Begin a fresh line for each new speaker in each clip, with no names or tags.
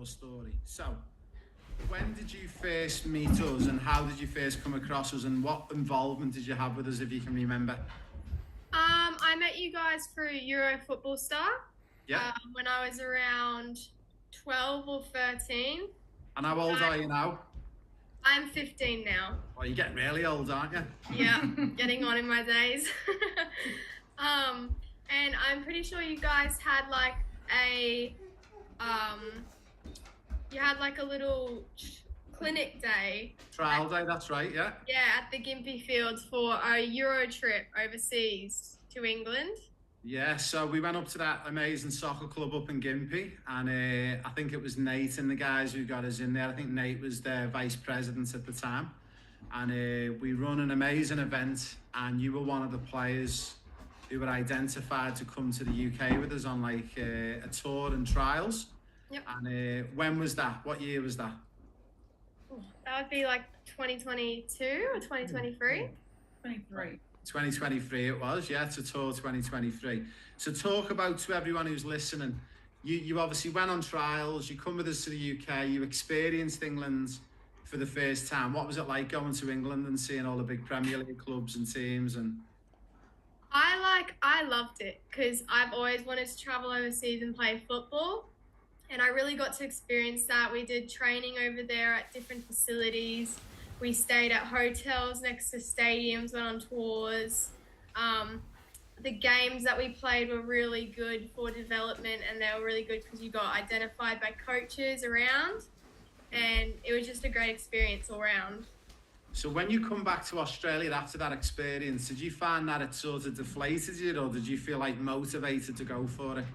story. So, when did you first meet us, and how did you first come across us, and what involvement did you have with us, if you can remember?
I met you guys through Euro Football Star
Yeah.
when I was around 12 or 13.
And how old are you now?
I'm 15 now.
Well, you're getting really old, aren't you?
Yeah, getting on in my days. And I'm pretty sure you guys had like a little clinic day.
Trial day, that's right, yeah.
Yeah, at the Gympie Fields for a Euro trip overseas to England.
Yeah, so we went up to that amazing soccer club up in Gympie, and I think it was Nate and the guys who got us in there. I think Nate was their vice president at the time. And we run an amazing event, and you were one of the players who were identified to come to the UK with us on like a tour and trials.
Yep.
And when was that? What year was that?
That would be like 2022 or 2023?
23.
2023 it was, yeah, to tour 2023. So talk about, to everyone who's listening, you obviously went on trials, you come with us to the UK, you experienced England for the first time. What was it like going to England and seeing all the big Premier League clubs and teams? And
I loved it because I've always wanted to travel overseas and play football. And I really got to experience that. We did training over there at different facilities. We stayed at hotels next to stadiums, went on tours. The games that we played were really good for development, and they were really good because you got identified by coaches around, and it was just a great experience all around.
so when you come back to Australia after that experience, did you find that it sort of deflated you, or did you feel like motivated to go for it?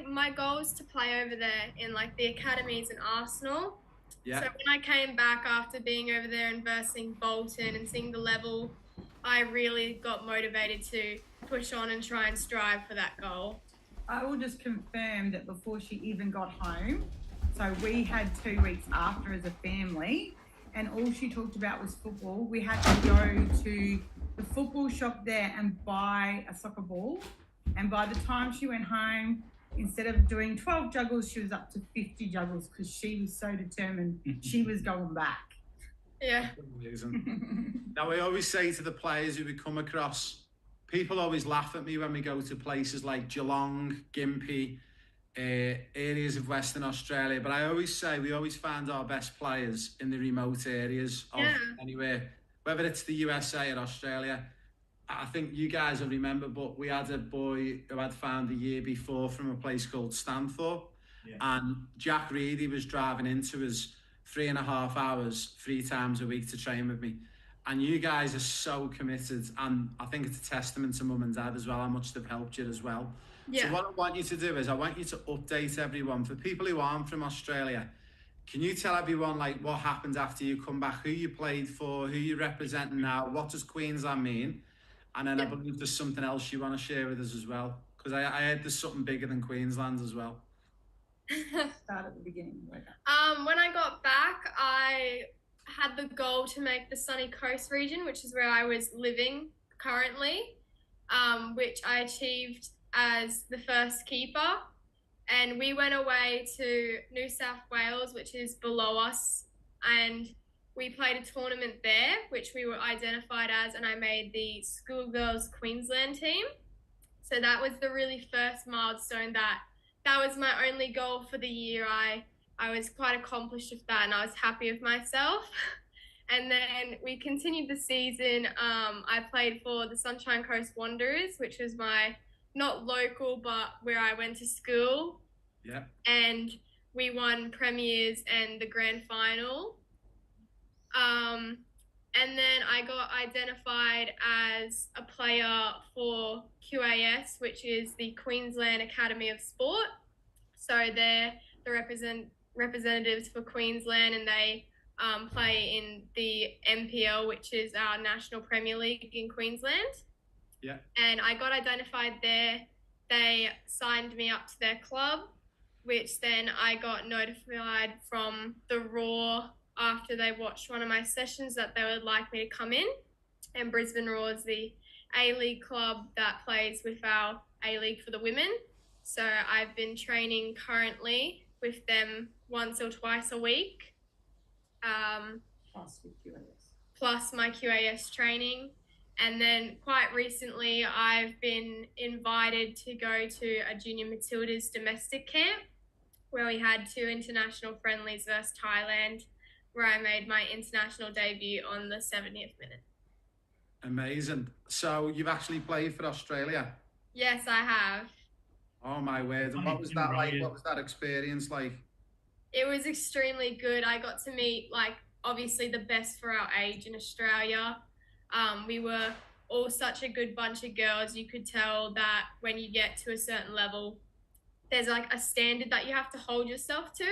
My goal was to play over there in like the academies in Arsenal.
Yeah.
So when I came back after being over there and versing Bolton and seeing the level, I really got motivated to push on and try and strive for that goal.
I will just confirm that before she even got home, so we had 2 weeks after as a family, and all she talked about was football. We had to go to the football shop there and buy a soccer ball. And by the time she went home, instead of doing 12 juggles, she was up to 50 juggles because she was so determined she was going back.
Yeah.
Amazing. Now, I always say to the players who we come across, people always laugh at me when we go to places like Geelong, Gympie, areas of Western Australia, but I always say we always find our best players in the remote areas of anywhere, whether it's the USA or Australia. I think you guys will remember, but we had a boy who had found the year before from a place called Stanthorpe, and Jack Reedy was driving into us 3.5 hours 3 times a week to train with me. And you guys are so committed, and I think it's a testament to mum and dad as well, how much they've helped you as well.
Yeah.
So what I want you to do is I want you to update everyone. For people who aren't from Australia, can you tell everyone like what happened after you come back, who you played for, who you're representing now, what does Queensland mean? And then I believe there's something else you want to share with us as well, because I heard there's something bigger than Queensland as well.
Start at the beginning.
When I got back, I had the goal to make the Sunny Coast region, which is where I was living currently, which I achieved as the first keeper. And we went away to New South Wales, which is below us, and we played a tournament there, which we were identified as, and I made the Schoolgirls Queensland team. So that was the really first milestone. That was my only goal for the year. I was quite accomplished with that, and I was happy with myself. And then we continued the season. I played for the Sunshine Coast Wanderers, which was my, not local, but where I went to school.
Yeah.
And we won premiers and the grand final. And then I got identified as a player for QAS, which is the Queensland Academy of Sport. So they're the representatives for Queensland, and they play in the NPL, which is our National Premier League in Queensland.
Yeah.
And I got identified there. They signed me up to their club, which then I got notified from the Raw after they watched one of my sessions that they would like me to come in. And Brisbane Raw is the A-League club that plays with our A-League for the women. So I've been training currently with them once or twice a week,
Plus with QAS.
plus my QAS training. And then quite recently, I've been invited to go to a Junior Matildas domestic camp where we had 2 international friendlies versus Thailand, where I made my international debut on the 70th minute.
Amazing. So you've actually played for Australia?
Yes, I have.
Oh my word. And what was that like? What was that experience like?
It was extremely good. I got to meet, like, obviously the best for our age in Australia. We were all such a good bunch of girls. You could tell that when you get to a certain level, there's like a standard that you have to hold yourself to.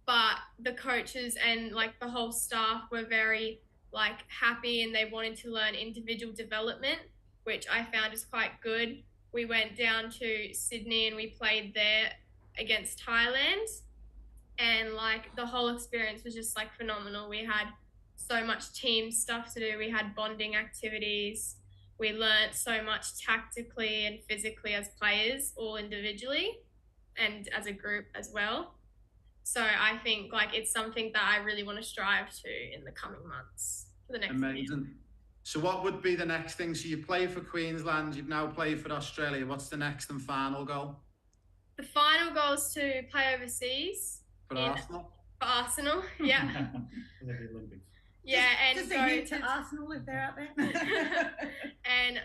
But the coaches and like the whole staff were very like happy, and they wanted to learn individual development, which I found is quite good. We went down to Sydney and we played there against Thailand, and like the whole experience was just like phenomenal. We had so much team stuff to do. We had bonding activities. We learnt so much tactically and physically as players, all individually and as a group as well. So I think like it's something that I really want to strive to in the coming months for the next year.
Amazing. So what would be the next thing? So you play for Queensland, you've now played for Australia. What's the next and final goal?
The final goal is to play overseas
For Arsenal?
for Arsenal. Yeah.
For the Olympics.
Yeah, and
Just
go
a hint
to
to Arsenal if they're out there.
and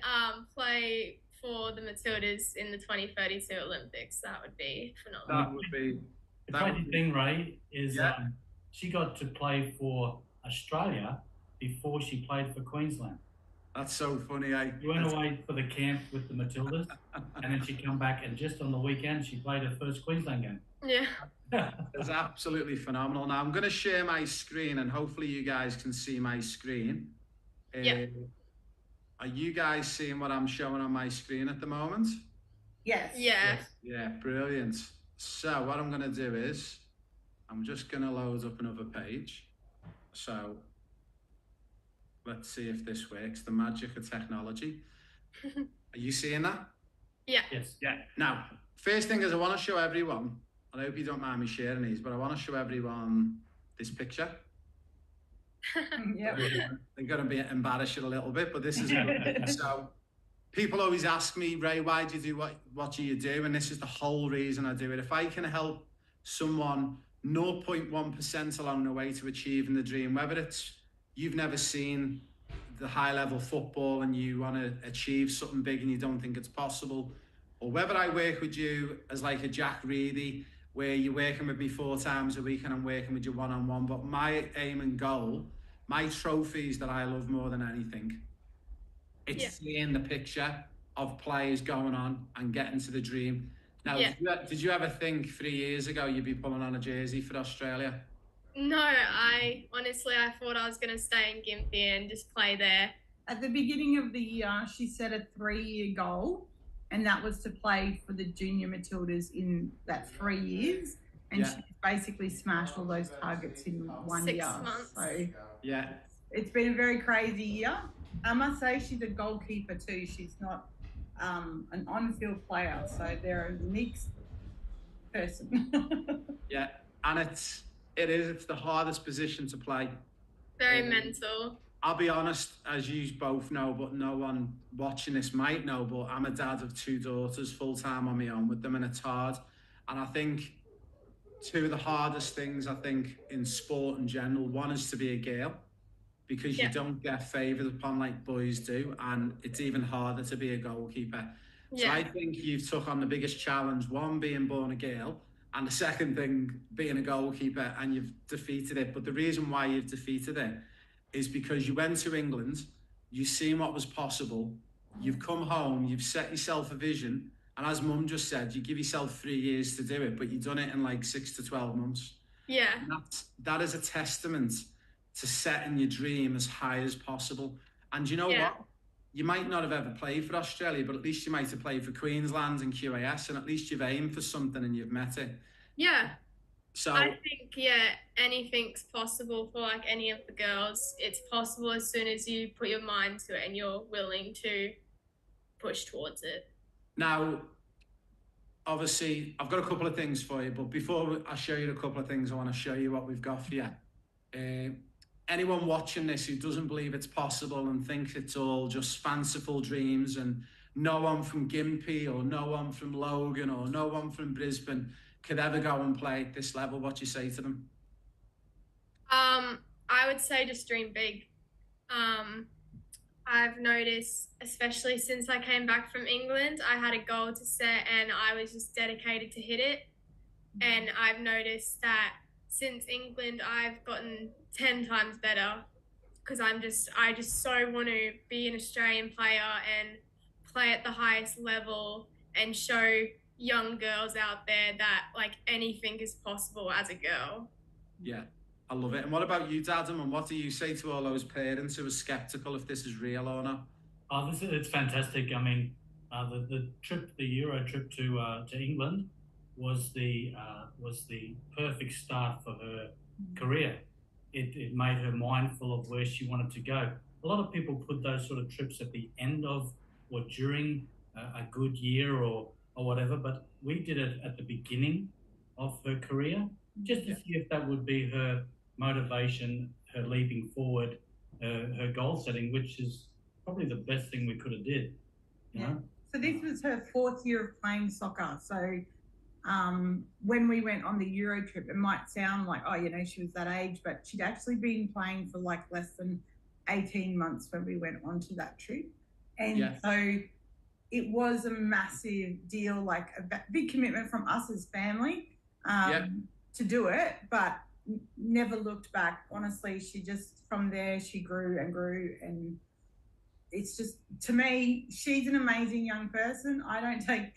play for the Matildas in the 2032 Olympics. That would be phenomenal.
That would be...
The
That would
crazy
be-
thing, Ray, is
Yeah.
she got to play for Australia before she played for Queensland.
That's so funny.
She went away for the camp with the Matildas, and then she come back, and just on the weekend, she played her first Queensland game.
Yeah.
It's absolutely phenomenal. Now I'm going to share my screen, and hopefully you guys can see my screen.
Yeah.
Are you guys seeing what I'm showing on my screen at the moment?
Yes.
Yeah.
Yeah, brilliant. So what I'm going to do is I'm just going to load up another page. So let's see if this works. The magic of technology. Are you seeing that?
Yeah.
Yes.
Yeah. Now, first thing is I want to show everyone, and I hope you don't mind me sharing these, but I want to show everyone this picture.
Yep.
They're going to be embarrassed a little bit, but this is so. People always ask me, Ray, why do you do what do you do? And this is the whole reason I do it. If I can help someone 0.1% along the way to achieving the dream, whether it's you've never seen the high level football and you want to achieve something big and you don't think it's possible, or whether I work with you as like a Jack Reedy, where you're working with me 4 times a week and I'm working with you one-on-one, but my aim and goal, my trophies that I love more than anything, it's seeing the picture of players going on and getting to the dream. Now, did you ever think 3 years ago you'd be pulling on a jersey for Australia?
No, I thought I was going to stay in Gympie and just play there.
At the beginning of the year, she set a 3-year goal, and that was to play for the Junior Matildas in that 3 years. And she basically smashed all those targets in 1
6
year.
months.
So
Yeah.
it's been a very crazy year. I must say she's a goalkeeper too. She's not an on-field player, so they're a mixed person.
Yeah, and it's the hardest position to play.
Very mental.
I'll be honest, as you both know, but no one watching this might know, but I'm a dad of 2 daughters, full-time on my own with them, and it's hard. And I think 2 of the hardest things, I think, in sport in general, one is to be a girl, because you don't get favoured upon like boys do, and it's even harder to be a goalkeeper. So I think you've took on the biggest challenge, one being born a girl, and the second thing being a goalkeeper, and you've defeated it. But the reason why you've defeated it is because you went to England, you've seen what was possible, you've come home, you've set yourself a vision, and as Mum just said, you give yourself 3 years to do it, but you've done it in like 6 to 12 months.
Yeah.
And that is a testament to setting your dream as high as possible. And you know what? You might not have ever played for Australia, but at least you might have played for Queensland and QAS, and at least you've aimed for something and you've met it.
Yeah.
So
I think, anything's possible for like any of the girls. It's possible as soon as you put your mind to it and you're willing to push towards it.
now, obviously, I've got a couple of things for you, but before I show you a couple of things, I want to show you what we've got for you. Anyone watching this who doesn't believe it's possible and thinks it's all just fanciful dreams and no one from Gympie or no one from Logan or no one from Brisbane could ever go and play at this level, what do you say to them?
I would say just dream big. I've noticed, especially since I came back from England, I had a goal to set and I was just dedicated to hit it. And I've noticed that since England, I've gotten 10 times better because I just so want to be an Australian player and play at the highest level and show young girls out there that like anything is possible as a girl.
Yeah, I love it. And what about you, Dadam? And what do you say to all those parents who are skeptical if this is real or not?
Oh, it's fantastic. I mean, the Euro trip to England was the perfect start for her career. It made her mindful of where she wanted to go. A lot of people put those sort of trips at the end of or during a good year or whatever, but we did it at the beginning of her career, just to see if that would be her motivation, her leaping forward, her goal setting, which is probably the best thing we could have did. You know?
So this was her 4th year of playing soccer. So when we went on the Euro trip, it might sound like, oh, you know, she was that age, but she'd actually been playing for like less than 18 months when we went onto that trip. And so it was a massive deal, like a big commitment from us as family to do it, but never looked back. Honestly, she just, from there, she grew and grew. And it's just, to me, she's an amazing young person. I don't take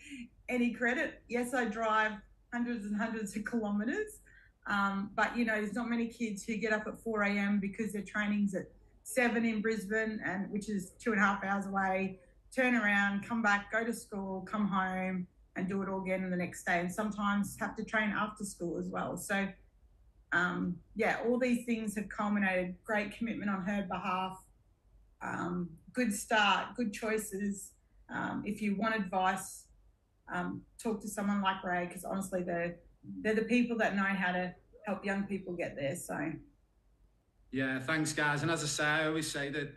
any credit. Yes, I drive hundreds and hundreds of kilometres, but, you know, there's not many kids who get up at 4 a.m. because their training's at 7 in Brisbane, and which is 2.5 hours away, turn around, come back, go to school, come home and do it all again the next day, and sometimes have to train after school as well. So all these things have culminated. Great commitment on her behalf, good start, good choices. If you want advice, talk to someone like Ray, because honestly they're the people that know how to help young people get there. So
yeah, thanks guys. And as I say, I always say that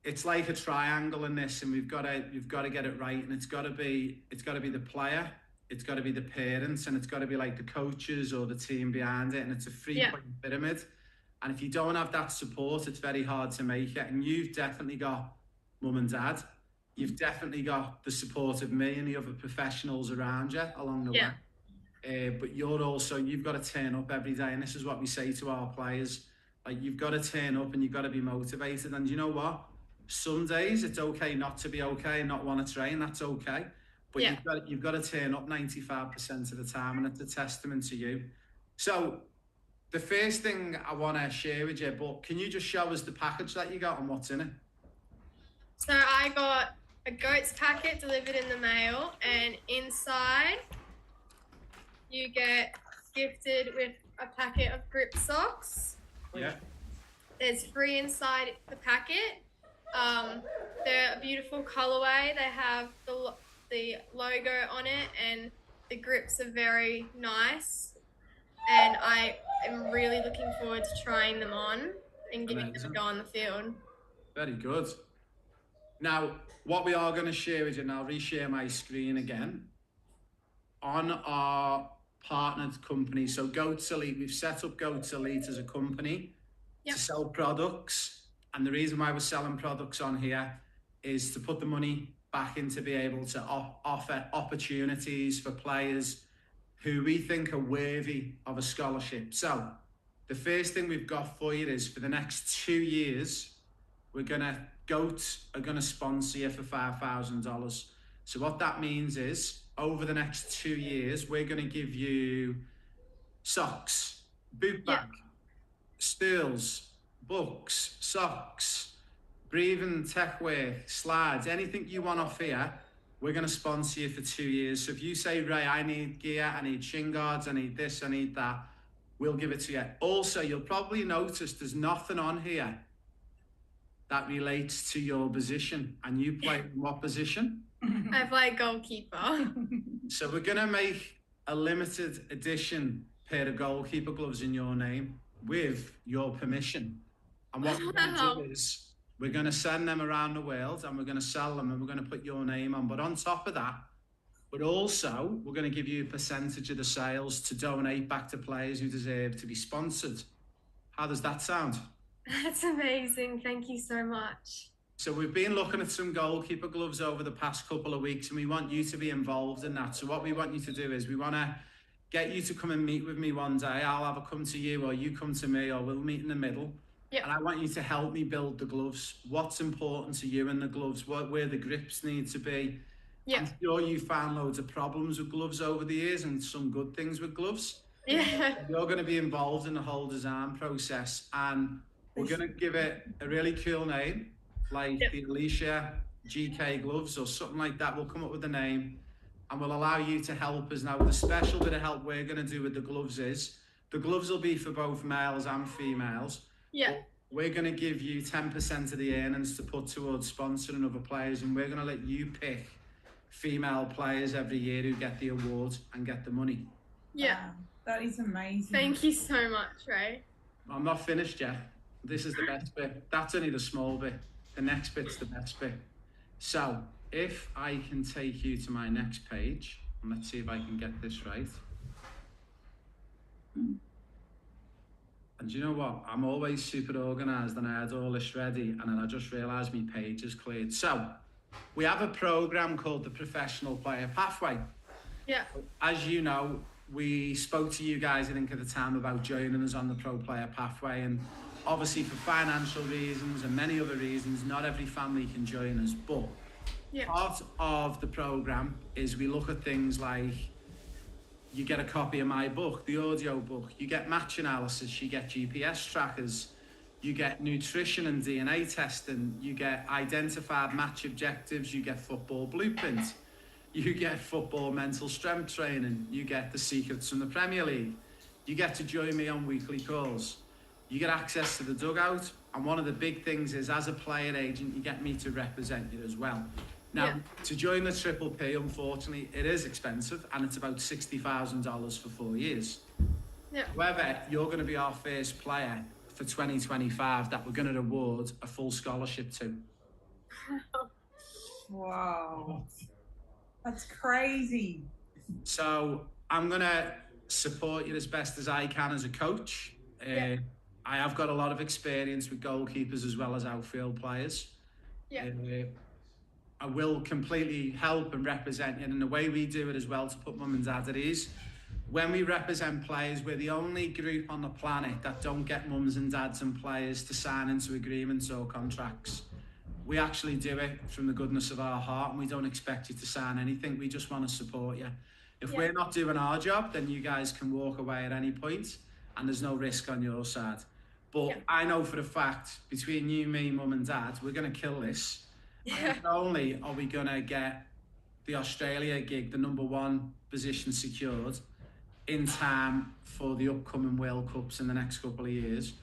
it's like a triangle in this, and you've got to get it right, and it's got to be the player, it's got to be the parents, and it's got to be like the coaches or the team behind it, and it's a 3-point pyramid. And if you don't have that support, it's very hard to make it. And you've definitely got mum and dad, you've definitely got the support of me and the other professionals around you along the way. But you've got to turn up every day, and this is what we say to our players, like, you've got to turn up and you've got to be motivated. And you know what? Some days it's okay not to be okay and not want to train, that's okay. But you've got to turn up 95% of the time, and it's a testament to you. So the first thing I want to share with you, but can you just show us the package that you got and what's in it?
So I got a goat's packet delivered in the mail, and inside you get gifted with a packet of grip socks.
Yeah.
There's free inside the packet. They're a beautiful colorway. They have the logo on it, and the grips are very nice. And I am really looking forward to trying them on and giving them a go on the field.
Very good. Now, what we are going to share with you, and I'll reshare my screen again, on our partnered company. So Goats Elite, we've set up Goats Elite as a company to sell products. And the reason why we're selling products on here is to put the money back into be able to offer opportunities for players who we think are worthy of a scholarship. So the first thing we've got for you is, for the next 2 years, Goats are going to sponsor you for $5,000. So what that means is, over the next 2 years, we're going to give you socks, boot bag, stools, books, socks, breathing tech wear, slides, anything you want off here, we're going to sponsor you for 2 years. So if you say, Ray, I need gear, I need shin guards, I need this, I need that, we'll give it to you. Also, you'll probably notice there's nothing on here that relates to your position. And you play in what position?
I play goalkeeper.
So we're going to make a limited edition pair of goalkeeper gloves in your name with your permission. And what we're going to do is we're going to send them around the world and we're going to sell them and we're going to put your name on. But on top of that, we're going to give you a percentage of the sales to donate back to players who deserve to be sponsored. How does that sound?
That's amazing. Thank you so much.
So we've been looking at some goalkeeper gloves over the past couple of weeks and we want you to be involved in that. So what we want you to do is we want to get you to come and meet with me one day. I'll have a come to you or you come to me or we'll meet in the middle.
Yep.
And I want you to help me build the gloves. What's important to you in the gloves, where the grips need to be.
Yeah.
I'm sure you found loads of problems with gloves over the years and some good things with gloves.
Yeah.
You're going to be involved in the whole design process and we're going to give it a really cool name, like the Alicia GK gloves or something like that. We'll come up with a name and we'll allow you to help us. Now, the special bit of help we're going to do with the gloves is the gloves will be for both males and females.
Yeah.
We're going to give you 10% of the earnings to put towards sponsoring other players and we're going to let you pick female players every year who get the award and get the money.
Yeah.
Wow, that is amazing.
Thank you so much, Ray.
I'm not finished yet. This is the best bit. That's only the small bit. The next bit's the best bit. So if I can take you to my next page, and let's see if I can get this right. And you know what? I'm always super organised and I had all this ready and then I just realised my page is cleared. So we have a programme called the Professional Player Pathway.
Yeah.
As you know, we spoke to you guys, I think, at the time about joining us on the Pro Player Pathway. And obviously for financial reasons and many other reasons, not every family can join us. But part of the programme is we look at things like you get a copy of my book, the audio book, you get match analysis, you get GPS trackers, you get nutrition and DNA testing, you get identified match objectives, you get football blueprint, you get football mental strength training, you get the secrets from the Premier League, you get to join me on weekly calls, you get access to the dugout, and one of the big things is as a player agent, you get me to represent you as well. Now, to join the Triple P, unfortunately, it is expensive and it's about $60,000 for 4 years.
Yeah.
However, you're going to be our first player for 2025 that we're going to award a full scholarship to.
Wow. That's crazy.
So I'm going to support you as best as I can as a coach. I have got a lot of experience with goalkeepers as well as outfield players.
Yeah.
I will completely help and represent you, and the way we do it as well to put mum and dad at ease. When we represent players, we're the only group on the planet that don't get mums and dads and players to sign into agreements or contracts. We actually do it from the goodness of our heart and we don't expect you to sign anything. We just want to support you. If we're not doing our job, then you guys can walk away at any point and there's no risk on your side. But I know for a fact, between you, me, mum and dad, we're going to kill this. Not only are we going to get the Australia gig, the #1 position secured in time for the upcoming World Cups in the next couple of years,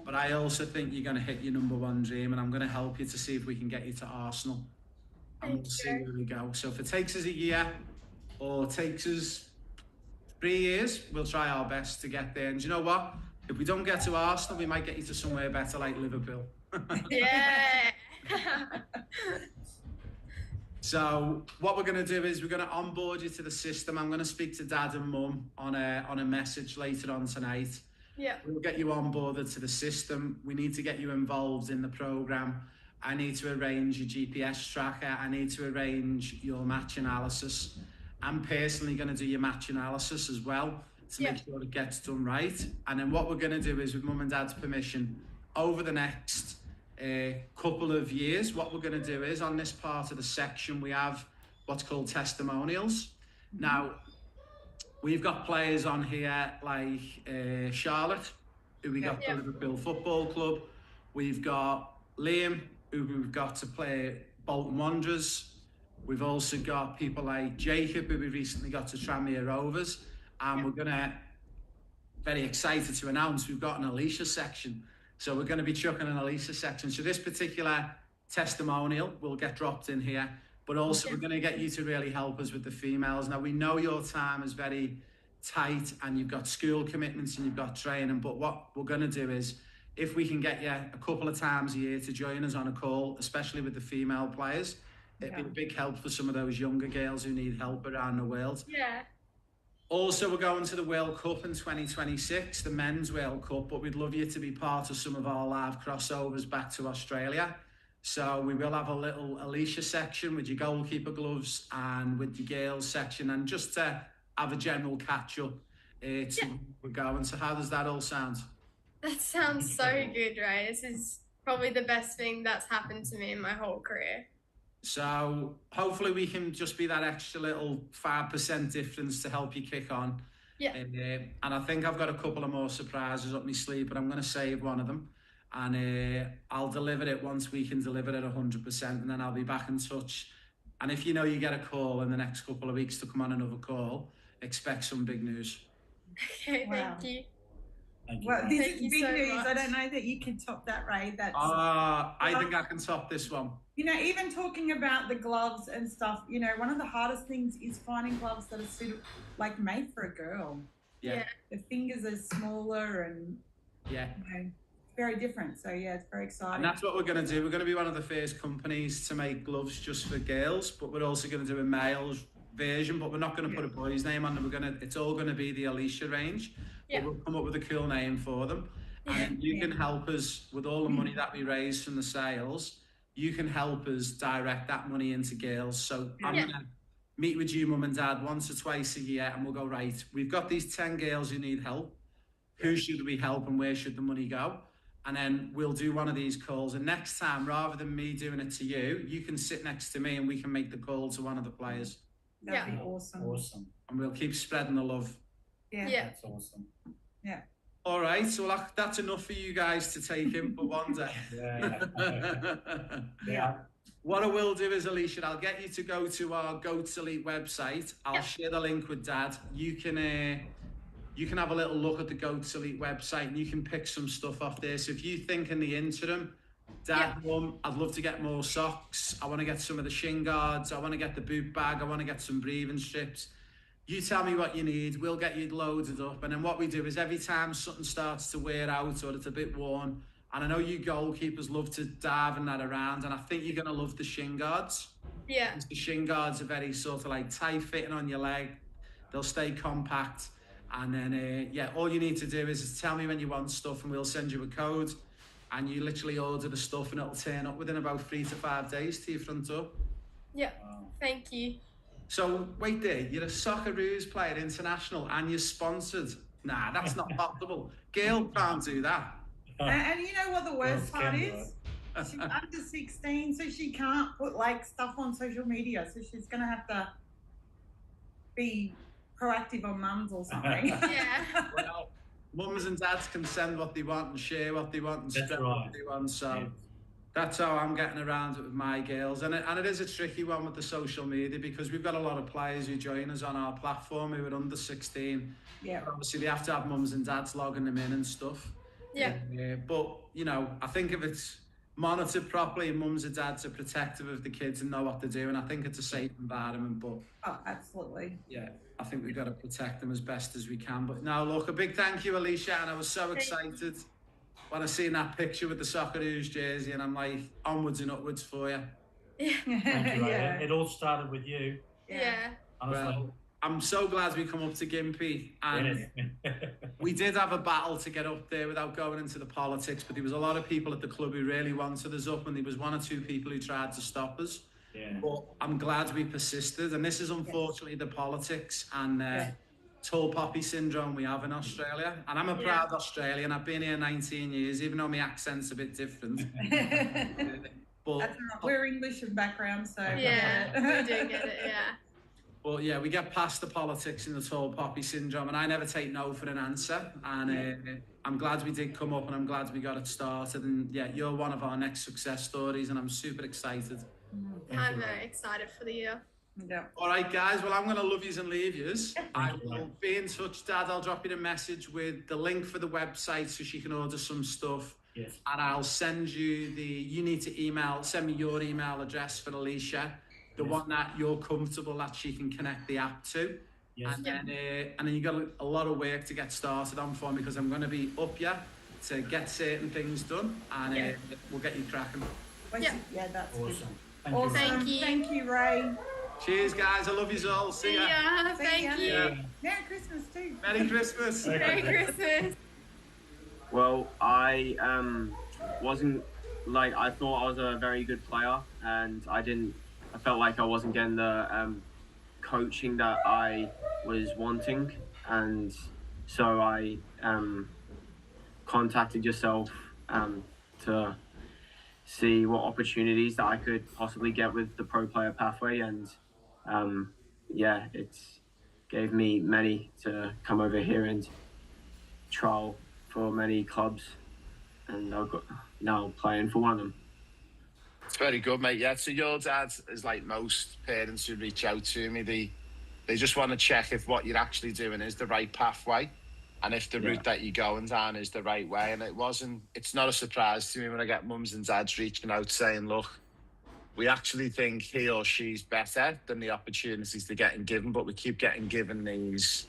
but I also think you're going to hit your #1 dream and I'm going to help you to see if we can get you to Arsenal. And we'll see where we go. So if it takes us a year or takes us 3 years, we'll try our best to get there. And you know what? If we don't get to Arsenal, we might get you to somewhere better like Liverpool.
Yeah.
So what we're going to do is we're going to onboard you to the system. I'm going to speak to dad and mum on a message later on tonight.
Yeah.
We'll get you onboarded to the system. We need to get you involved in the program. I need to arrange your GPS tracker. I need to arrange your match analysis. I'm personally going to do your match analysis as well to make sure it gets done right. And then what we're going to do is, with mum and dad's permission, over the next couple of years, what we're going to do is, on this part of the section, we have what's called testimonials. Now, we've got players on here like Charlotte, who we got to Liverpool Football Club. We've got Liam, who we've got to play Bolton Wanderers. We've also got people like Jacob, who we recently got to Tranmere Rovers. And we're going to, very excited to announce, we've got an Alicia section. So we're going to be chucking an Alicia section. So this particular testimonial will get dropped in here. but also we're going to get you to really help us with the females. Now, we know your time is very tight and you've got school commitments and you've got training, but what we're going to do is, if we can get you a couple of times a year to join us on a call, especially with the female players, it'd be a big help for some of those younger girls who need help around the world.
Yeah.
Also, we're going to the World Cup in 2026, the Men's World Cup, but we'd love you to be part of some of our live crossovers back to Australia. So we will have a little Alicia section with your goalkeeper gloves and with your girls section, and just to have a general catch up. We're going. So how does that all sound?
That sounds so good, Ray. This is probably the best thing that's happened to me in my whole career.
So hopefully we can just be that extra little 5% difference to help you kick on.
Yeah.
And I think I've got a couple of more surprises up my sleeve, but I'm going to save one of them. And I'll deliver it once we can deliver it 100%, and then I'll be back in touch. And if you know you get a call in the next couple of weeks to come on another call, expect some big news.
Okay,
Wow.
thank you.
Thank you.
Well,
Ray.
this
Thank
is
you
big
so
news.
much.
I don't know that you can top that, Ray. That's
I think I can top this one.
you know, even talking about the gloves and stuff. You know, one of the hardest things is finding gloves that are like made for a girl.
Yeah.
The fingers are smaller and
Yeah.
you know, very different. So yeah, it's very exciting.
And that's what we're going to do. We're going to be one of the first companies to make gloves just for girls, but we're also going to do a male's version, but we're not going to put a boy's name on them. It's all going to be the Alicia range.
Yeah.
But we'll come up with a cool name for them. And you can help us with all the money that we raise from the sales. You can help us direct that money into girls. So I'm going to meet with you, mum and dad, once or twice a year, and we'll go, right, we've got these 10 girls who need help. Who should we help and where should the money go? And then we'll do one of these calls. And next time, rather than me doing it to you, you can sit next to me and we can make the call to one of the players.
That'd be awesome.
Awesome.
And we'll keep spreading the love.
Yeah.
Yeah.
That's awesome.
All right, so that's enough for you guys to take in for one day.
Yeah.
What I will do is, Alicia, I'll get you to go to our Goats Elite website. I'll share the link with Dad. You can have a little look at the Goats Elite website and you can pick some stuff off there. So if you think in the interim, Dad, Mum, I'd love to get more socks. I want to get some of the shin guards. I want to get the boot bag. I want to get some breathing strips. You tell me what you need. We'll get you loaded up. And then what we do is every time something starts to wear out or it's a bit worn, and I know you goalkeepers love to dive in that around, and I think you're going to love the shin guards.
Yeah.
The shin guards are very sort of like tight fitting on your leg. They'll stay compact. And then, all you need to do is tell me when you want stuff and we'll send you a code. And you literally order the stuff and it'll turn up within about 3 to 5 days to your front door.
Yeah.
Wow.
Thank you.
So wait there, you're a Socceroos player international and you're sponsored. Nah, that's not possible. Gail can't do that.
And you know what the worst
Girls
part
can do
is? She's under 16, so she can't put like stuff on social media. So she's gonna have to be proactive on mums or something.
Yeah.
Well, mums and dads can send what they want and share what they want and
That's
spread
right.
what they want. So
Yes.
that's how I'm getting around it with my girls. And it is a tricky one with the social media because we've got a lot of players who join us on our platform who are under 16.
Yeah.
But obviously, they have to have mums and dads logging them in and stuff.
Yeah.
But, you know, I think if it's monitored properly and mums and dads are protective of the kids and know what they're doing, I think it's a safe environment. But,
Oh, absolutely.
yeah, I think we've got to protect them as best as we can. But now, look, a big thank you, Alicia. And I was so excited when I seen that picture with the Socceroos jersey. And I'm like, onwards and upwards for you.
Thank you, Ray.
Yeah.
It all started with you,
Yeah.
honestly.
Well, I'm so glad we come up to Gympie. And we did have a battle to get up there without going into the politics, but there was a lot of people at the club who really wanted us up, and there was 1 or 2 people who tried to stop us.
Yeah.
But I'm glad we persisted, and this is unfortunately the politics and tall poppy syndrome we have in Australia. And I'm a proud Australian. I've been here 19 years, even though my accent's a bit different. But
That's all right. We're English in background, so
Yeah. We do get it. Yeah.
But yeah, we get past the politics and the tall poppy syndrome, and I never take no for an answer. And I'm glad we did come up, and I'm glad we got it started. And yeah, you're one of our next success stories, and I'm super excited.
I'm very excited for the year.
Yeah.
All right, guys. Well, I'm going to love yous and leave yous. I
you,
will be in touch, Dad. I'll drop you the message with the link for the website so she can order some stuff.
Yes.
And I'll send you you need to send me your email address for Alicia. the one that you're comfortable that she can connect the app to.
Yes.
And then you got a lot of work to get started on for me, because I'm going to be up here to get certain things done, and we'll get you cracking.
Yeah, that's
Awesome.
good.
Thank
Awesome.
you.
Thank you.
Thank you, Ray.
Cheers, guys. I love you all. See ya.
Yeah,
See
thank
ya.
you.
Yeah.
Merry Christmas too.
Merry Christmas.
Merry Christmas.
Well, I wasn't like, I thought I was a very good player, and I felt like I wasn't getting the coaching that I was wanting, and so I contacted yourself to see what opportunities that I could possibly get with the pro player pathway, and it gave me many to come over here and trial for many clubs, and I've got now playing for one of them.
It's very good, mate. Yeah, so your dad is like most parents who reach out to me. They just want to check if what you're actually doing is the right pathway, and if the route that you're going down is the right way. And it's not a surprise to me when I get mums and dads reaching out saying, look, we actually think he or she's better than the opportunities they're getting given, but we keep getting given these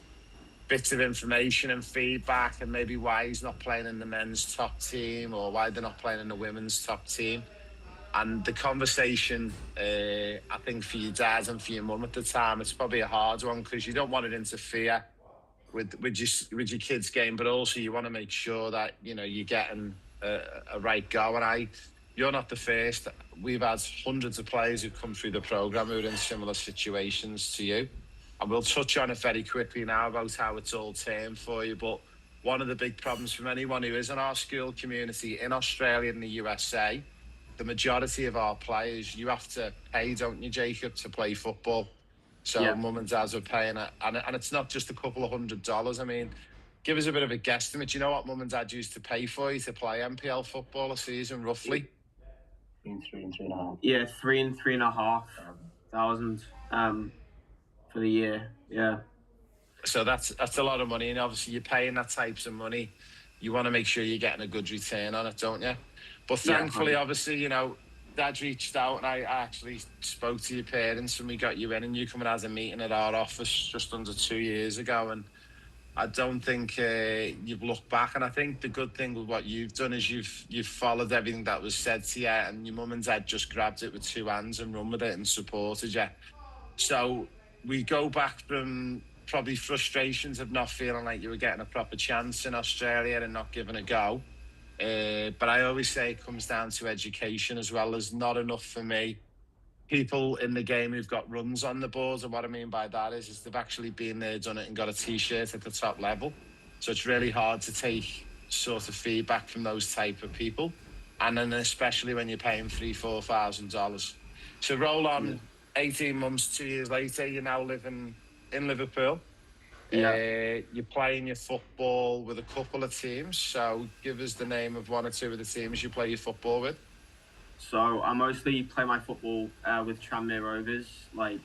bits of information and feedback, and maybe why he's not playing in the men's top team, or why they're not playing in the women's top team. And the conversation, I think for your dad and for your mum at the time, it's probably a hard one, because you don't want to interfere with your kids' game, but also you want to make sure that you're getting a right go. And you're not the first. We've had hundreds of players who've come through the program who are in similar situations to you, and we'll touch on it very quickly now about how it's all turned for you. But one of the big problems from anyone who is in our school community in Australia and the USA, the majority of our players, you have to pay, don't you, Jacob, to play football? So mum and dads are paying it, and it's not just a couple of $100s. I mean, give us a bit of a guesstimate. Do you know what mum and dad used to pay for you to play NPL football a season, roughly?
Three and $3,500 for the year. Yeah.
So that's a lot of money, and obviously you're paying that types of money. You want to make sure you're getting a good return on it, don't you? But thankfully, obviously, Dad reached out, and I actually spoke to your parents, and we got you in, and you come and had a meeting at our office just under 2 years ago. And I don't think you've looked back. And I think the good thing with what you've done is you've followed everything that was said to you, and your mum and dad just grabbed it with two hands and run with it and supported you. So we go back from probably frustrations of not feeling like you were getting a proper chance in Australia and not giving a go. But I always say it comes down to education as well. There's not enough for me people in the game who've got runs on the board, and what I mean by that is they've actually been there, done it, and got a t-shirt at the top level. So it's really hard to take sort of feedback from those type of people, and then especially when you're paying $3,000-$4,000. So roll on 18 months, 2 years later, you're now living in Liverpool. You're playing your football with a couple of teams, so give us the name of one or two of the teams you play your football with.
So I mostly play my football with Tranmere Rovers, like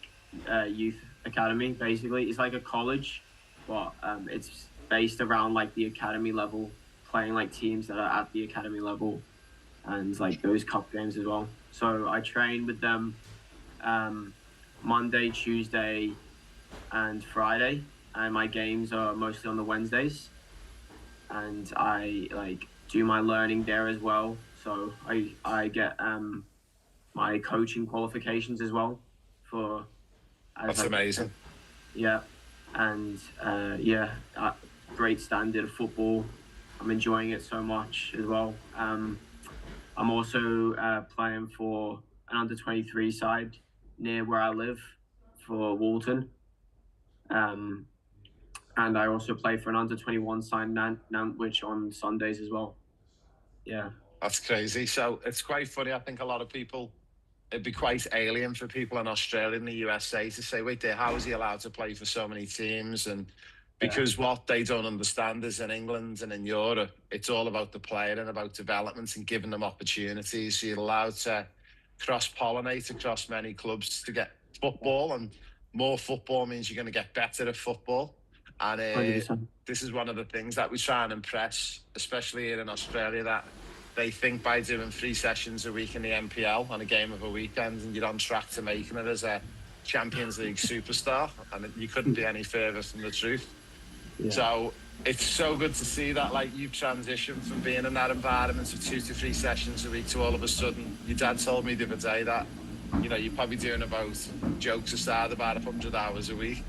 youth academy, basically. It's like a college, but it's based around like the academy level, playing like teams that are at the academy level, and like those cup games as well. So I train with them Monday, Tuesday, and Friday, and my games are mostly on the Wednesdays, and I like do my learning there as well. So I get my coaching qualifications as well for.
That's amazing.
Yeah, and great standard of football. I'm enjoying it so much as well. I'm also playing for an under-23 side near where I live for Walton. And I also play for an under-21 side Nantwich on Sundays as well. Yeah.
That's crazy. So it's quite funny. I think a lot of people, it'd be quite alien for people in Australia and the USA to say, wait there, how is he allowed to play for so many teams? And because what they don't understand is in England and in Europe, it's all about the player and about development and giving them opportunities. So you're allowed to cross-pollinate across many clubs to get football, and more football means you're going to get better at football. And this is one of the things that we try and impress, especially here in Australia, that they think by doing 3 sessions a week in the NPL on a game of a weekend, and you're on track to making it as a Champions League superstar, and you couldn't be any further from the truth.
Yeah.
So it's so good to see that, like, you've transitioned from being in that environment of 2 to 3 sessions a week to all of a sudden, your dad told me the other day that, you know, you're probably doing about, jokes aside, about 100 hours a week.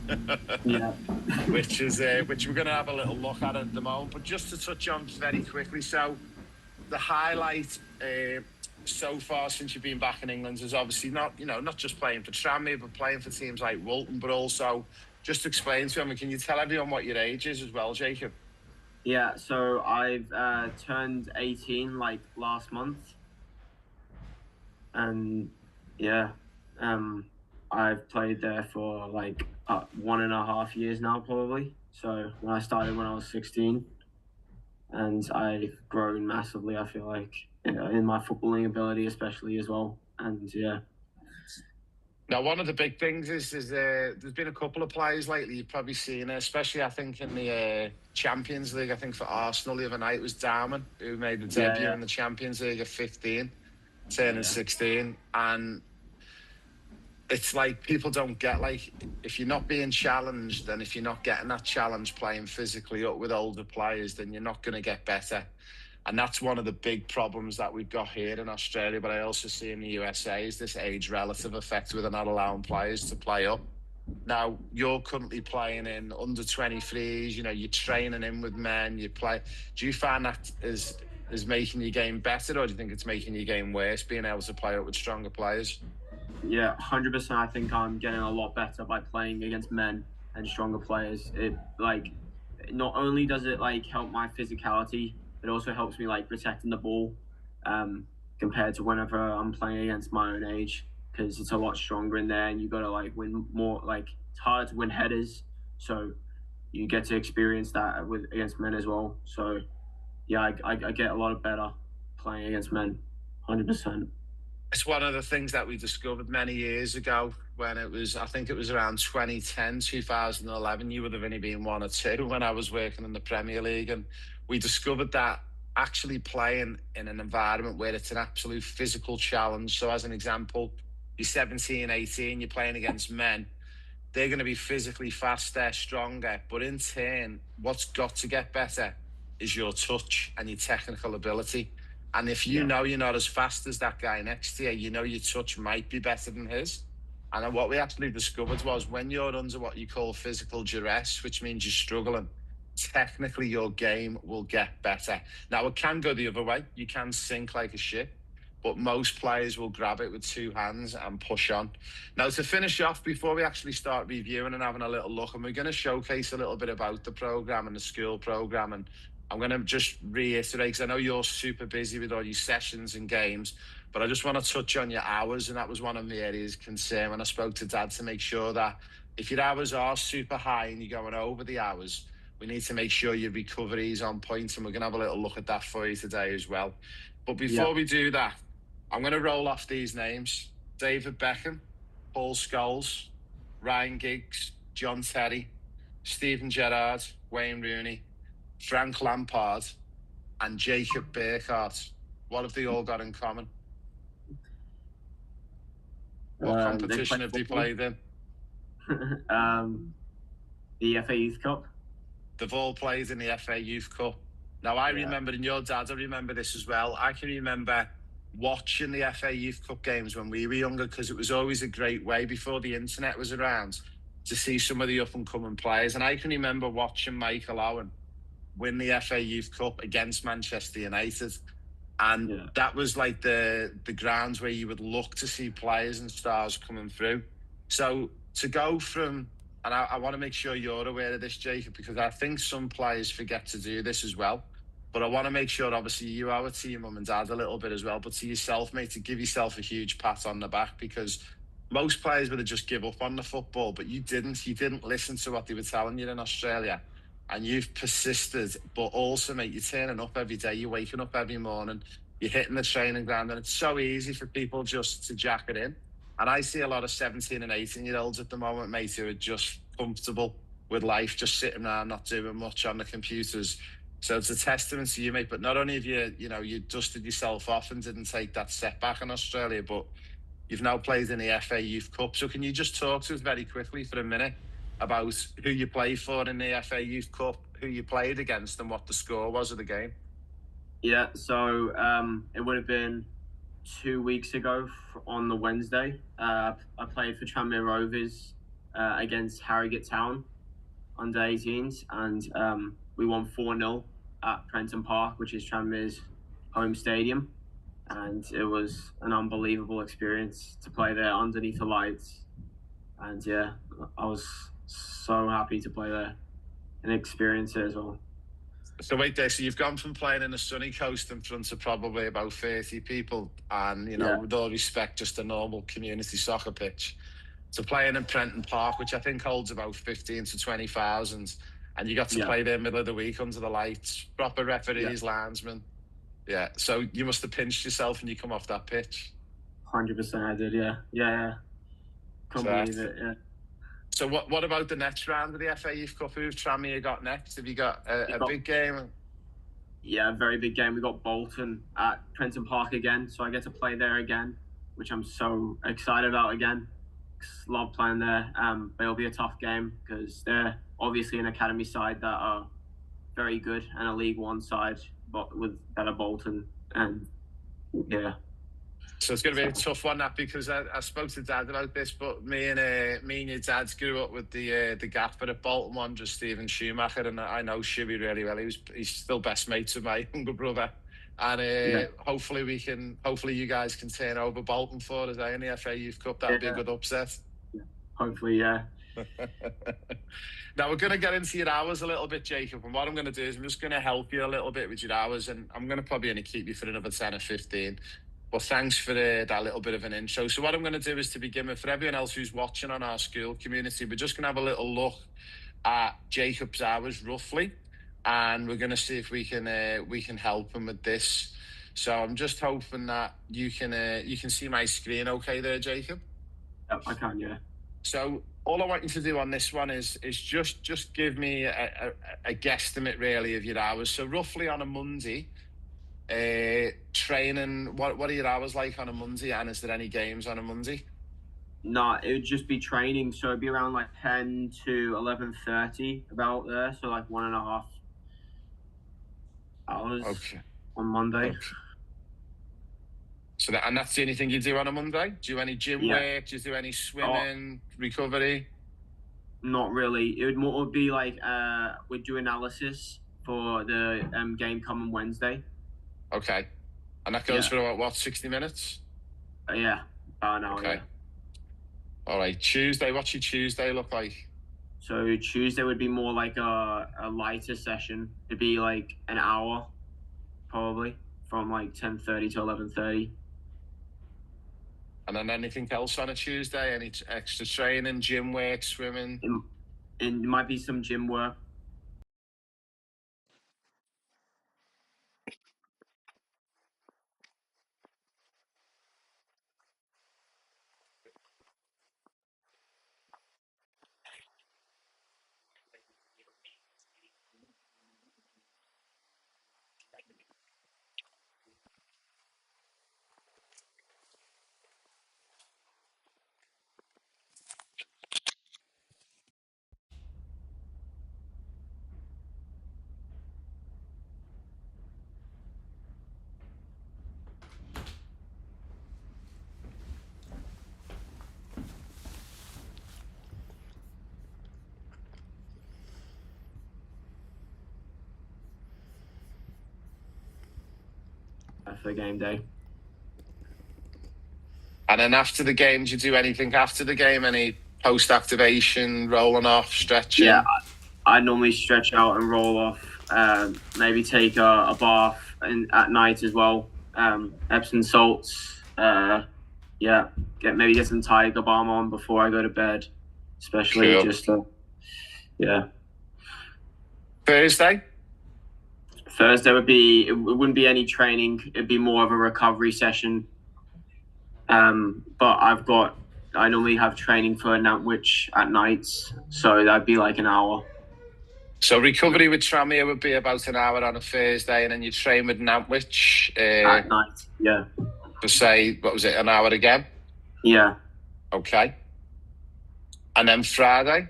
Yeah.
which we're going to have a little look at the moment. But just to touch on very quickly, so the highlight so far since you've been back in England is obviously not just playing for Tranmere, but playing for teams like Walton, but also just explain to them. Can you tell everyone what your age is as well, Jacob?
Yeah, so I've turned 18 like last month, and yeah, I've played there for like 1.5 years now, probably. So when I started when I was 16, and I've grown massively, I feel like, in my footballing ability especially as well. And yeah.
Now, one of the big things is there's been a couple of players lately you've probably seen, especially I think in the Champions League. I think for Arsenal the other night it was Darman who made the debut in the Champions League at 15, turning 16. And it's like people don't get, like, if you're not being challenged, and if you're not getting that challenge playing physically up with older players, then you're not going to get better. And that's one of the big problems that we've got here in Australia, but I also see in the USA, is this age relative effect where they're not allowing players to play up. Now, you're currently playing in under 23s, you know, you're training in with men, you play. Do you find that is making your game better, or do you think it's making your game worse, being able to play up with stronger players?
Yeah, 100%. I think I'm getting a lot better by playing against men and stronger players. It, like, not only does it like help my physicality, it also helps me like protecting the ball compared to whenever I'm playing against my own age, because it's a lot stronger in there, and you got to like win more. Like, it's harder to win headers, so you get to experience that against men as well. So yeah, I get a lot better playing against men, 100%.
It's one of the things that we discovered many years ago when I think it was around 2010, 2011. You would have only been 1 or 2 when I was working in the Premier League. And we discovered that actually playing in an environment where it's an absolute physical challenge. So as an example, you're 17, 18, you're playing against men. They're going to be physically faster, stronger. But in turn, what's got to get better is your touch and your technical ability. And if you know you're not as fast as that guy next to you, you know your touch might be better than his. And what we actually discovered was when you're under what you call physical duress, which means you're struggling, technically your game will get better. Now, it can go the other way. You can sink like a ship, but most players will grab it with 2 hands and push on. Now, to finish off, before we actually start reviewing and having a little look, and we're going to showcase a little bit about the programme and the school programme, and I'm going to just reiterate, because I know you're super busy with all your sessions and games, but I just want to touch on your hours, and that was one of the areas of concern when I spoke to Dad, to make sure that if your hours are super high and you're going over the hours, we need to make sure your recovery is on point, and we're going to have a little look at that for you today as well. But before we do that, I'm going to roll off these names: David Beckham, Paul Scholes, Ryan Giggs, John Terry, Steven Gerrard, Wayne Rooney, Frank Lampard, and Jacob Burkhardt. What have they all got in common? What competition have they played in?
The FA Youth Cup.
They've all played in the FA Youth Cup. Now, I remember, and your dad, I remember this as well. I can remember watching the FA Youth Cup games when we were younger, because it was always a great way, before the internet was around, to see some of the up-and-coming players. And I can remember watching Michael Owen win the FA Youth Cup against Manchester United. And that was like the grounds where you would look to see players and stars coming through. So to go from, and I want to make sure you're aware of this, Jacob, because I think some players forget to do this as well. But I want to make sure, obviously, you owe it to your mum and dad a little bit as well, but to yourself, mate, to give yourself a huge pat on the back, because most players would have just give up on the football, but you didn't. You didn't listen to what they were telling you in Australia. And you've persisted, but also, mate, you're turning up every day, you're waking up every morning, you're hitting the training ground, and it's so easy for people just to jack it in. And I see a lot of 17 and 18-year-olds at the moment, mate, who are just comfortable with life, just sitting around, not doing much on the computers. So it's a testament to you, mate. But not only have you dusted yourself off and didn't take that setback in Australia, but you've now played in the FA Youth Cup. So can you just talk to us very quickly for a minute about who you played for in the FA Youth Cup, who you played against, and what the score was of the game?
Yeah, so it would have been 2 weeks ago on the Wednesday. I played for Tranmere Rovers against Harrogate Town under 18s, and we won 4-0 at Prenton Park, which is Tranmere's home stadium. And it was an unbelievable experience to play there underneath the lights. And yeah, I was so happy to play there and experience it as well.
So wait there, so you've gone from playing in the sunny coast in front of probably about 30 people and, with all respect, just a normal community soccer pitch, to playing in Prenton Park, which I think holds about 15 to 20,000, and you got to play there middle of the week under the lights, proper referees, linesmen. Yeah, so you must have pinched yourself when you come off that pitch.
100% I did, yeah. Can't believe it, yeah.
So what about the next round of the FA Youth Cup? Who've Tranmere got next? Have you got a big game?
Yeah, a very big game. We got Bolton at Prenton Park again, so I get to play there again, which I'm so excited about again. Love playing there. But it'll be a tough game because they're obviously an academy side that are very good and a League One side, but with better Bolton, and yeah.
So it's going to be a tough one, that, because I spoke to Dad about this, but me and your dads grew up with the gaffer at Bolton one, just Stephen Schumacher, and I know Shuby really well. He's still best mates with my younger brother, and hopefully you guys can turn over Bolton for us in the FA Youth Cup. That'd be a good upset.
Hopefully, yeah.
Now we're going to get into your hours a little bit, Jacob, and what I'm going to do is I'm just going to help you a little bit with your hours, and I'm going to probably only keep you for another 10 or 15. But thanks for that little bit of an intro. So what I'm going to do is, to begin with, for everyone else who's watching on our school community, we're just going to have a little look at Jacob's hours roughly, and we're going to see if we can help him with this. So I'm just hoping that you can see my screen okay there, Jacob?
Yep, I can, yeah.
So all I want you to do on this one is just give me a guesstimate really of your hours. So roughly on a Monday, training, what are your hours like on a Monday, and is there any games on a Monday?
No, it would just be training, so it'd be around like 10 to 11:30, about there, so like 1.5 hours on Monday.
Okay. So that's the only thing you do on a Monday? Do you do any gym work? Do you do any swimming, recovery?
Not really. It would be like we'd do analysis for the game coming Wednesday.
Okay. And that goes for about, what, 60 minutes?
Yeah, about an hour.
Okay. All right. Tuesday, what's your Tuesday look like?
So Tuesday would be more like a lighter session. It'd be like an hour, probably, from like 10:30 to 11:30.
And then anything else on a Tuesday? Any extra training, gym work, swimming?
It might be some gym work. For game day.
And then after the game, do you do anything after the game? Any post-activation, rolling off, stretching?
Yeah, I normally stretch out and roll off. Maybe take a bath at night as well. Epsom salts. Get some Tiger Balm on before I go to bed, especially Thursday would be, it wouldn't be any training. It'd be more of a recovery session. But I normally have training for Nantwich at nights, so that'd be like an hour.
So recovery with Tranmere would be about an hour on a Thursday, and then you train with Nantwich
At night, yeah.
for, say, what was it, an hour again?
Yeah.
Okay. And then Friday?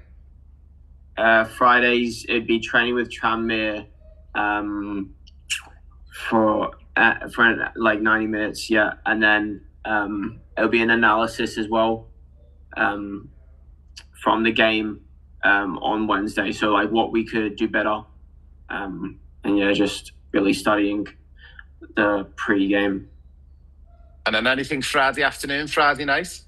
Fridays, it'd be training with Tranmere for like 90 minutes, yeah. And then it'll be an analysis as well from the game on Wednesday. So like what we could do better. And yeah, just really studying the pre-game.
And then anything Friday afternoon, Friday night?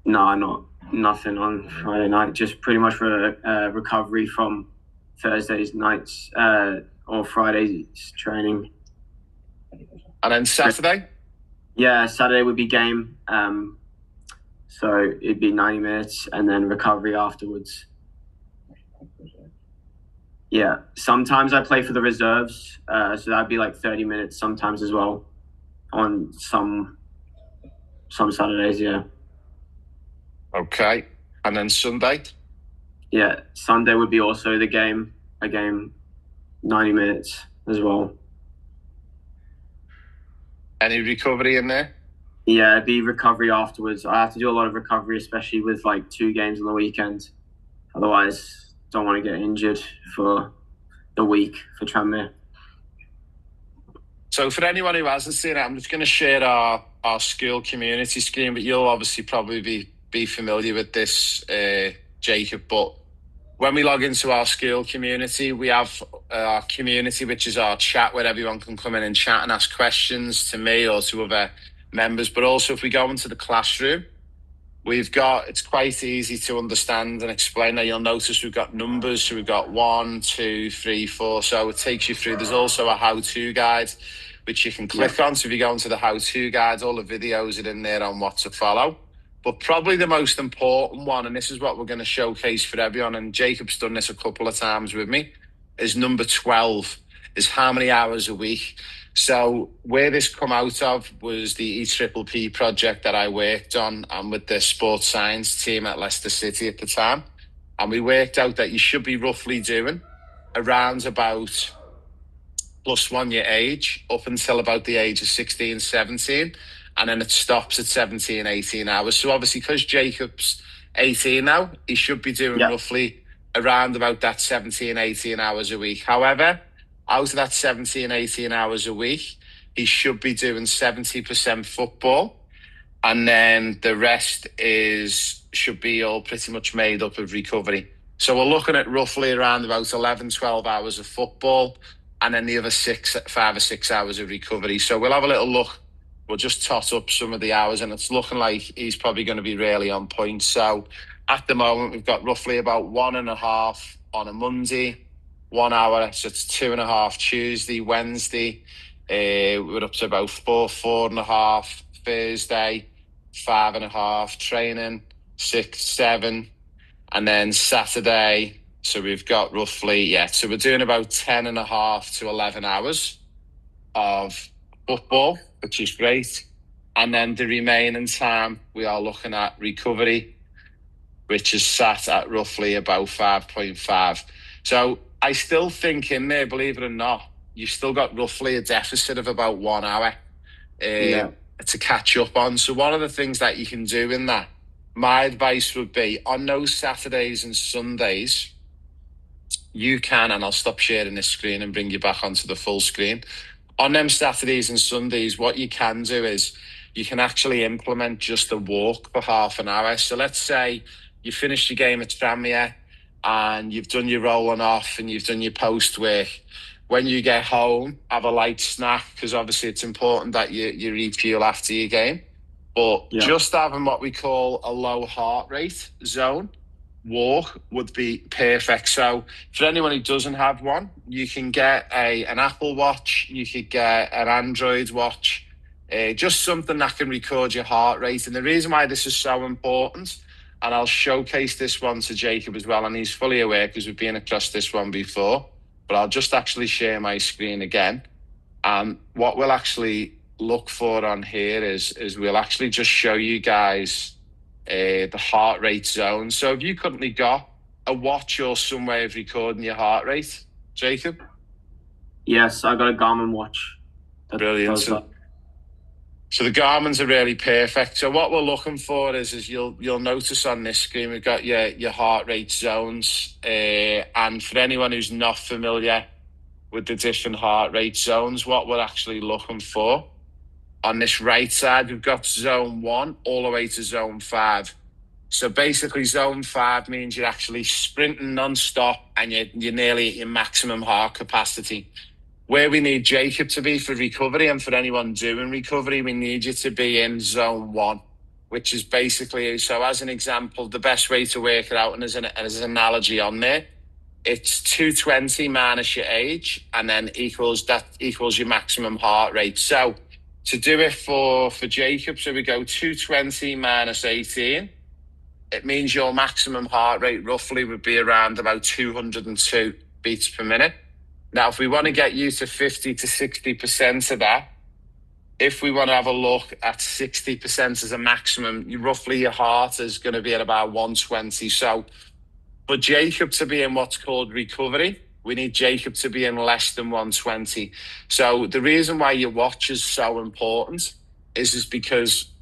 No, nothing on Friday night. Just pretty much for recovery from Thursdays nights or Fridays training.
And then Saturday?
Yeah, Saturday would be game. So it'd be 90 minutes and then recovery afterwards. Yeah, sometimes I play for the reserves. So that'd be like 30 minutes sometimes as well on some Saturdays, yeah.
Okay. And then Sunday?
Yeah, Sunday would be also a game, 90 minutes as well.
Any recovery in there?
Yeah, it'd be recovery afterwards. I have to do a lot of recovery, especially with like 2 games on the weekend. Otherwise, don't want to get injured for the week for Tranmere.
So for anyone who hasn't seen it, I'm just going to share our school community screen, but you'll obviously probably be familiar with this, Jacob. But when we log into our school community, we have our community, which is our chat where everyone can come in and chat and ask questions to me or to other members. But also if we go into the classroom, it's quite easy to understand and explain. Now you'll notice we've got numbers, so we've got 1, 2, 3, 4. So it takes you through. There's also a how-to guide, which you can click on. So if you go into the how-to guides, all the videos are in there on what to follow. But probably the most important one, and this is what we're going to showcase for everyone, and Jacob's done this a couple of times with me, is number 12, is how many hours a week. So where this come out of was the EPPP project that I worked on and with the sports science team at Leicester City at the time. And we worked out that you should be roughly doing around about +1 year age up until about the age of 16, 17. And then it stops at 17, 18 hours. So obviously, because Jacob's 18 now, he should be doing roughly around about that 17, 18 hours a week. However, out of that 17, 18 hours a week, he should be doing 70% football. And then the rest should be all pretty much made up of recovery. So we're looking at roughly around about 11, 12 hours of football, and then the other 5 or 6 hours of recovery. So we'll have a little look. We'll just tot up some of the hours, and it's looking like he's probably going to be really on point. So at the moment, we've got roughly about 1.5 on a Monday, 1 hour, so it's 2.5 Tuesday, Wednesday. We're up to about 4.5 Thursday, 5.5 training, 6, 7, and then Saturday. So we've got roughly, so we're doing about 10.5 to 11 hours of football, which is great. And then the remaining time, we are looking at recovery, which is sat at roughly about 5.5. So I still think in there, believe it or not, you've still got roughly a deficit of about 1 hour to catch up on. So one of the things that you can do in that, my advice would be on those Saturdays and Sundays, you can, and I'll stop sharing this screen and bring you back onto the full screen. On them Saturdays and Sundays, what you can do is you can actually implement just a walk for half an hour. So let's say you finish your game at Tranmere and you've done your rolling off and you've done your post work. When you get home, have a light snack, because obviously it's important that you refuel after your game. But just having what we call a low heart rate zone walk would be perfect. So for anyone who doesn't have one, you can get an Apple Watch, you could get an Android watch, just something that can record your heart rate. And the reason why this is so important, and I'll showcase this one to Jacob as well, and he's fully aware because we've been across this one before, but I'll just actually share my screen again. And what we'll actually look for on here is we'll actually just show you guys the heart rate zone. So if you currently got a watch or some way of recording your heart rate, Jacob?
Yes, I got a Garmin watch. That
Brilliant.
does that.
So the Garmin's are really perfect. So what we're looking for is you'll notice on this screen we've got your heart rate zones, and for anyone who's not familiar with the different heart rate zones, what we're actually looking for on this right side, we've got zone 1 all the way to zone 5. So basically, zone 5 means you're actually sprinting non-stop and you're nearly at your maximum heart capacity. Where we need Jacob to be for recovery, and for anyone doing recovery, we need you to be in zone 1, which is basically, so as an example, the best way to work it out, and as an analogy on there, it's 220 minus your age, and then equals your maximum heart rate. So to do it for Jacob, so we go 220 minus 18, it means your maximum heart rate roughly would be around about 202 beats per minute. Now, if we want to get you to 50 to 60% of that, if we want to have a look at 60% as a maximum, roughly your heart is going to be at about 120. So for Jacob to be in what's called recovery, we need Jacob to be in less than 120. So the reason why your watch is so important is because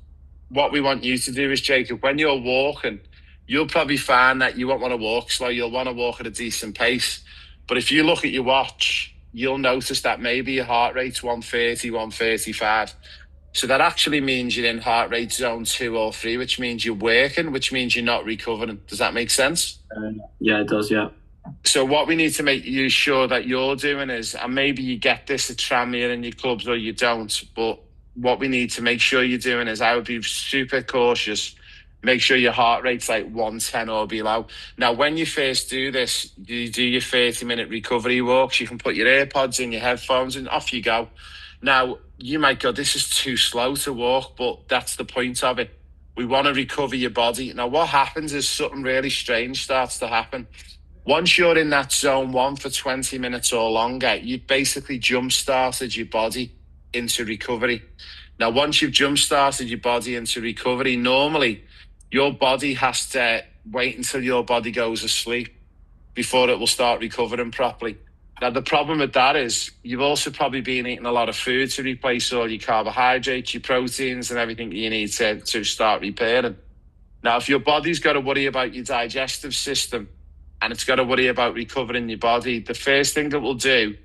what we want you to do is, Jacob, when you're walking, you'll probably find that you won't want to walk slow. You'll want to walk at a decent pace. But if you look at your watch, you'll notice that maybe your heart rate's 130, 135. So that actually means you're in heart rate zone 2 or 3, which means you're working, which means you're not recovering. Does that make sense?
Yeah, it does, yeah.
So what we need to make you sure that you're doing is, and maybe you get this at Tranmere in your clubs or you don't, but what we need to make sure you're doing is, I would be super cautious. Make sure your heart rate's like 110 or below. Now, when you first do this, you do your 30-minute recovery walks. You can put your AirPods in, your headphones, and off you go. Now, you might go, this is too slow to walk, but that's the point of it. We want to recover your body. Now, what happens is something really strange starts to happen. Once you're in that zone 1 for 20 minutes or longer, you basically jump-started your body into recovery. Now, once you've jump-started your body into recovery, normally your body has to wait until your body goes asleep before it will start recovering properly. Now, the problem with that is you've also probably been eating a lot of food to replace all your carbohydrates, your proteins, and everything you need to start repairing. Now, if your body's got to worry about your digestive system and it's got to worry about recovering your body, the first thing it will do,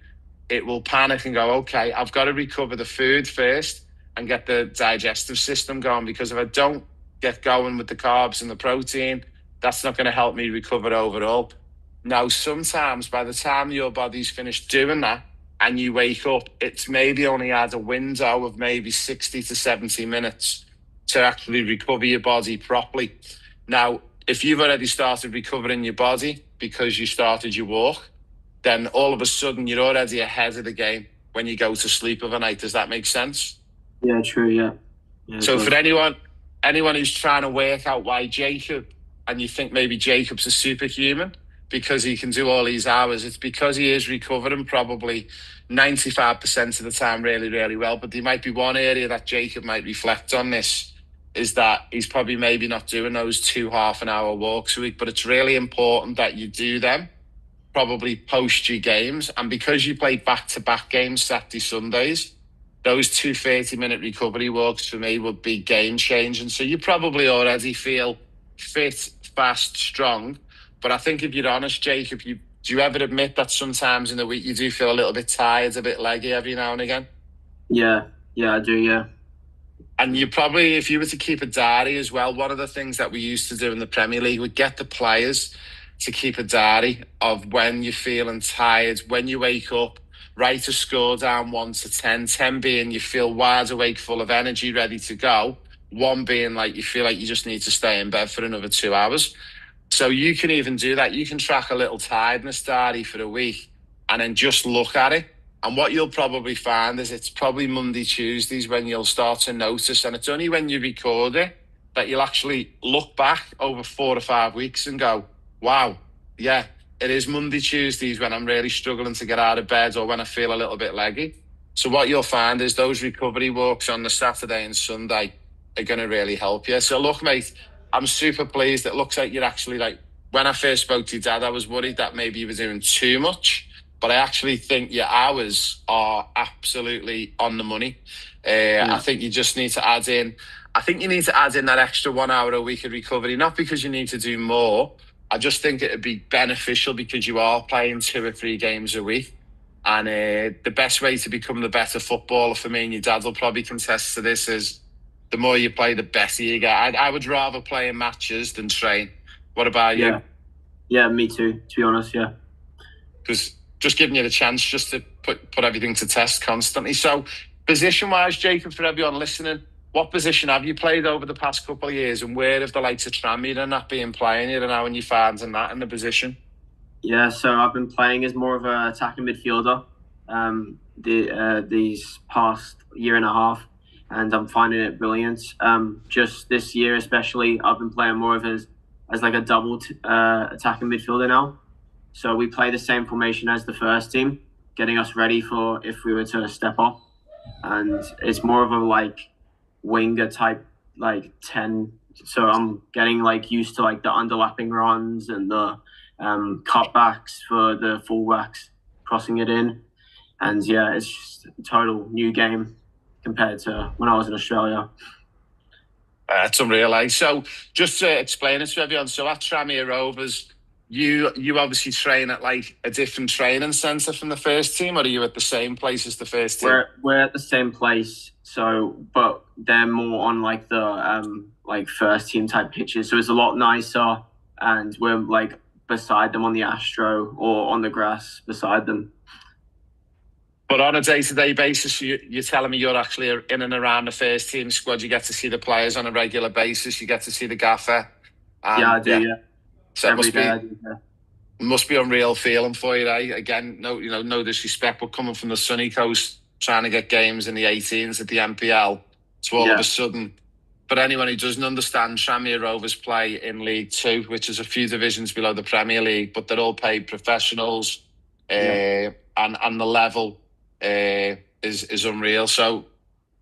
it will panic and go, okay, I've got to recover the food first and get the digestive system going, because if I don't get going with the carbs and the protein, that's not going to help me recover overall. Now, sometimes by the time your body's finished doing that and you wake up, it's maybe only had a window of maybe 60 to 70 minutes to actually recover your body properly. Now, if you've already started recovering your body because you started your walk, then all of a sudden you're already ahead of the game when you go to sleep overnight. Does that make sense?
Yeah, true, yeah.
So for anyone who's trying to work out why Jacob, and you think maybe Jacob's a superhuman because he can do all these hours, it's because he is recovering probably 95% of the time really, really well. But there might be one area that Jacob might reflect on this, is that he's probably maybe not doing those 2 half-an-hour walks a week. But it's really important that you do them probably post your games. And because you played back-to-back games Saturday, Sundays, those 2 30-minute recovery walks for me would be game-changing. So you probably already feel fit, fast, strong. But I think if you're honest, Jacob, do you ever admit that sometimes in the week you do feel a little bit tired, a bit leggy every now and again?
Yeah, I do, yeah.
And you probably, if you were to keep a diary as well, one of the things that we used to do in the Premier League, we'd get the players to keep a diary of when you're feeling tired, when you wake up, write a score down 1 to 10, 10 being you feel wide awake, full of energy, ready to go, 1 being like you feel like you just need to stay in bed for another 2 hours. So you can even do that. You can track a little tiredness diary for a week and then just look at it. And what you'll probably find is it's probably Monday, Tuesdays when you'll start to notice, and it's only when you record it that you'll actually look back over 4 or 5 weeks and go, wow, yeah, it is Monday, Tuesdays when I'm really struggling to get out of bed or when I feel a little bit leggy. So what you'll find is those recovery walks on the Saturday and Sunday are going to really help you. So look, mate, I'm super pleased. It looks like you're actually like when I first spoke to your dad, I was worried that maybe you were doing too much. But I actually think your hours are absolutely on the money. I think you just need to add in. I think you need to add in that extra 1 hour a week of recovery, not because you need to do more. I just think it would be beneficial because you are playing 2 or 3 games a week. And the best way to become the better footballer for me, and your dad will probably contest to this, is the more you play, the better you get. I would rather play in matches than train. What about you?
Yeah, me too, to be honest, yeah.
Because just giving you the chance just to put everything to test constantly. So position-wise, Jacob, for everyone listening, what position have you played over the past couple of years, and where have the likes of Tranmere and that been playing you, and how are you finding that in the position?
Yeah, so I've been playing as more of an attacking midfielder these past year and a half, and I'm finding it brilliant. Just this year especially, I've been playing more of as like a double attacking midfielder now. So we play the same formation as the first team, getting us ready for if we were to step up. And it's more of a like winger type, like 10. So I'm getting like used to like the underlapping runs and the cutbacks for the fullbacks, crossing it in. And yeah, it's just a total new game compared to when I was in Australia.
That's unreal. So just to explain it to everyone, so at Tranmere Rovers, you obviously train at like a different training centre from the first team, or are you at the same place as the first team?
We're at the same place, so but they're more on like the like first team type pitches, so it's a lot nicer, and we're like beside them on the Astro or on the grass beside them.
But on a day-to-day basis, you're telling me you're actually in and around the first team squad. You get to see the players on a regular basis. You get to see the gaffer.
Yeah, I do. Yeah.
So it must be unreal feeling for you, eh? Again, no disrespect, but coming from the sunny coast, trying to get games in the 18s at the NPL, so all of a sudden. But anyone who doesn't understand, Tranmere Rovers play in League 2, which is a few divisions below the Premier League, but they're all paid professionals, and the level is unreal. So,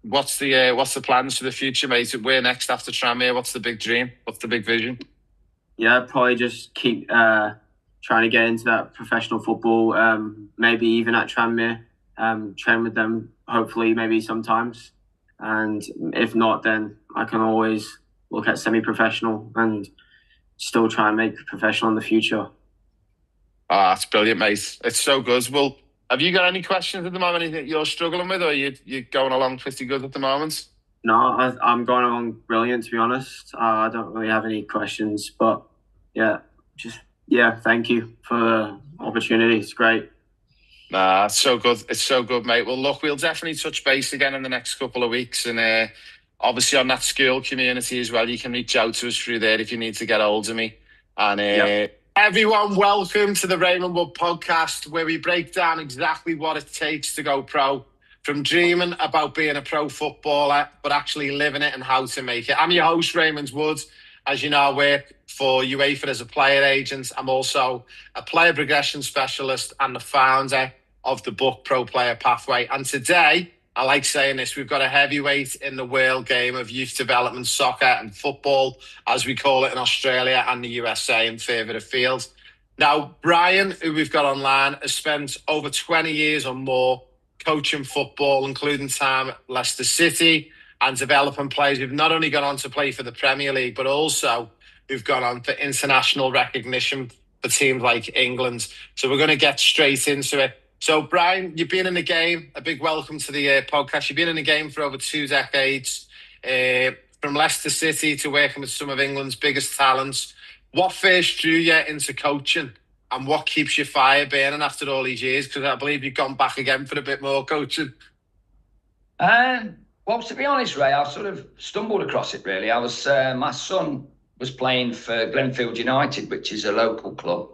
what's the plans for the future, mate? Where next after Tranmere? What's the big dream? What's the big vision?
Yeah, probably just keep trying to get into that professional football. Maybe even at Tranmere, train with them. Hopefully, maybe sometimes. And if not, then I can always look at semi-professional and still try and make professional in the future.
Ah, that's brilliant, mate. It's so good. Well, have you got any questions at the moment? Anything you're struggling with, or you're going along pretty good at the moment?
No, I'm going along brilliant, to be honest. I don't really have any questions, but thank you for the opportunity. It's great.
Nah, it's so good. It's so good, mate. Well, look, we'll definitely touch base again in the next couple of weeks. And obviously on that school community as well, you can reach out to us through there if you need to get hold of me. And everyone, welcome to the Raymond Wood podcast, where we break down exactly what it takes to go pro. From dreaming about being a pro footballer, but actually living it and how to make it. I'm your host, Raymond Wood. As you know, I work for UEFA as a player agent. I'm also a player progression specialist and the founder of the book Pro Player Pathway. And today, I like saying this, we've got a heavyweight in the world game of youth development, soccer and football, as we call it in Australia and the USA and further afield. Now, Brian, who we've got online, has spent over 20 years or more coaching football, including time at Leicester City, and developing players who've not only gone on to play for the Premier League, but also who've gone on for international recognition for teams like England. So we're going to get straight into it. So, Brian, you've been in the game. A big welcome to the podcast. You've been in the game for over 2 decades, from Leicester City to working with some of England's biggest talents. What first drew you into coaching, and what keeps your fire burning after all these years? Because I believe you've gone back again for a bit more coaching.
Well, to be honest, Ray, I sort of stumbled across it, really. I was my son was playing for Glenfield United, which is a local club.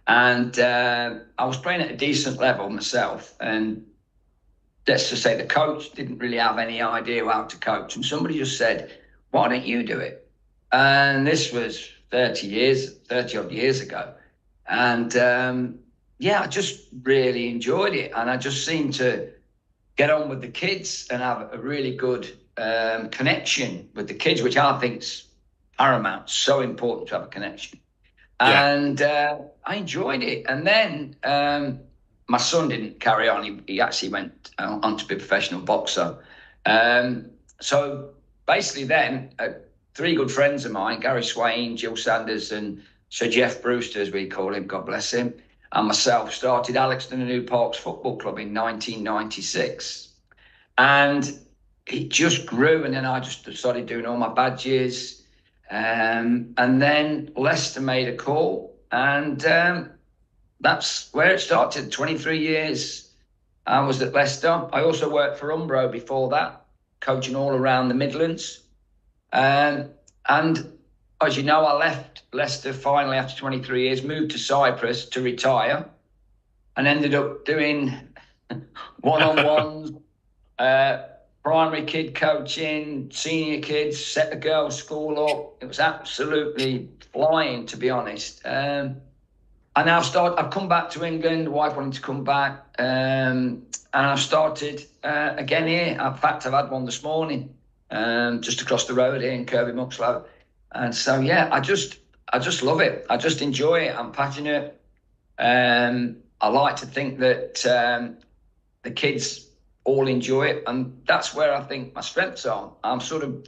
And I was playing at a decent level myself. And let's just say the coach didn't really have any idea how to coach. And somebody just said, why don't you do it? And this was 30 odd years ago. And I just really enjoyed it. And I just seemed to get on with the kids and have a really good connection with the kids, which I think is paramount, so important to have a connection. And I enjoyed it. And then my son didn't carry on. He actually went on to be a professional boxer. So basically then, 3 good friends of mine, Gary Swain, Jill Sanders, and Sir Jeff Brewster, as we call him, God bless him, and myself, started Alexton and New Parks Football Club in 1996. And it just grew, and then I just started doing all my badges. And then Leicester made a call, and that's where it started. 23 years I was at Leicester. I also worked for Umbro before that, coaching all around the Midlands. And as you know, I left Leicester finally after 23 years, moved to Cyprus to retire, and ended up doing one-on-ones, primary kid coaching, senior kids, set the girls' school up. It was absolutely flying, to be honest. And I've come back to England, the wife wanted to come back, and I've started again here. In fact, I've had one this morning, just across the road here in Kirby Muxlow. And so, yeah, I just love it. I just enjoy it. I'm passionate. I like to think that the kids all enjoy it, and that's where I think my strengths are. I'm sort of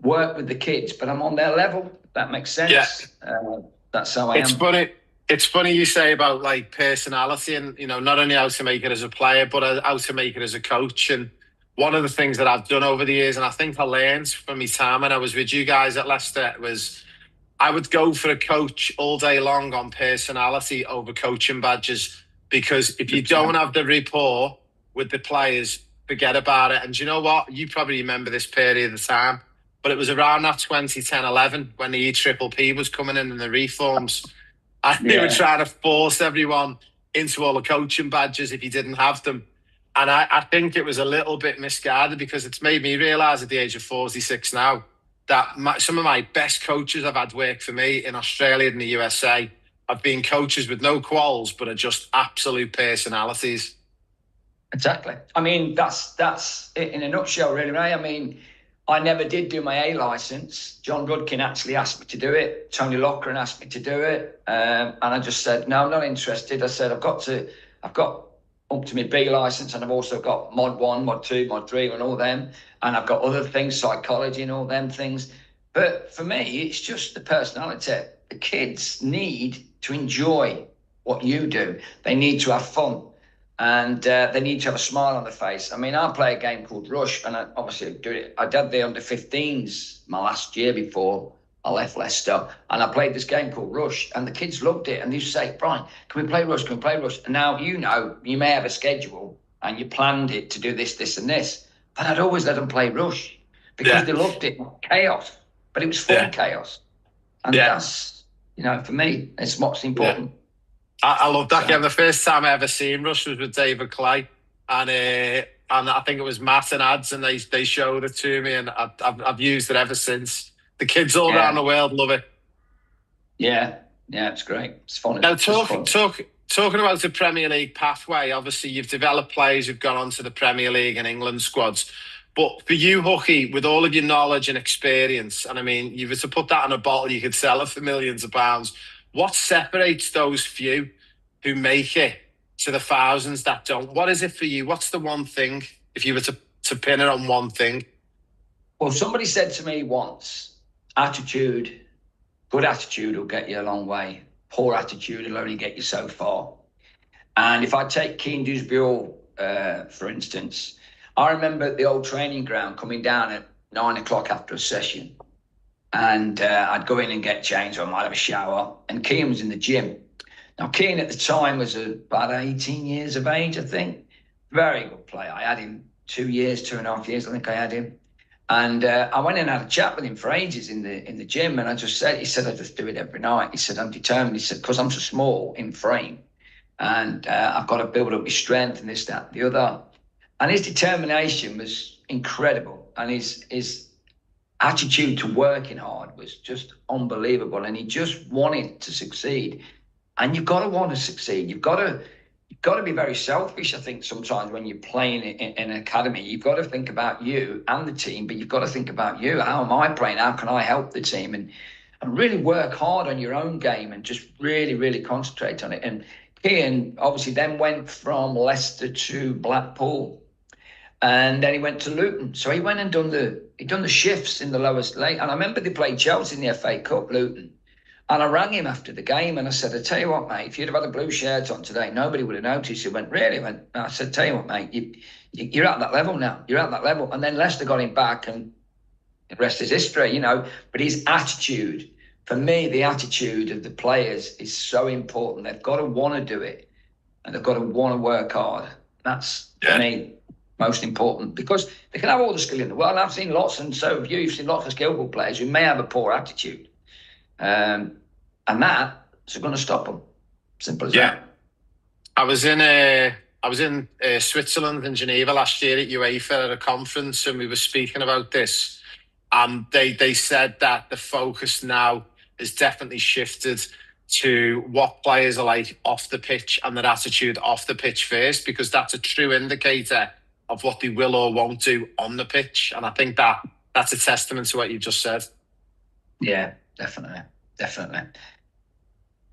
work with the kids, but I'm on their level. If that makes sense.
Yeah.
That's how I am.
It's funny you say about like personality, and not only how to make it as a player, but how to make it as a coach. And one of the things that I've done over the years, and I think I learned from my time when I was with you guys at Leicester, was I would go for a coach all day long on personality over coaching badges, because if you don't have the rapport with the players, forget about it. And do you know what? You probably remember this period of time, but it was around that 2010-11 when the EPPP was coming in and the reforms. And they were trying to force everyone into all the coaching badges if you didn't have them. And I think it was a little bit misguided, because it's made me realise at the age of 46 now that some of my best coaches I've had work for me in Australia and the USA have been coaches with no quals, but are just absolute personalities.
Exactly. I mean, that's it in a nutshell, really, Ray. I mean, I never did do my A licence. John Rudkin actually asked me to do it. Tony Lochran asked me to do it. And I just said, no, I'm not interested. I said, I've got up to my B licence, and I've also got Mod 1, Mod 2, Mod 3 and all them. And I've got other things, psychology and all them things. But for me, it's just the personality. The kids need to enjoy what you do. They need to have fun. And they need to have a smile on their face. I mean, I play a game called Rush, and I obviously do it. I did the under-15s my last year before I left Leicester, and I played this game called Rush, and the kids loved it. And they used to say, Brian, can we play Rush? Can we play Rush? And now, you may have a schedule, and you planned it to do this, this, and this. But I'd always let them play Rush, because they loved it. Chaos. But it was fun chaos. And that's, for me, it's what's important.
I love that game. The first time I ever seen Rush was with David Clay, and I think it was Matt and Ads, and they showed it to me, and I've used it ever since. The kids all around the world love it.
Yeah, it's great. It's fun.
Now, talking about the Premier League pathway, obviously you've developed players who've gone on to the Premier League and England squads. But for you, Hookie, with all of your knowledge and experience, and I mean, you were to put that in a bottle, you could sell it for millions of pounds. What separates those few who make it to the thousands that don't? What is it for you? What's the one thing, if you were to pin it on one thing?
Well, somebody said to me once, attitude, good attitude will get you a long way. Poor attitude will only get you so far. And if I take Keane Dewsbury, for instance, I remember at the old training ground coming down at 9 o'clock after a session. And I'd go in and get changed, or I might have a shower. And Keane was in the gym. Now, Keane at the time was about 18 years of age, I think. Very good player. I had him 2.5 years, I think I had him. And I went in and had a chat with him for ages in the gym. And he said, I just do it every night. He said, I'm determined. He said, because I'm so small in frame. And I've got to build up my strength and this, that, the other. And his determination was incredible. And his attitude to working hard was just unbelievable, and he just wanted to succeed. And you've got to want to succeed. You've got to be very selfish, I think, sometimes when you're playing in an academy. You've got to think about you and the team, but you've got to think about you. How am I playing? How can I help the team? and really work hard on your own game and just really, really concentrate on it. And Kean obviously then went from Leicester to Blackpool, and then he went to Luton. So he went and done the shifts in the lowest league. And I remember they played Chelsea in the FA Cup, Luton. And I rang him after the game and I said, I tell you what, mate, if you'd have had a blue shirt on today, nobody would have noticed. He went, really? I said, tell you what, mate, you're at that level now. You're at that level. And then Leicester got him back, and the rest is history, you know. But his attitude, for me, the attitude of the players is so important. They've got to want to do it, and they've got to want to work hard. That's, for me, most important, because they can have all the skill in the world. And I've seen lots, and so have you. You've seen lots of skillful players who may have a poor attitude. And that's going to stop them. Simple as that.
I was in Switzerland in Geneva last year at UEFA at a conference, and we were speaking about this. They said that the focus now has definitely shifted to what players are like off the pitch and their attitude off the pitch first, because that's a true indicator of what they will or won't do on the pitch. And I think that's a testament to what you just said.
Yeah, definitely.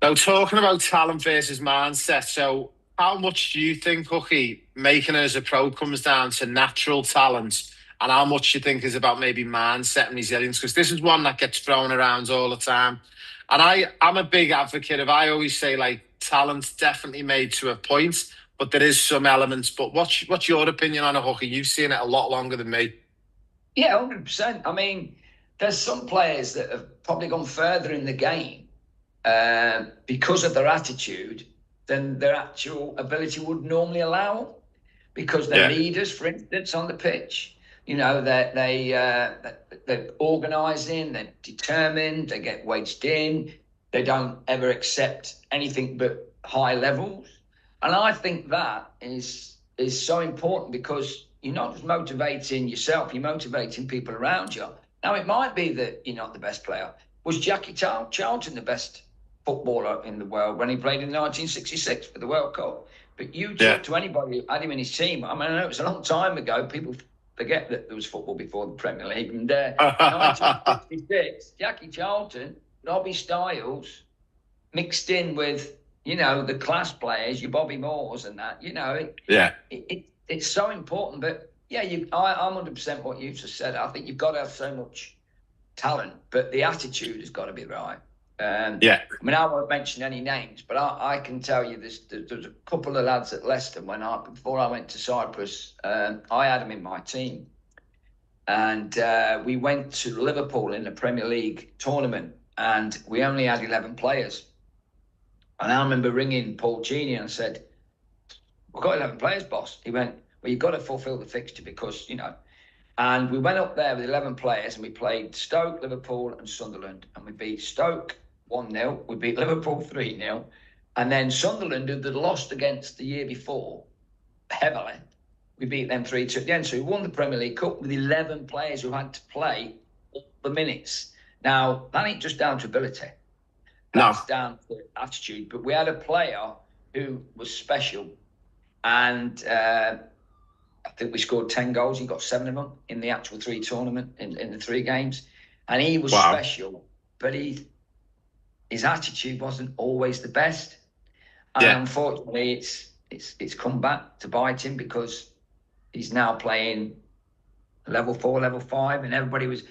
Now, talking about talent versus mindset, so how much do you think, Hooky, making it as a pro comes down to natural talent, and how much you think is about maybe mindset and resilience? Because this is one that gets thrown around all the time. And I'm a big advocate of, I always say, like, talent's definitely made to a point, but there is some elements. But what's your opinion on it, Hooky? You've seen it a lot longer than me.
Yeah, 100%. I mean, there's some players that have probably gone further in the game because of their attitude than their actual ability would normally allow, because they're leaders, for instance, on the pitch. You know, they're organising, they're determined, they get wedged in, they don't ever accept anything but high levels. And I think that is so important, because you're not just motivating yourself, you're motivating people around you. Now, it might be that you're not the best player. Was Jackie Charlton the best footballer in the world when he played in 1966 for the World Cup? But you talk to anybody who had him in his team. I mean, I know it was a long time ago. People forget that there was football before the Premier League. And 1966, Jackie Charlton, Robbie Stiles, mixed in with, you know, the class players, your Bobby Moores and that, you know. It's so important. But yeah, I'm 100% what you just said. I think you've got to have so much talent, but the attitude has got to be right. I mean, I won't mention any names, but I can tell you there's a couple of lads at Leicester before I went to Cyprus. I had them in my team, and we went to Liverpool in the Premier League tournament, and we only had 11 players. And I remember ringing Paul Genie and I said, "We've got 11 players, boss." He went, "Well, you've got to fulfil the fixture, because, you know." And we went up there with 11 players, and we played Stoke, Liverpool and Sunderland. And we beat Stoke 1-0. We beat Liverpool 3-0. And then Sunderland, who they'd lost against the year before, heavily, we beat them 3-2 at the end. So we won the Premier League Cup with 11 players who had to play all the minutes. Now, that ain't just down to ability. That's down to attitude. But we had a player who was special. And I think we scored 10 goals. He got 7 of them in the actual 3 tournament, in the 3 games. And he was special, but his attitude wasn't always the best. And unfortunately, it's come back to bite him, because he's now playing level 4, level 5, and everybody was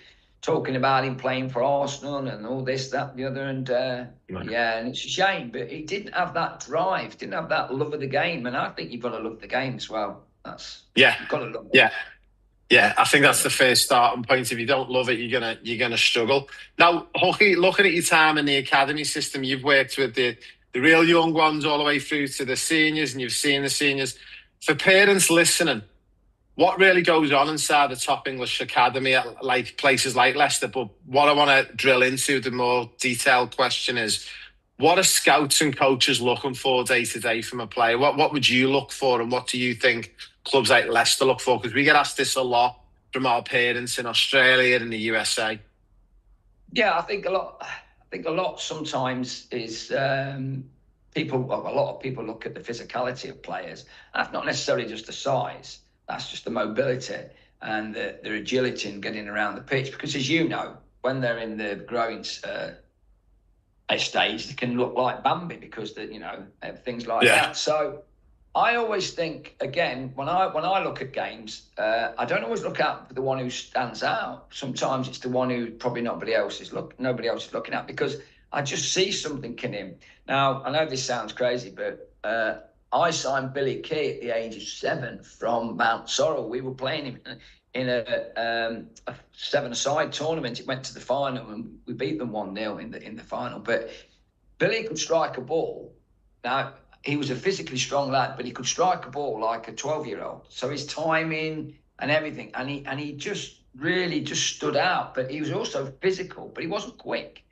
talking about him playing for Arsenal and all this, that, the other. And and it's a shame, but he didn't have that drive, didn't have that love of the game. And I think you've got to love the game as well. You've got to love it.
I think that's the first starting point. If you don't love it, you're gonna struggle. Now, Hooky, looking at your time in the academy system, you've worked with the real young ones all the way through to the seniors, and you've seen the seniors. For parents listening, what really goes on inside the top English academy at like places like Leicester? But what I want to drill into, the more detailed question is, what are scouts and coaches looking for day to day from a player? What would you look for, and what do you think clubs like Leicester look for? Because we get asked this a lot from our parents in Australia and the USA.
Yeah, I think a lot sometimes is a lot of people look at the physicality of players. That's not necessarily just the size. That's just the mobility and their agility in getting around the pitch. Because as you know, when they're in the growing at stage they can look like Bambi because things like that. So I always think, again, when I look at games, I don't always look out for the one who stands out. Sometimes it's the one who probably nobody else is looking at, because I just see something in him. Now, I know this sounds crazy, but I signed Billy Key at the age of 7 from Mount Sorrel. We were playing him in a 7-a-side tournament. It went to the final and we beat them 1-0 in the final. But Billy could strike a ball. Now, he was a physically strong lad, but he could strike a ball like a 12-year-old. So his timing and everything, and he just really just stood out. But he was also physical, but he wasn't quick.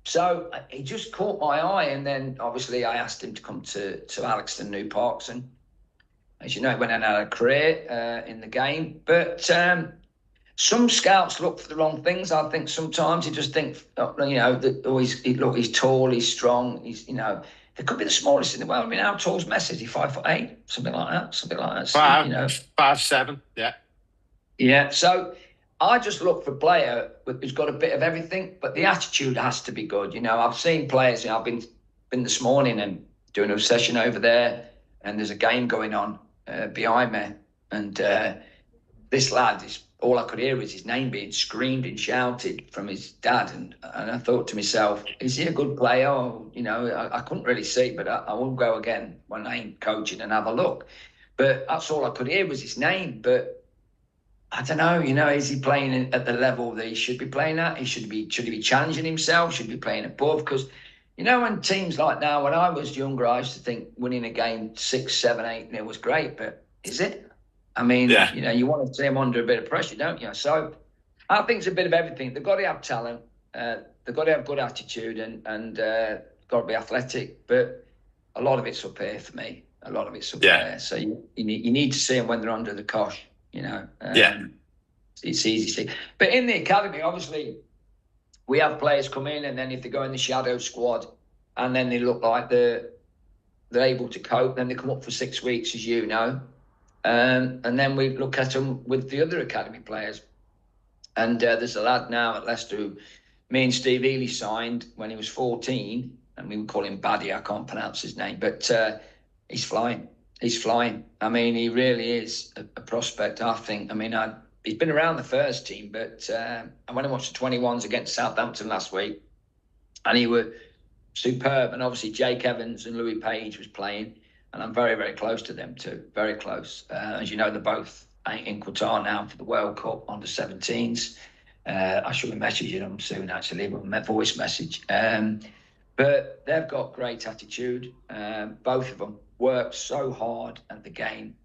So he just caught my eye, and then obviously I asked him to come to Alexton New Parks, and as you know, he went and had a career in the game. But some scouts look for the wrong things. I think sometimes you just think, he's tall, he's strong, they could be the smallest in the world. I mean, how tall's Messi? Is he 5'8", something like that? So,
5'7", yeah.
Yeah. So I just look for a player who's got a bit of everything, but the attitude has to be good. I've seen players. I've been this morning and doing a session over there, and there's a game going on behind me, and this lad is. All I could hear was his name being screamed and shouted from his dad, and I thought to myself, is he a good player? I couldn't really see, but I will go again when I ain't coaching and have a look. But that's all I could hear was his name. But I don't know, is he playing at the level that he should be playing at? Should he be challenging himself? Should he be playing above? Because, when teams like now, when I was younger, I used to think winning a game 6, 7, 8-0 was great, but is it? I mean, you want to see them under a bit of pressure, don't you? So I think it's a bit of everything. They've got to have talent. They've got to have good attitude and got to be athletic. But a lot of it's up here for me. A lot of it's up there. So you need to see them when they're under the cosh, It's easy to see. But in the academy, obviously, we have players come in, and then if they go in the shadow squad and then they look like they're able to cope, then they come up for 6 weeks, as you know. And then we look at them with the other academy players. And there's a lad now at Leicester who me and Steve Ely signed when he was 14, and we would call him Baddy. I can't pronounce his name, but he's flying. He's flying. I mean, he really is a prospect, I think. I mean, he's been around the first team, but I went and watched the 21s against Southampton last week, and he was superb. And obviously Jake Evans and Louis Page was playing. And I'm very, very close to them too. Very close. As you know, they're both in Qatar now for the World Cup under 17s. I should be messaging them soon, actually, with a voice message. But they've got great attitude. Both of them work so hard at the game.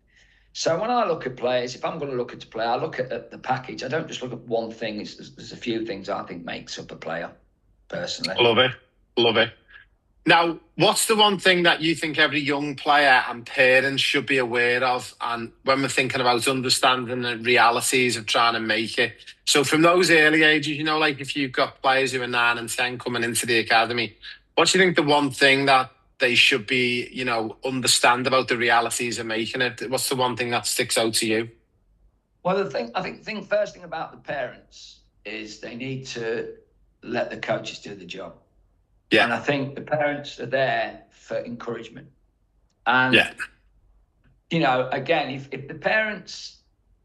So when I look at players, if I'm going to look at a player, I look at the package. I don't just look at one thing. There's a few things I think makes up a player, personally.
Love it. Now, what's the one thing that you think every young player and parents should be aware of? And when we're thinking about understanding the realities of trying to make it. So from those early ages, like if you've got players who are 9 and 10 coming into the academy, what do you think the one thing that they should be, understand about the realities of making it? What's the one thing that sticks out to you?
Well, the first thing about the parents is they need to let the coaches do the job. Yeah. And I think the parents are there for encouragement. And, again, if the parents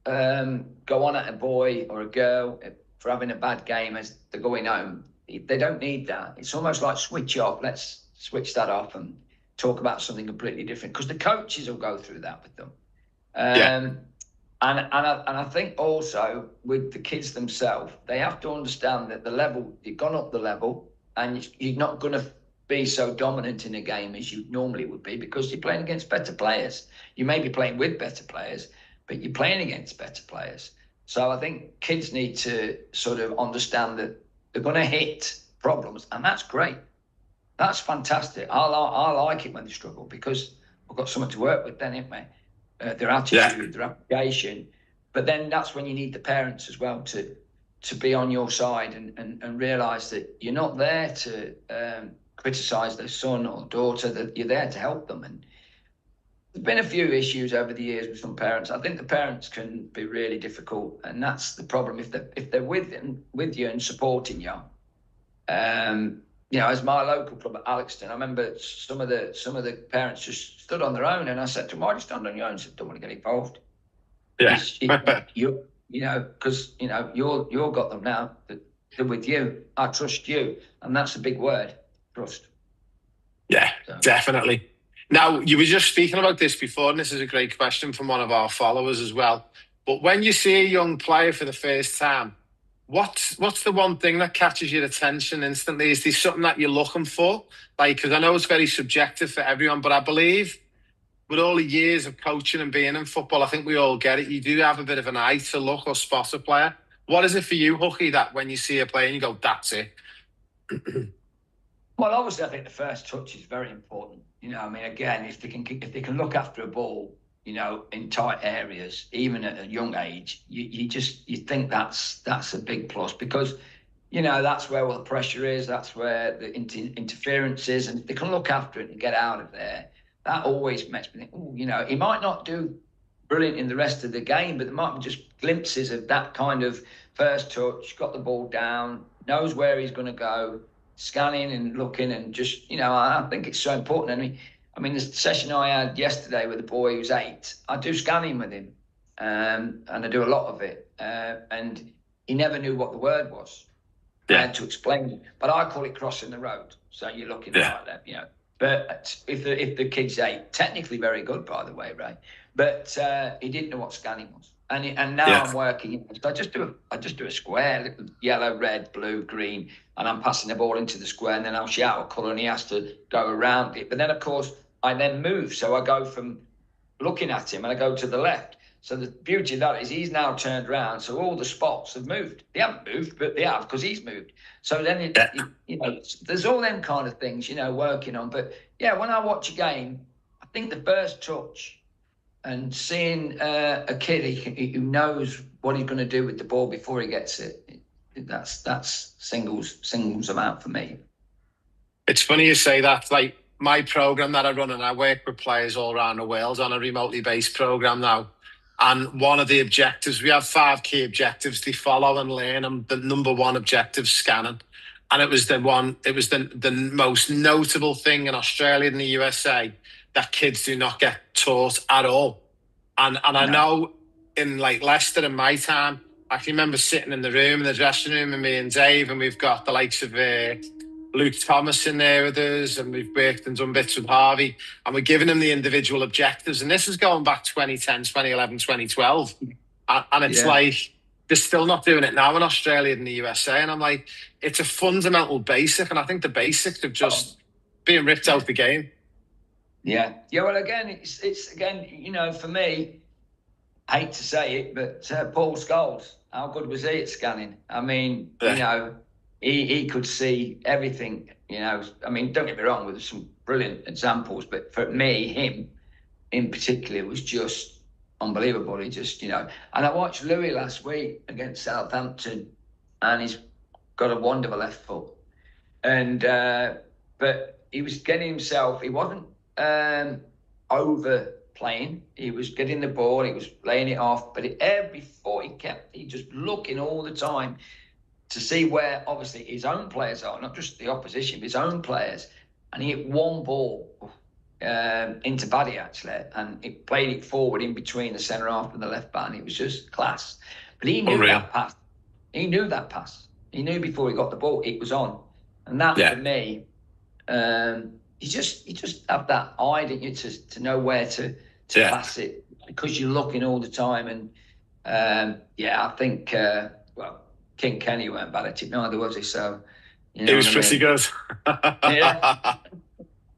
go on at a boy or a girl for having a bad game as they're going home, they don't need that. It's almost like switch off. Let's switch that off and talk about something completely different, because the coaches will go through that with them. And I think also with the kids themselves, they have to understand that the level, you've gone up the level, and you're not going to be so dominant in a game as you normally would be, because you're playing against better players. You may be playing with better players, but you're playing against better players. So I think kids need to sort of understand that they're going to hit problems, and that's great. That's fantastic. I like it when they struggle, because we've got something to work with then, haven't we? Their attitude, their application. But then that's when you need the parents as well to be on your side and realise that you're not there to criticise their son or daughter, that you're there to help them. And there's been a few issues over the years with some parents. I think the parents can be really difficult, and that's the problem. If they're with you and supporting you, as my local club at Alixton, I remember some of the parents just stood on their own, and I said to them, "Why do you stand on your own?" I said, "Don't want to get involved."
Yeah.
Because you're got them now. They're with you. I trust you, and that's a big word, trust.
Yeah, definitely. Now, you were just speaking about this before, and this is a great question from one of our followers as well. But when you see a young player for the first time, what's the one thing that catches your attention instantly? Is there something that you're looking for? Like, because I know it's very subjective for everyone, but I believe with all the years of coaching and being in football, I think we all get it. You do have a bit of an eye to look or spot a player. What is it for you, Hooky, that when you see a player and you go, that's it?
Well, obviously, I think the first touch is very important. Again, if they can look after a ball, in tight areas, even at a young age, you think that's a big plus, because that's where all the pressure is, that's where the interference is, and if they can look after it and get out of there, that always makes me think, he might not do brilliant in the rest of the game, but there might be just glimpses of that kind of first touch, got the ball down, knows where he's going to go, scanning and looking, and just, I think it's so important. I mean, the session I had yesterday with a boy who's 8, I do scanning with him, and I do a lot of it, and he never knew what the word was. I had to explain it, but I call it crossing the road. So you're looking like that, But if the kid's 8, technically very good, by the way, Ray, but he didn't know what scanning was, and now I'm working. So I just do a square, yellow, red, blue, green, and I'm passing the ball into the square, and then I'll shout a colour, and he has to go around it. But then, of course, I then move, so I go from looking at him and I go to the left. So the beauty of that is he's now turned around, so all the spots have moved. They haven't moved, but they have, because he's moved. So then, there's all them kind of things, working on. But, when I watch a game, I think the first touch and seeing a kid who knows what he's going to do with the ball before he gets it, that's singles them out for me.
It's funny you say that. Like, my program that I run, and I work with players all around the world on a remotely based program now. And one of the objectives, we have 5 key objectives they follow and learn. And the number 1 objective, scanning. And it was the most notable thing in Australia and the USA that kids do not get taught at all. And I know in like Leicester in my time, I can remember sitting in the dressing room, and me and Dave, and we've got the likes of Luke Thomas in there with us, and we've worked and done bits with Harvey, and we're giving them the individual objectives. And this is going back 2010, 2011, 2012. And it's like, they're still not doing it now in Australia and the USA. And I'm like, it's a fundamental basic. And I think the basics of just being ripped out the game.
Yeah. Well, again, it's again, for me, I hate to say it, but Paul Scholes, how good was he at scanning? I mean, he could see everything, I mean, don't get me wrong, there's some brilliant examples, but for me, him in particular was just unbelievable. He just, and I watched Louis last week against Southampton, and he's got a wonderful left foot. And, but he was getting himself, he wasn't overplaying. He was getting the ball, he was laying it off, but every thought he just looking all the time to see where obviously his own players are, not just the opposition, but his own players. And he hit one ball into Baddy actually, and he played it forward in between the centre half and the left back, and it was just class. But he knew that pass. He knew that pass. He knew before he got the ball it was on. And that for me, you just have that eye, don't you, to know where to pass it, because you're looking all the time. And I think King Kenny weren't bad at it, neither was he? So
it was pretty good.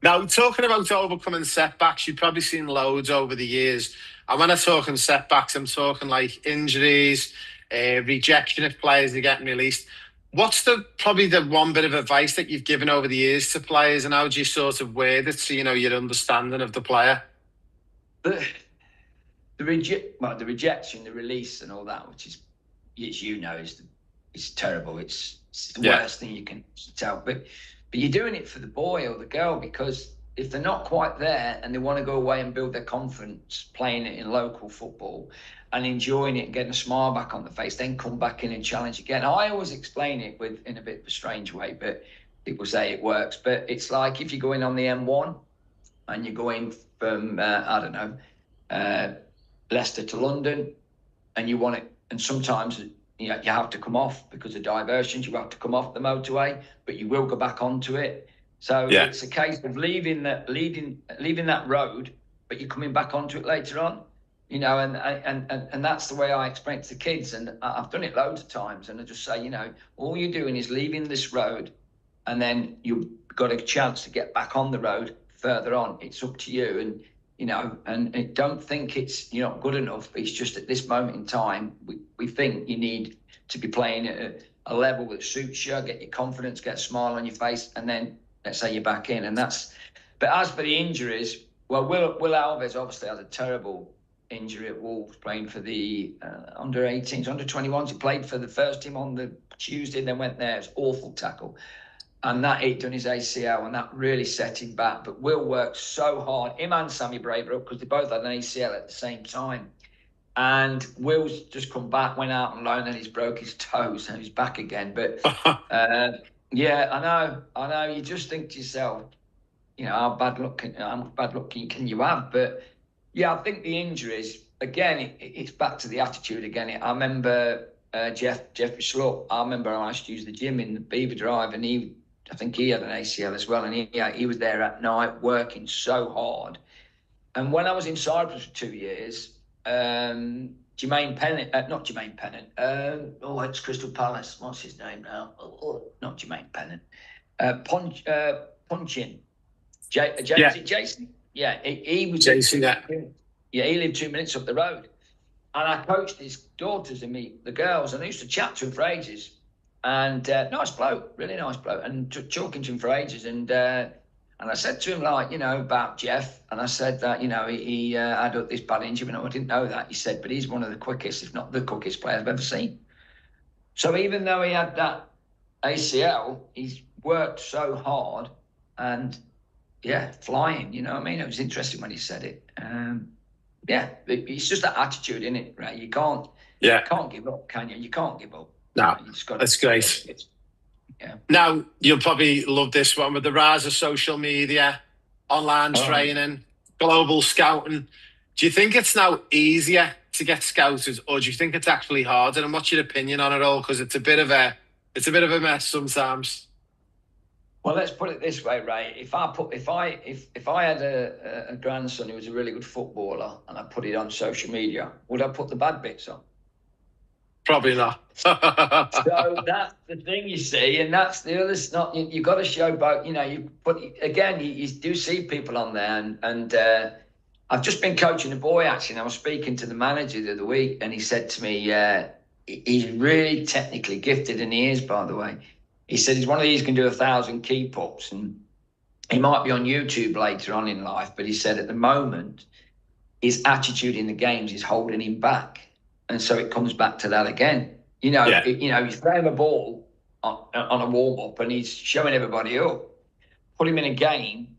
Now, talking about overcoming setbacks, you've probably seen loads over the years. And when I'm talking setbacks, I'm talking like injuries, rejection if players are getting released. What's probably the one bit of advice that you've given over the years to players, and how do you sort of word it so your understanding of the player?
The rejection, the release, and all that, which is, as it's terrible. It's the worst thing you can tell. But you're doing it for the boy or the girl, because if they're not quite there and they want to go away and build their confidence playing it in local football and enjoying it and getting a smile back on the face, then come back in and challenge again. I always explain it in a bit of a strange way, but people say it works, but it's like if you're going on the M1 and you're going from, I don't know, Leicester to London, and you want it, and sometimes you have to come off because of diversions, you have to come off the motorway, but you will go back onto it. So it's a case of leaving that road, but you're coming back onto it later on. You know, and that's the way I explain it to kids, and I've done it loads of times, and I just say, you know, all you're doing is leaving this road, and then you've got a chance to get back on the road further on. It's up to you, and you know, and don't think you're not good enough. It's just at this moment in time, we think you need to be playing at a level that suits you, get your confidence, get a smile on your face, and then let's say you're back in. And that's. But as for the injuries, well, Will Alves obviously has a terrible injury at Wolves, playing for the under 18s, under 21s. He played for the first team on the Tuesday, then went there. It's awful tackle, and that he'd done his ACL, and that really set him back. But Will worked so hard, him and Sammy Braybrook, because they both had an ACL at the same time. And Will's just come back, went out on loan, and he's broke his toes, and he's back again. But yeah, I know. You just think to yourself, you know, how much bad luck can you have? But yeah, I think the injuries, again, it's back to the attitude again. I remember Jeffrey Slutt. I remember I used to use the gym in the Beaver Drive, and I think he had an ACL as well, and he was there at night working so hard. And when I was in Cyprus for 2 years, Jermaine Pennant, not Jermaine Pennant, it's Crystal Palace. What's his name now? Not Jermaine Pennant. Punchin. Jason? Yeah, he was
Jason.
Yeah, he lived 2 minutes up the road, and I coached his daughters and the girls, and I used to chat to him for ages. And nice bloke, really nice bloke, and talking to him for ages. And I said to him, like, you know, about Jeff, and I said that, you know, he had this bad injury, but I didn't know that. He said, but he's one of the quickest, if not the quickest player I've ever seen. So even though he had that ACL, he's worked so hard, and yeah, flying, you know what I mean? It was interesting when he said it. Yeah, it's just that attitude, isn't it? Right? You can't give up, can you? You can't give up.
No,
you just
that's great.
Yeah.
Now, you'll probably love this one with the rise of social media, online training, global scouting. Do you think it's now easier to get scouted, or do you think it's actually harder? And what's your opinion on it all? Because it's a bit of a mess sometimes.
Well, let's put it this way, Ray. If I had a grandson who was a really good footballer and I put it on social media, would I put the bad bits on?
Probably not.
So that's the thing, you see, and that's the other. Not you've got to show both. You know, you do see people on there, and I've just been coaching a boy actually, and I was speaking to the manager the other week, and he said to me, he's really technically gifted, and he is, by the way. He said he's one of these who can do 1,000 keep-ups, and he might be on YouTube later on in life, but he said at the moment, his attitude in the games is holding him back. And so it comes back to that again. You know, you throw him a ball on a warm-up and he's showing everybody up. Put him in a game,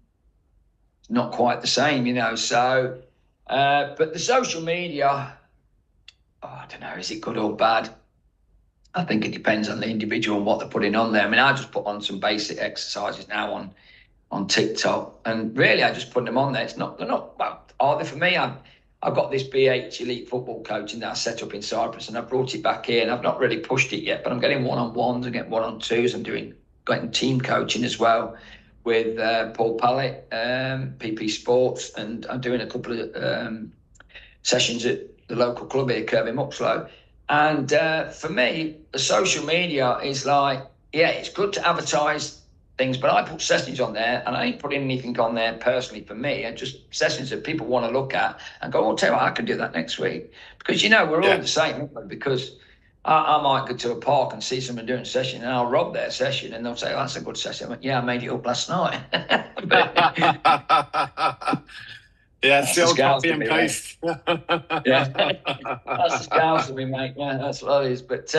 it's not quite the same, you know. So, but the social media, I don't know, is it good or bad? I think it depends on the individual and what they're putting on there. I mean, I just put on some basic exercises now on TikTok, and really I just put them on there. They're not, well, are they for me? I've got this BH elite football coaching that I set up in Cyprus, and I brought it back here, and I've not really pushed it yet, but I'm getting one-on-ones, I'm getting one-on-twos, I'm getting team coaching as well with Paul Pallett, PP Sports, and I'm doing a couple of sessions at the local club here, Kirby Muxlow. And for me, the social media is like, yeah, it's good to advertise things, but I put sessions on there, and I ain't putting anything on there personally for me. I just sessions that people want to look at and go, I'll tell you what, I can do that next week. Because, you know, we're all the same, aren't we? Because I might go to a park and see someone doing a session, and I'll rob their session, and they'll say, oh, that's a good session. I went, yeah, I made it up last night.
Yeah, it's still copy and paste.
Yeah, that's the scouts that we make. Yeah, that's what it is. But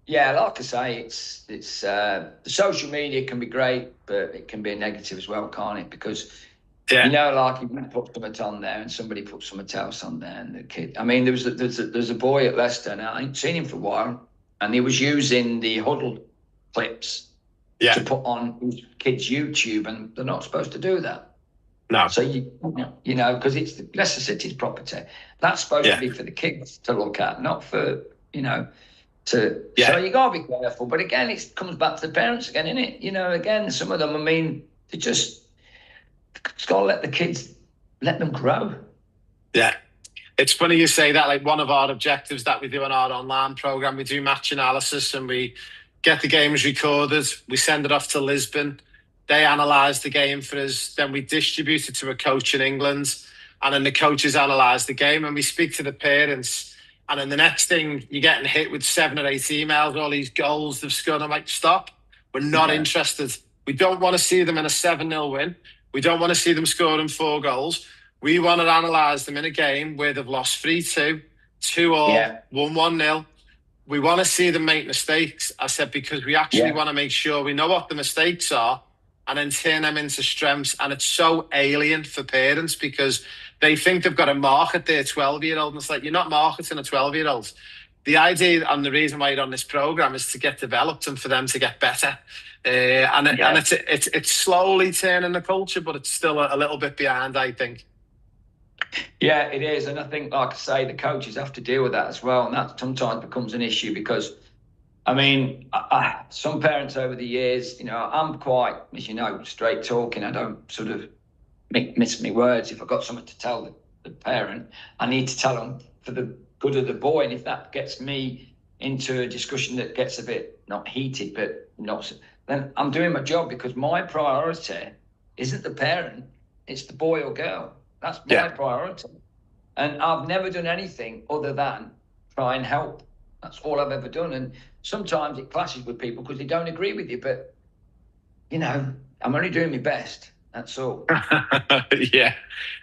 yeah, like I say, it's the social media can be great, but it can be a negative as well, can't it? Because you know, like if you put something on there and somebody puts something else on there, and the kid. I mean, there's a boy at Leicester now. I ain't seen him for a while, and he was using the huddle clips to put on kids' YouTube, and they're not supposed to do that.
No.
So you know, because it's Leicester City's property. That's supposed to be for the kids to look at, not for So you gotta be careful. But again, it comes back to the parents again, innit? You know, again, some of them, I mean, they just gotta let them grow.
Yeah. It's funny you say that. Like, one of our objectives that we do on our online program, we do match analysis, and we get the games recorded. We send it off to Lisbon. They analyse the game for us. Then we distribute it to a coach in England. And then the coaches analyse the game, and we speak to the parents. And then the next thing, you're getting hit with 7 or 8 emails, all these goals they've scored. I'm like, stop. We're not interested. We don't want to see them in a 7-0 win. We don't want to see them scoring 4 goals. We want to analyse them in a game where they've lost 3-2, 2-2, 1-1-0. We want to see them make mistakes. I said, because we actually want to make sure we know what the mistakes are and then turn them into strengths. And it's so alien for parents because they think they've got to market their 12-year-old. And it's like, you're not marketing a 12-year-old. The idea and the reason why you're on this program is to get developed and for them to get better. And it's slowly turning the culture, but it's still a little bit behind, I think.
Yeah, it is. And I think, like I say, the coaches have to deal with that as well. And that sometimes becomes an issue because, I mean, some parents over the years, you know, I'm quite, as you know, straight talking. I don't sort of miss my words. If I've got something to tell the parent, I need to tell them for the good of the boy. And if that gets me into a discussion that gets a bit, not heated, but not, then I'm doing my job, because my priority isn't the parent, it's the boy or girl. That's my priority. And I've never done anything other than try and help. That's all I've ever done. And sometimes it clashes with people because they don't agree with you. But, you know, I'm only doing my best. That's all.
Yeah.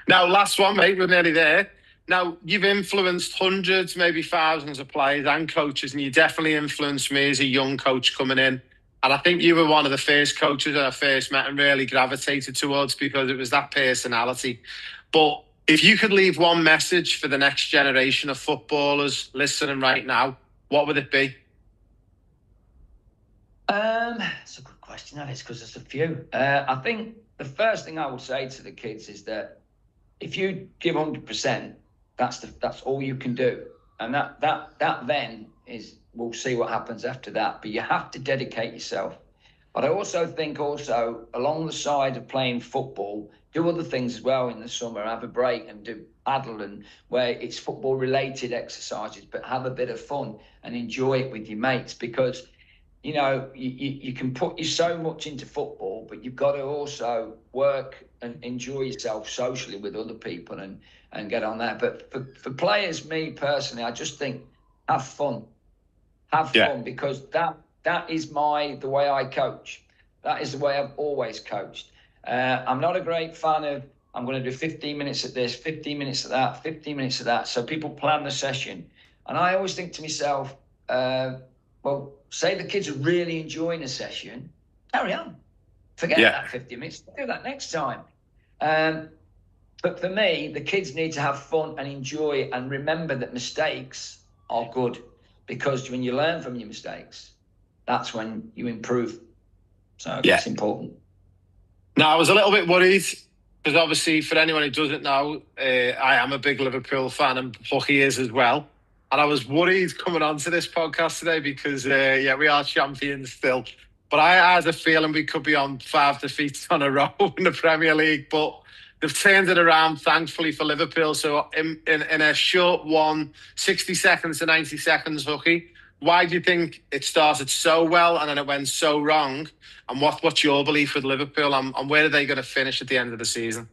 Now, last one, mate. We're nearly there. Now, you've influenced hundreds, maybe thousands of players and coaches, and you definitely influenced me as a young coach coming in. And I think you were one of the first coaches that I first met and really gravitated towards, because it was that personality. But if you could leave one message for the next generation of footballers listening right now, what would it be?
It's a good question, that is, because there's a few. I think the first thing I would say to the kids is that if you give 100%, that's all you can do. And that then is, we'll see what happens after that. But you have to dedicate yourself. But I also think along the side of playing football, do other things as well in the summer. Have a break and do paddle, and where it's football related exercises, but have a bit of fun and enjoy it with your mates, because you know you can put you so much into football, but you've got to also work and enjoy yourself socially with other people and get on there. But for players, me personally, I just think have fun. Have fun, because that is the way I coach. That is the way I've always coached. I'm not a great fan of, I'm going to do 15 minutes at this, 15 minutes at that, 15 minutes at that. So people plan the session. And I always think to myself, well, say the kids are really enjoying a session, carry on. Forget that 15 minutes, do that next time. But for me, the kids need to have fun and enjoy and remember that mistakes are good, because when you learn from your mistakes, that's when you improve. So it's important.
Now, I was a little bit worried because obviously, for anyone who doesn't know, I am a big Liverpool fan, and Huckie is as well. And I was worried coming onto this podcast today because, we are champions still. But I had a feeling we could be on 5 defeats on a row in the Premier League. But they've turned it around, thankfully, for Liverpool. So in a short 60 seconds to 90 seconds, Huckie, why do you think it started so well and then it went so wrong? And what's your belief with Liverpool, and where are they going to finish at the end of the season?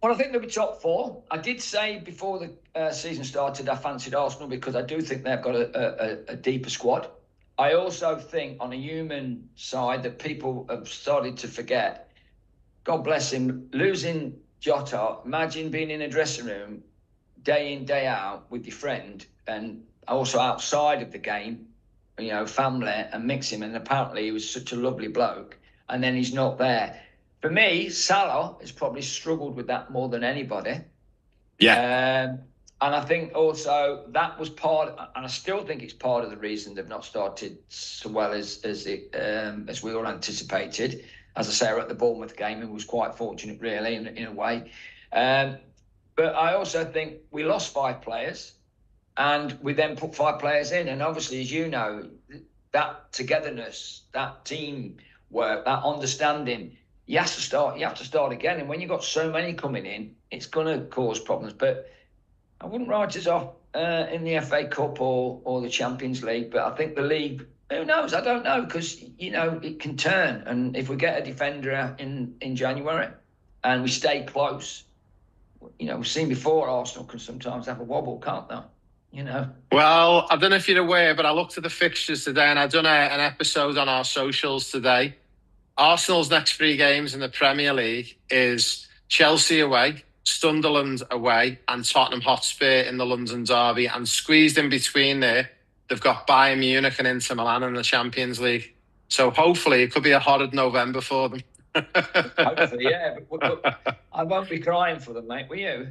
Well, I think they'll be top 4. I did say before the season started I fancied Arsenal, because I do think they've got a deeper squad. I also think on a human side that people have started to forget, God bless him, losing Jota, imagine being in a dressing room day in, day out with your friend, and also outside of the game, you know, family, and mix him. And apparently he was such a lovely bloke, and then he's not there. For me, Salah has probably struggled with that more than anybody.
Yeah.
And I think also that was part, and I still think it's part of the reason they've not started so well as we all anticipated. As I say, we're at the Bournemouth game and was quite fortunate, really, in a way. But I also think we lost 5 players, and we then put 5 players in. And obviously, as you know, that togetherness, that team work, that understanding, you have to start again. And when you've got so many coming in, it's going to cause problems. But I wouldn't write us off in the FA Cup or the Champions League, but I think the league, who knows? I don't know, because, you know, it can turn. And if we get a defender in January and we stay close, you know, we've seen before Arsenal can sometimes have a wobble, can't they? You know.
Well, I don't know if you're aware, but I looked at the fixtures today and I've done an episode on our socials today. Arsenal's next 3 games in the Premier League is Chelsea away, Sunderland away, and Tottenham Hotspur in the London Derby. And squeezed in between there, they've got Bayern Munich and Inter Milan in the Champions League. So hopefully it could be a horrid November for them.
Hopefully, yeah. But I won't be crying for them, mate, will you?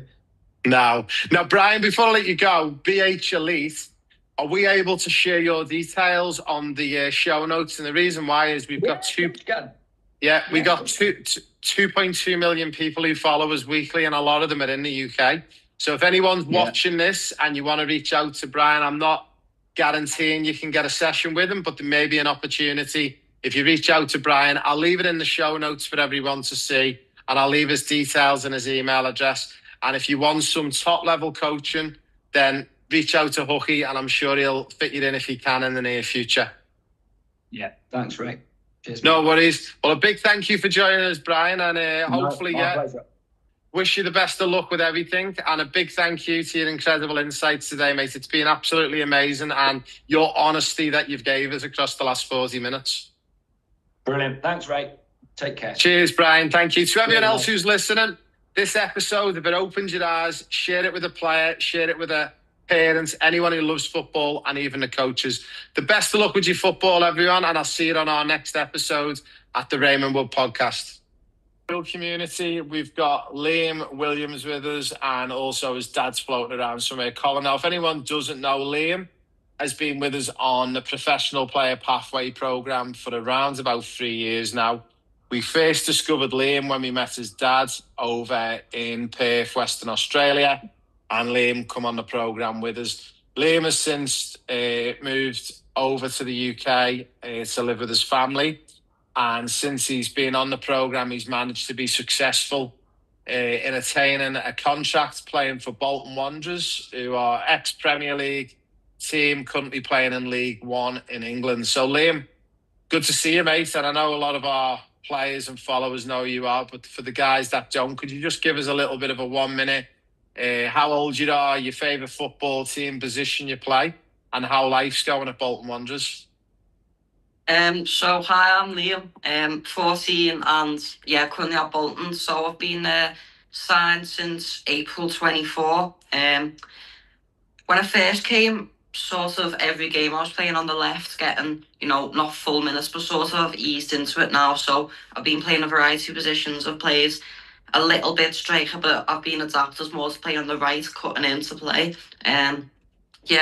No. Now, Brian, before I let you go, BH Elite, are we able to share your details on the show notes? And the reason why is we've got two... we got 2.2 million people who follow us weekly, and a lot of them are in the UK. So if anyone's watching this and you want to reach out to Brian, I'm not guaranteeing you can get a session with him, but there may be an opportunity. If you reach out to Brian, I'll leave it in the show notes for everyone to see, and I'll leave his details and his email address. And if you want some top-level coaching, then reach out to Hooky, and I'm sure he'll fit you in if he can in the near future.
Yeah, thanks, Rick. Cheers,
no worries. Well, a big thank you for joining us, Brian, and hopefully, wish you the best of luck with everything. And a big thank you to your incredible insights today, mate. It's been absolutely amazing, and your honesty that you've gave us across the last 40 minutes.
Brilliant. Thanks, Ray. Take care.
Cheers, Brian. Thank you. To everyone else who's listening, this episode, if it opens your eyes, share it with a player, share it with a parent, anyone who loves football, and even the coaches. The best of luck with your football, everyone, and I'll see you on our next episode at the Raymond Wood Podcast. Community, we've got Liam Williams with us, and also his dad's floating around somewhere, Colin. Now, if anyone doesn't know, Liam has been with us on the Professional Player Pathway Programme for around about 3 years now. We first discovered Liam when we met his dad over in Perth, Western Australia, and Liam come on the programme with us. Liam has since moved over to the UK to live with his family. And since he's been on the programme, he's managed to be successful in attaining a contract playing for Bolton Wanderers, who are ex-Premier League team, currently playing in League One in England. So, Liam, good to see you, mate. And I know a lot of our players and followers know who you are, but for the guys that don't, could you just give us a little bit of a 1 minute, how old you are, your favourite football team, position you play, and how life's going at Bolton Wanderers?
So hi, I'm Liam, 14, and currently at Bolton. So I've been signed since April 24. When I first came, sort of every game I was playing on the left, getting, not full minutes, but sort of eased into it now. So I've been playing a variety of positions. I've played a little bit striker, but I've been adapted more to play on the right, cutting into play.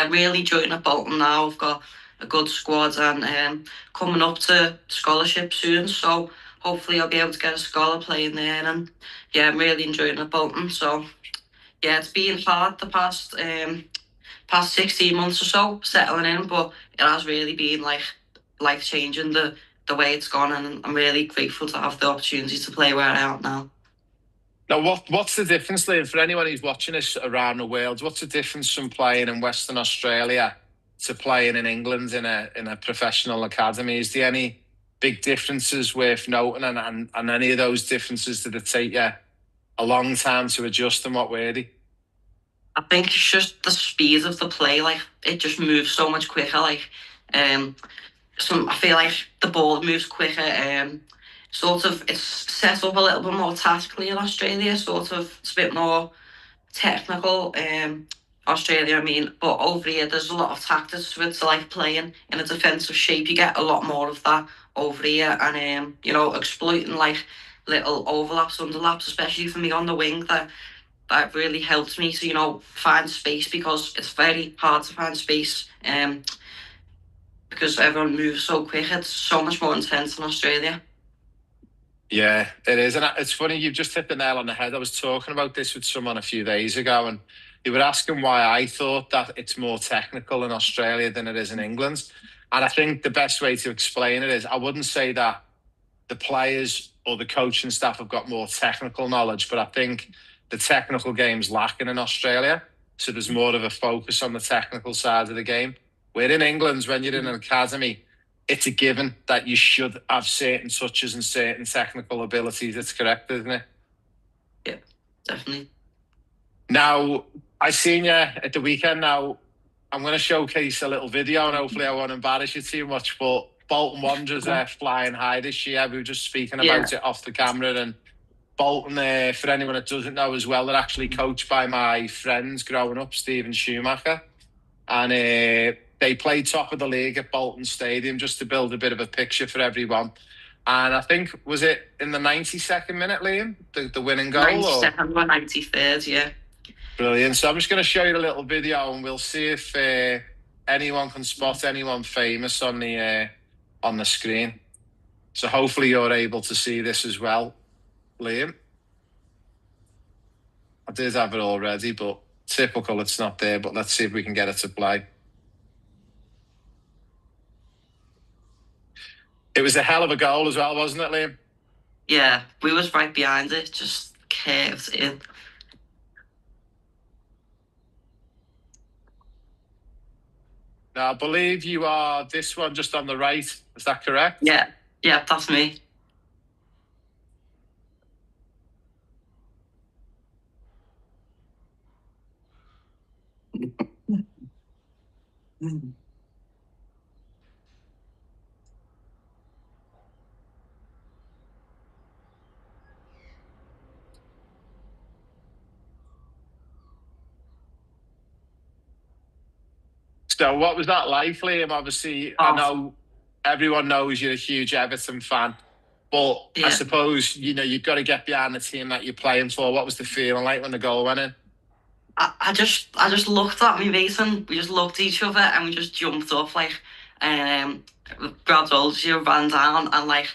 Really enjoying at Bolton now. I've got a good squad, and coming up to scholarship soon, so hopefully I'll be able to get a scholar playing there. And I'm really enjoying at Bolton. So it's been hard the past 16 months or so settling in, but it has really been like life changing the way it's gone, and I'm really grateful to have the opportunity to play where I am now.
Now, what's the difference, Liam, for anyone who's watching this around the world? What's the difference from playing in Western Australia to playing in England in a professional academy? Is there any big differences worth noting, and any of those differences, did it take you a long time to adjust, and what were they?
I think it's just the speed of the play. Like, it just moves so much quicker. I feel like the ball moves quicker. It's set up a little bit more tactically in Australia. It's a bit more technical. Australia, but over here there's a lot of tactics to it, so like playing in a defensive shape, you get a lot more of that over here, and exploiting like little overlaps, underlaps, especially for me on the wing, that that really helped me to find space, because it's very hard to find space. Because everyone moves so quick. It's so much more intense in Australia.
Yeah, it is. And it's funny, you've just hit the nail on the head. I was talking about this with someone a few days ago, and they were asking why I thought that it's more technical in Australia than it is in England. And I think the best way to explain it is, I wouldn't say that the players or the coaching staff have got more technical knowledge, but I think the technical game's lacking in Australia. So there's more of a focus on the technical side of the game. Where in England, when you're in an academy, it's a given that you should have certain touches and certain technical abilities. It's correct, isn't it?
Yeah, definitely.
Now, I seen you at the weekend. Now, I'm going to showcase a little video, and hopefully I won't embarrass you too much, but Bolton Wanderers are flying high this year. We were just speaking about it off the camera, and Bolton, for anyone that doesn't know as well, they're actually coached by my friends growing up, Stephen Schumacher. And they played top of the league at Bolton Stadium, just to build a bit of a picture for everyone. And I think, was it in the 92nd minute, Liam, the winning goal?
92nd or 93rd, yeah.
Brilliant. So I'm just going to show you a little video, and we'll see if anyone can spot anyone famous on the screen. So hopefully you're able to see this as well, Liam. I did have it already, but typical, it's not there. But let's see if we can get it to play. It was a hell of a goal as well, wasn't it, Liam?
Yeah, we was right behind it, just curved in.
Now, I believe you are this one just on the right. Is that correct?
Yeah, that's me.
So what was that like, Liam? Obviously, I know everyone knows you're a huge Everton fan, but I suppose, you've got to get behind the team that you're playing for. What was the feeling like when the goal went in?
I just looked at my mate, and we just looked at each other, and we just jumped up, grabbed hold, ran down, and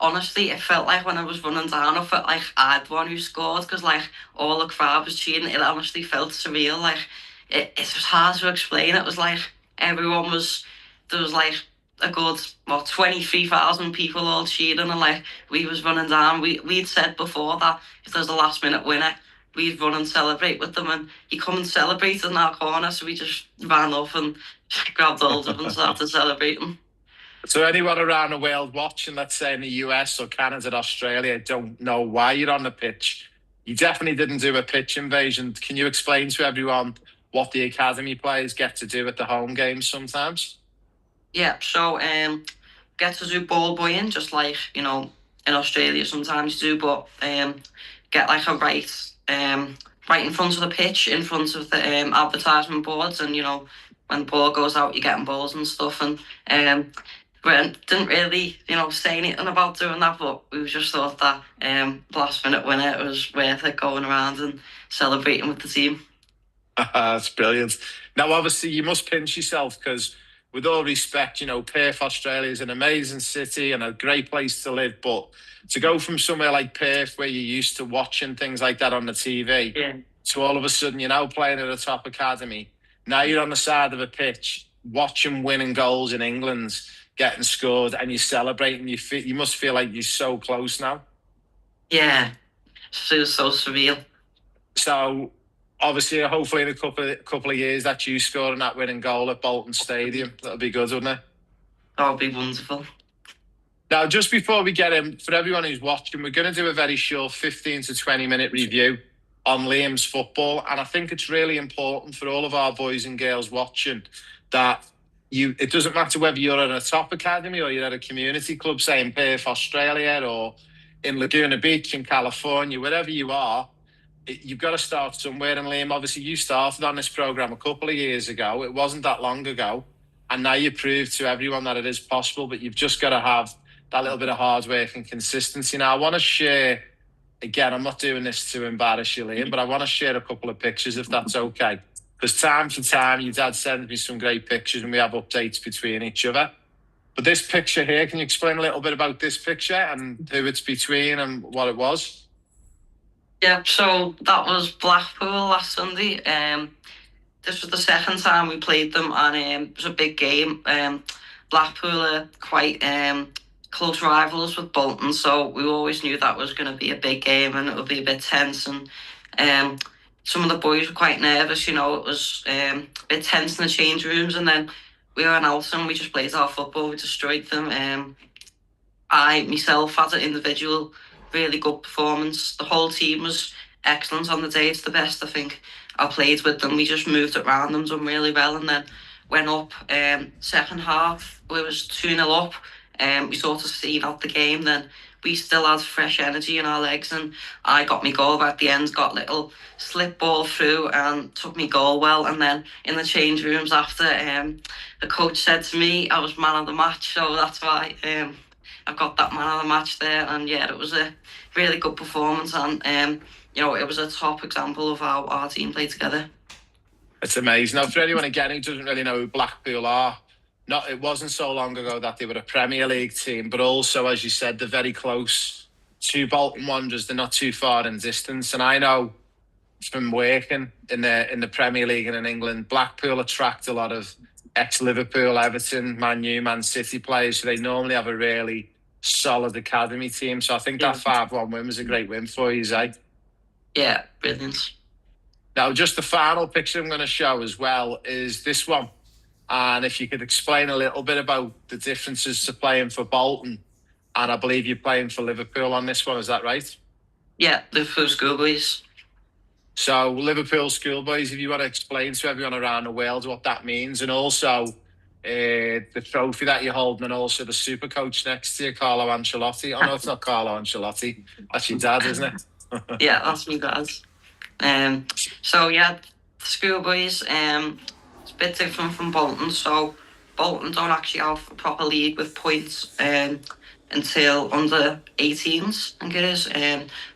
honestly, it felt like when I was running down, I felt like I'd the one who scored, because all the crowd was cheering. It honestly felt surreal. It was hard to explain. It was everyone was, there was a good 23,000 people all cheering, and we was running down. We'd said before that if there's a last minute winner, we'd run and celebrate with them, and you come and celebrate in our corner. So we just ran up and grabbed hold of them and started celebrating.
So anyone around the world watching, let's say in the US or Canada, Australia, don't know why you're on the pitch. You definitely didn't do a pitch invasion. Can you explain to everyone what the academy players get to do at the home games sometimes?
Yeah, so get to do ball boying, just in Australia sometimes you do, but get a right in front of the pitch, in front of the advertisement boards, and when the ball goes out, you're getting balls and stuff, and didn't really say anything about doing that, but we just thought that last minute winner, it was worth it going around and celebrating with the team.
That's brilliant. Now, obviously, you must pinch yourself, because with all respect, Perth, Australia is an amazing city and a great place to live. But to go from somewhere like Perth, where you're used to watching things like that on the TV, to all of a sudden you're now playing at a top academy. Now you're on the side of a pitch, watching winning goals in England, getting scored, and you're celebrating. You must feel like you're so close now.
Yeah, it feels so surreal.
So, obviously, hopefully in a couple of years that you scoring that winning goal at Bolton Stadium. That'll be good, wouldn't it?
That would be wonderful.
Now, just before we get in, for everyone who's watching, we're going to do a very short 15 to 20 minute review on Liam's football. And I think it's really important for all of our boys and girls watching that it doesn't matter whether you're at a top academy or you're at a community club, say in Perth, Australia, or in Laguna Beach in California, wherever you are, you've got to start somewhere. And Liam, obviously you started on this programme a couple of years ago. It wasn't that long ago. And now you proved to everyone that it is possible, but you've just got to have that little bit of hard work and consistency. Now, I want to share again, I'm not doing this to embarrass you, Liam, but I want to share a couple of pictures if that's okay. Because time to time, your dad sends me some great pictures and we have updates between each other. But this picture here, can you explain a little bit about this picture and who it's between and what it was?
Yeah, so that was Blackpool last Sunday. This was the second time we played them, and it was a big game. Blackpool are quite close rivals with Bolton, so we always knew that was going to be a big game and it would be a bit tense. And some of the boys were quite nervous, you know, it was a bit tense in the change rooms, and then we went out and we just played our football, we destroyed them. I, myself, as an individual, really good performance. The whole team was excellent on the day. It's the best I think I played with them. We just moved it around them, done really well, and then went up. Second half, we was 2-0 up. We sort of seen out the game. Then we still had fresh energy in our legs, and I got my goal at the end. Got a little slip ball through and took my goal well. And then in the change rooms after, the coach said to me I was man of the match. So that's why I got that man of the match there. And yeah, it was a really good performance, and you know, it was a top example of how our team played together.
It's amazing. Now, for anyone again who doesn't really know who Blackpool are, it wasn't so long ago that they were a Premier League team, but also, as you said, they're very close to Bolton Wanderers. They're not too far in distance. And I know from working in the Premier League and in England, Blackpool attract a lot of ex-Liverpool, Everton, Man U, Man City players. So they normally have a really solid academy team. So I think that 5-1 win was a great win for you, Zay.
Yeah, brilliant.
Now, just the final picture I'm going to show as well is this one. And if you could explain a little bit about the differences to playing for Bolton, and I believe you're playing for Liverpool on this one, is that right?
Yeah, Liverpool Schoolboys.
So Liverpool Schoolboys, if you want to explain to everyone around the world what that means, and also the trophy that you're holding, and also the super coach next to you, Carlo Ancelotti. Oh no, it's not Carlo Ancelotti. That's your dad, isn't it?
Yeah, that's me dad. So yeah, the Schoolboys, it's a bit different from Bolton. So Bolton don't actually have a proper league with points until under 18s, I think it is.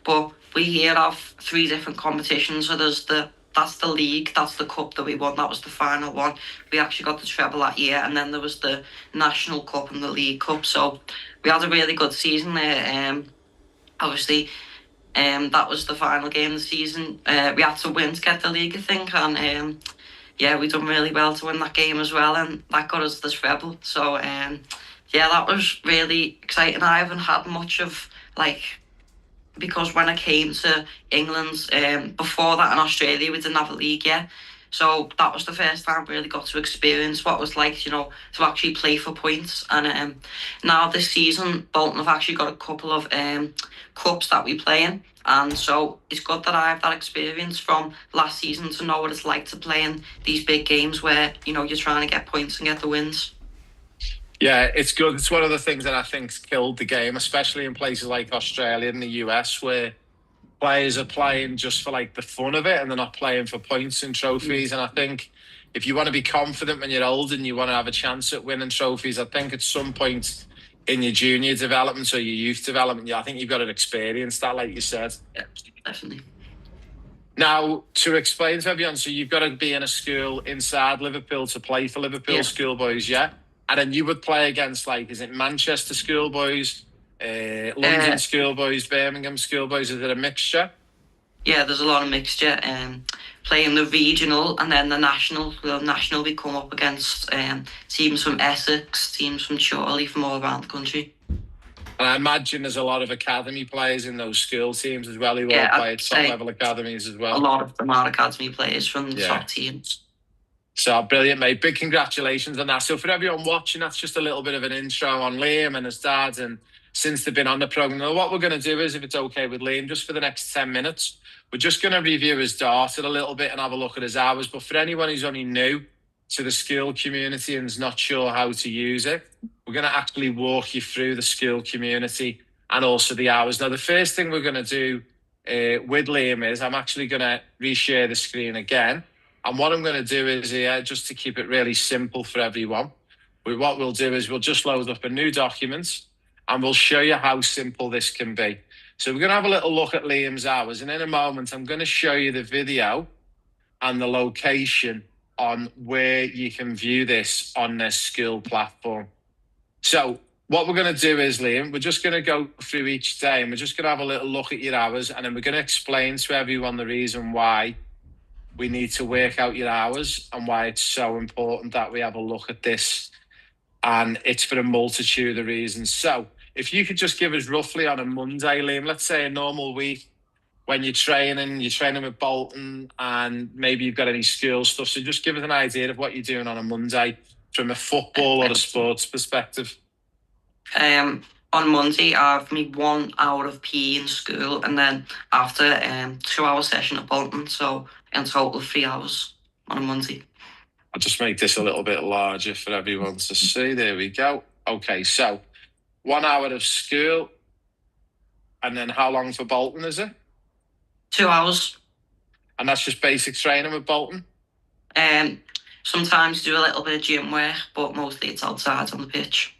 But we here have 3 different competitions. So that's the league, that's the cup that we won. That was the final one. We actually got the treble that year, and then there was the National Cup and the League Cup. So we had a really good season there. Obviously, that was the final game of the season. We had to win to get the league, I think, and yeah, we done really well to win that game as well, and that got us the treble. So yeah, that was really exciting. I haven't had much of because when I came to England, before that in Australia, we didn't have a league yet. So that was the first time I really got to experience what it was like, you know, to actually play for points. And now this season, Bolton have actually got a couple of cups that we play in. And so it's good that I have that experience from last season to know what it's like to play in these big games where, you know, you're trying to get points and get the wins.
Yeah, it's good. It's one of the things that I think's killed the game, especially in places like Australia and the US, where players are playing just for like the fun of it and they're not playing for points and trophies. And I think if you want to be confident when you're old and you want to have a chance at winning trophies, I think at some point in your junior development or your youth development, I think you've got to experience that, like you said.
Yeah, definitely.
Now, to explain to everyone, so you've got to be in a school inside Liverpool to play for Liverpool Schoolboys, yeah? And then you would play against, like, is it Manchester Schoolboys, London Schoolboys, Birmingham Schoolboys? Is it a mixture?
Yeah, there's a lot of mixture. Playing the regional and then the national. The national, we come up against teams from Essex, teams from Chorley, from all around the country.
And I imagine there's a lot of academy players in those school teams as well who all play at top-level academies as well.
A lot of them are academy players from the top teams.
So brilliant, mate. Big congratulations on that. So for everyone watching, that's just a little bit of an intro on Liam and his dad, and since they've been on the programme. Now, what we're going to do is, if it's okay with Liam, just for the next 10 minutes, we're just going to review his data a little bit and have a look at his hours. But for anyone who's only new to the school community and is not sure how to use it, we're going to actually walk you through the school community and also the hours. Now, the first thing we're going to do with Liam is I'm actually going to reshare the screen again. And what I'm going to do is here, just to keep it really simple for everyone, what we'll do is we'll just load up a new document and we'll show you how simple this can be. So we're going to have a little look at Liam's hours, and in a moment, I'm going to show you the video and the location on where you can view this on their school platform. So what we're going to do is, Liam, we're just going to go through each day, and we're just going to have a little look at your hours, and then we're going to explain to everyone the reason why we need to work out your hours and why it's so important that we have a look at this. And it's for a multitude of reasons. So if you could just give us roughly on a Monday, Liam, let's say a normal week, when you're training with Bolton, and maybe you've got any school stuff. So just give us an idea of what you're doing on a Monday from a football or a sports perspective.
On Monday, I have me 1 hour of PE in school, and then after 2 hour session at Bolton. So in total 3 hours on a Monday.
I'll just make this a little bit larger for everyone to see. There we go. Okay, so 1 hour of school, and then how long for Bolton is it?
2 hours.
And that's just basic training with Bolton?
Sometimes do a little bit of gym work, but mostly it's outside on the pitch.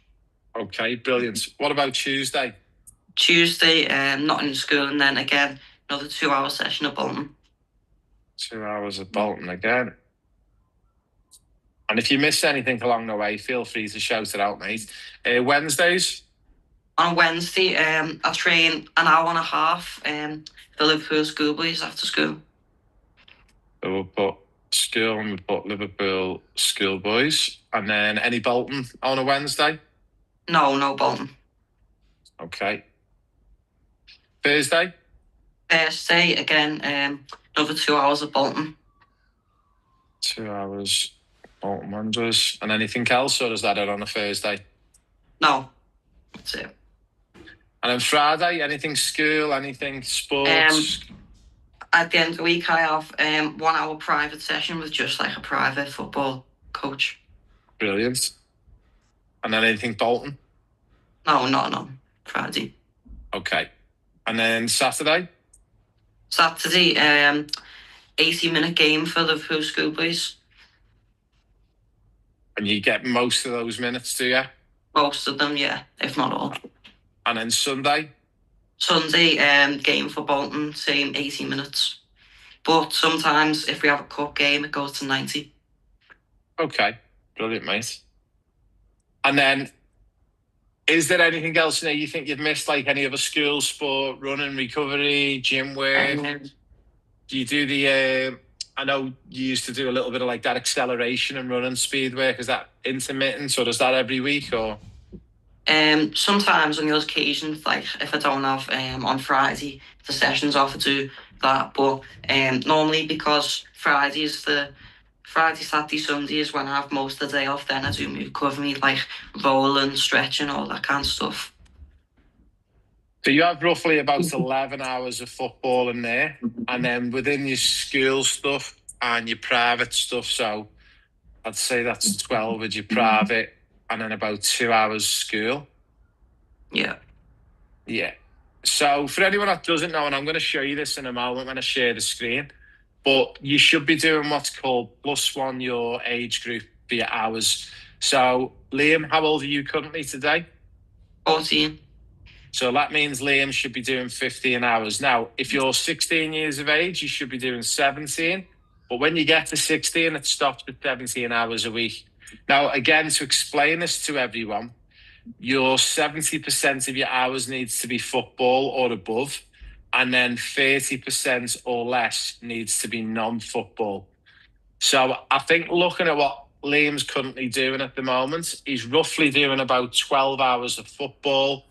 Okay, brilliant. What about Tuesday?
Tuesday, not in school, and then again, another 2 hour session at Bolton.
2 hours at Bolton again. And if you miss anything along the way, feel free to shout it out, mate. Wednesdays?
On Wednesday, I train an hour and a half for Liverpool schoolboys after school.
So we'll put school and we'll put Liverpool schoolboys. And then any Bolton on a Wednesday?
No Bolton.
Okay. Thursday?
Thursday, again, another 2 hours at Bolton.
2 hours, Bolton Wanderers. And anything else, or is that it on a Thursday?
No, that's it.
And then Friday, anything school, anything sports?
At the end of the week, I have 1 hour private session with just like a private football coach.
Brilliant. And then anything Bolton?
No, not on Friday.
Okay. And then Saturday?
Saturday, 80-minute game for Liverpool schoolboys.
And you get most of those minutes, do you?
Most of them, yeah, if not all.
And then Sunday?
Sunday, game for Bolton, same 80 minutes. But sometimes if we have a cup game, it goes to 90.
Okay, brilliant, mate. And then, is there anything else you think you've missed, like any other school sport, running, recovery, gym work? Do you do the, I know you used to do a little bit of like that acceleration and running speed work. Is that intermittent, or is that every week, or?
Sometimes on those occasions, like if I don't have on Friday, the session's off, I do that. But normally, because Friday, Saturday, Sunday is when I have most of the day off, then I do recovery, like rolling, stretching, all that kind of stuff.
So you have roughly about 11 hours of football in there, and then within your school stuff and your private stuff, so I'd say that's 12 with your private, and then about 2 hours school.
Yeah.
Yeah. So for anyone that doesn't know, and I'm going to show you this in a moment when I share the screen, but you should be doing what's called +1 your age group for your hours. So Liam, how old are you currently today?
14.
So that means Liam should be doing 15 hours. Now, if you're 16 years of age, you should be doing 17. But when you get to 16, it stops at 17 hours a week. Now, again, to explain this to everyone, your 70% of your hours needs to be football or above, and then 30% or less needs to be non-football. So I think looking at what Liam's currently doing at the moment, he's roughly doing about 12 hours of football,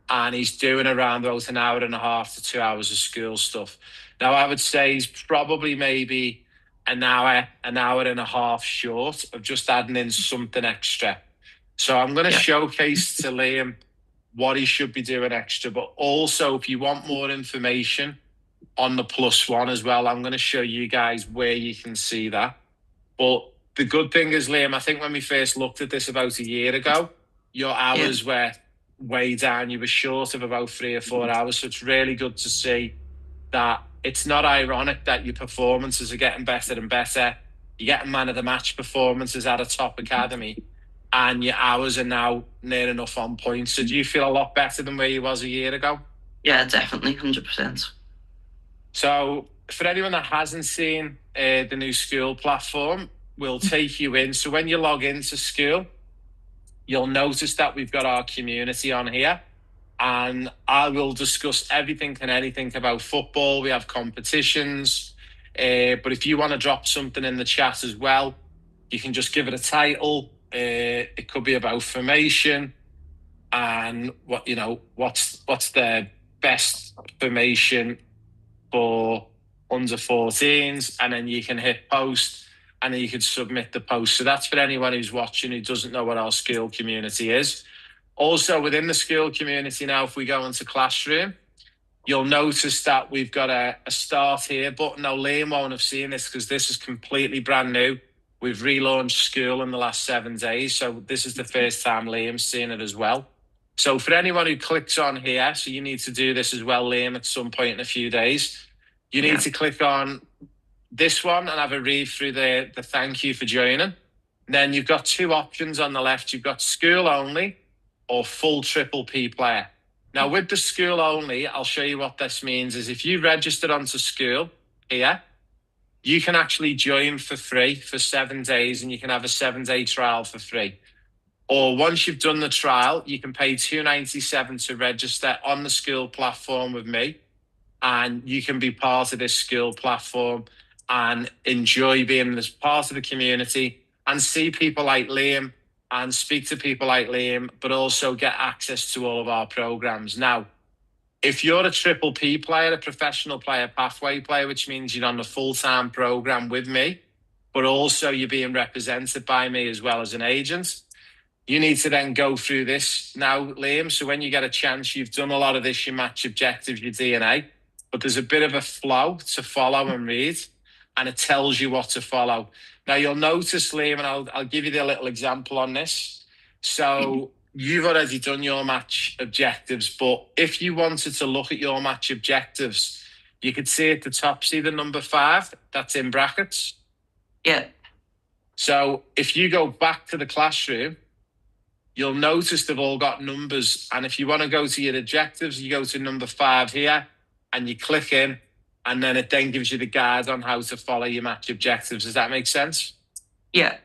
and he's doing around about an hour and a half to 2 hours of school stuff. Now, I would say he's probably maybe an hour and a half short of just adding in something extra. So I'm going to showcase to Liam what he should be doing extra, but also if you want more information on the +1 as well, I'm going to show you guys where you can see that. But the good thing is, Liam, I think when we first looked at this about a year ago, your hours were way down. You were short of about 3 or 4 hours. So it's really good to see that it's not ironic that your performances are getting better and better. You're getting man of the match performances at a top academy, and your hours are now near enough on point. So do you feel a lot better than where you was a year ago?
Yeah, definitely, 100%.
So for anyone that hasn't seen the new school platform, we'll take you in. So when you log into school, you'll notice that we've got our community on here, and I will discuss everything and anything about football. We have competitions, but if you want to drop something in the chat as well, you can just give it a title. It could be about formation and what's the best formation for under 14s, and then you can hit post and then you can submit the post. So that's for anyone who's watching who doesn't know what our school community is. Also within the school community now, if we go into classroom, you'll notice that we've got a start here button. Now Liam won't have seen this because this is completely brand new. We've relaunched school in the last 7 days. So this is the first time Liam's seen it as well. So for anyone who clicks on here, so you need to do this as well, Liam, at some point in a few days. You need to click on this one and have a read through the thank you for joining. And then you've got two options on the left. You've got school only or full Triple P player. Now with the school only, I'll show you what this means is if you registered onto school here, you can actually join for free for 7 days and you can have a 7-day trial for free. Or once you've done the trial, you can pay $297 to register on the school platform with me. And you can be part of this school platform and enjoy being this part of the community and see people like Liam and speak to people like Liam, but also get access to all of our programs. Now, if you're a Triple P player, a professional player, pathway player, which means you're on the full-time program with me, but also you're being represented by me as well as an agent, you need to then go through this now, Liam. So when you get a chance, you've done a lot of this, your match objectives, your DNA, but there's a bit of a flow to follow and read, and it tells you what to follow. Now, you'll notice, Liam, and I'll give you the little example on this. So you've already done your match objectives, but if you wanted to look at your match objectives, you could see at the top, see the number 5, that's in brackets.
Yeah.
So if you go back to the classroom, you'll notice they've all got numbers. And if you want to go to your objectives, you go to number 5 here and you click in, and then it then gives you the guide on how to follow your match objectives. Does that make sense?
Yeah.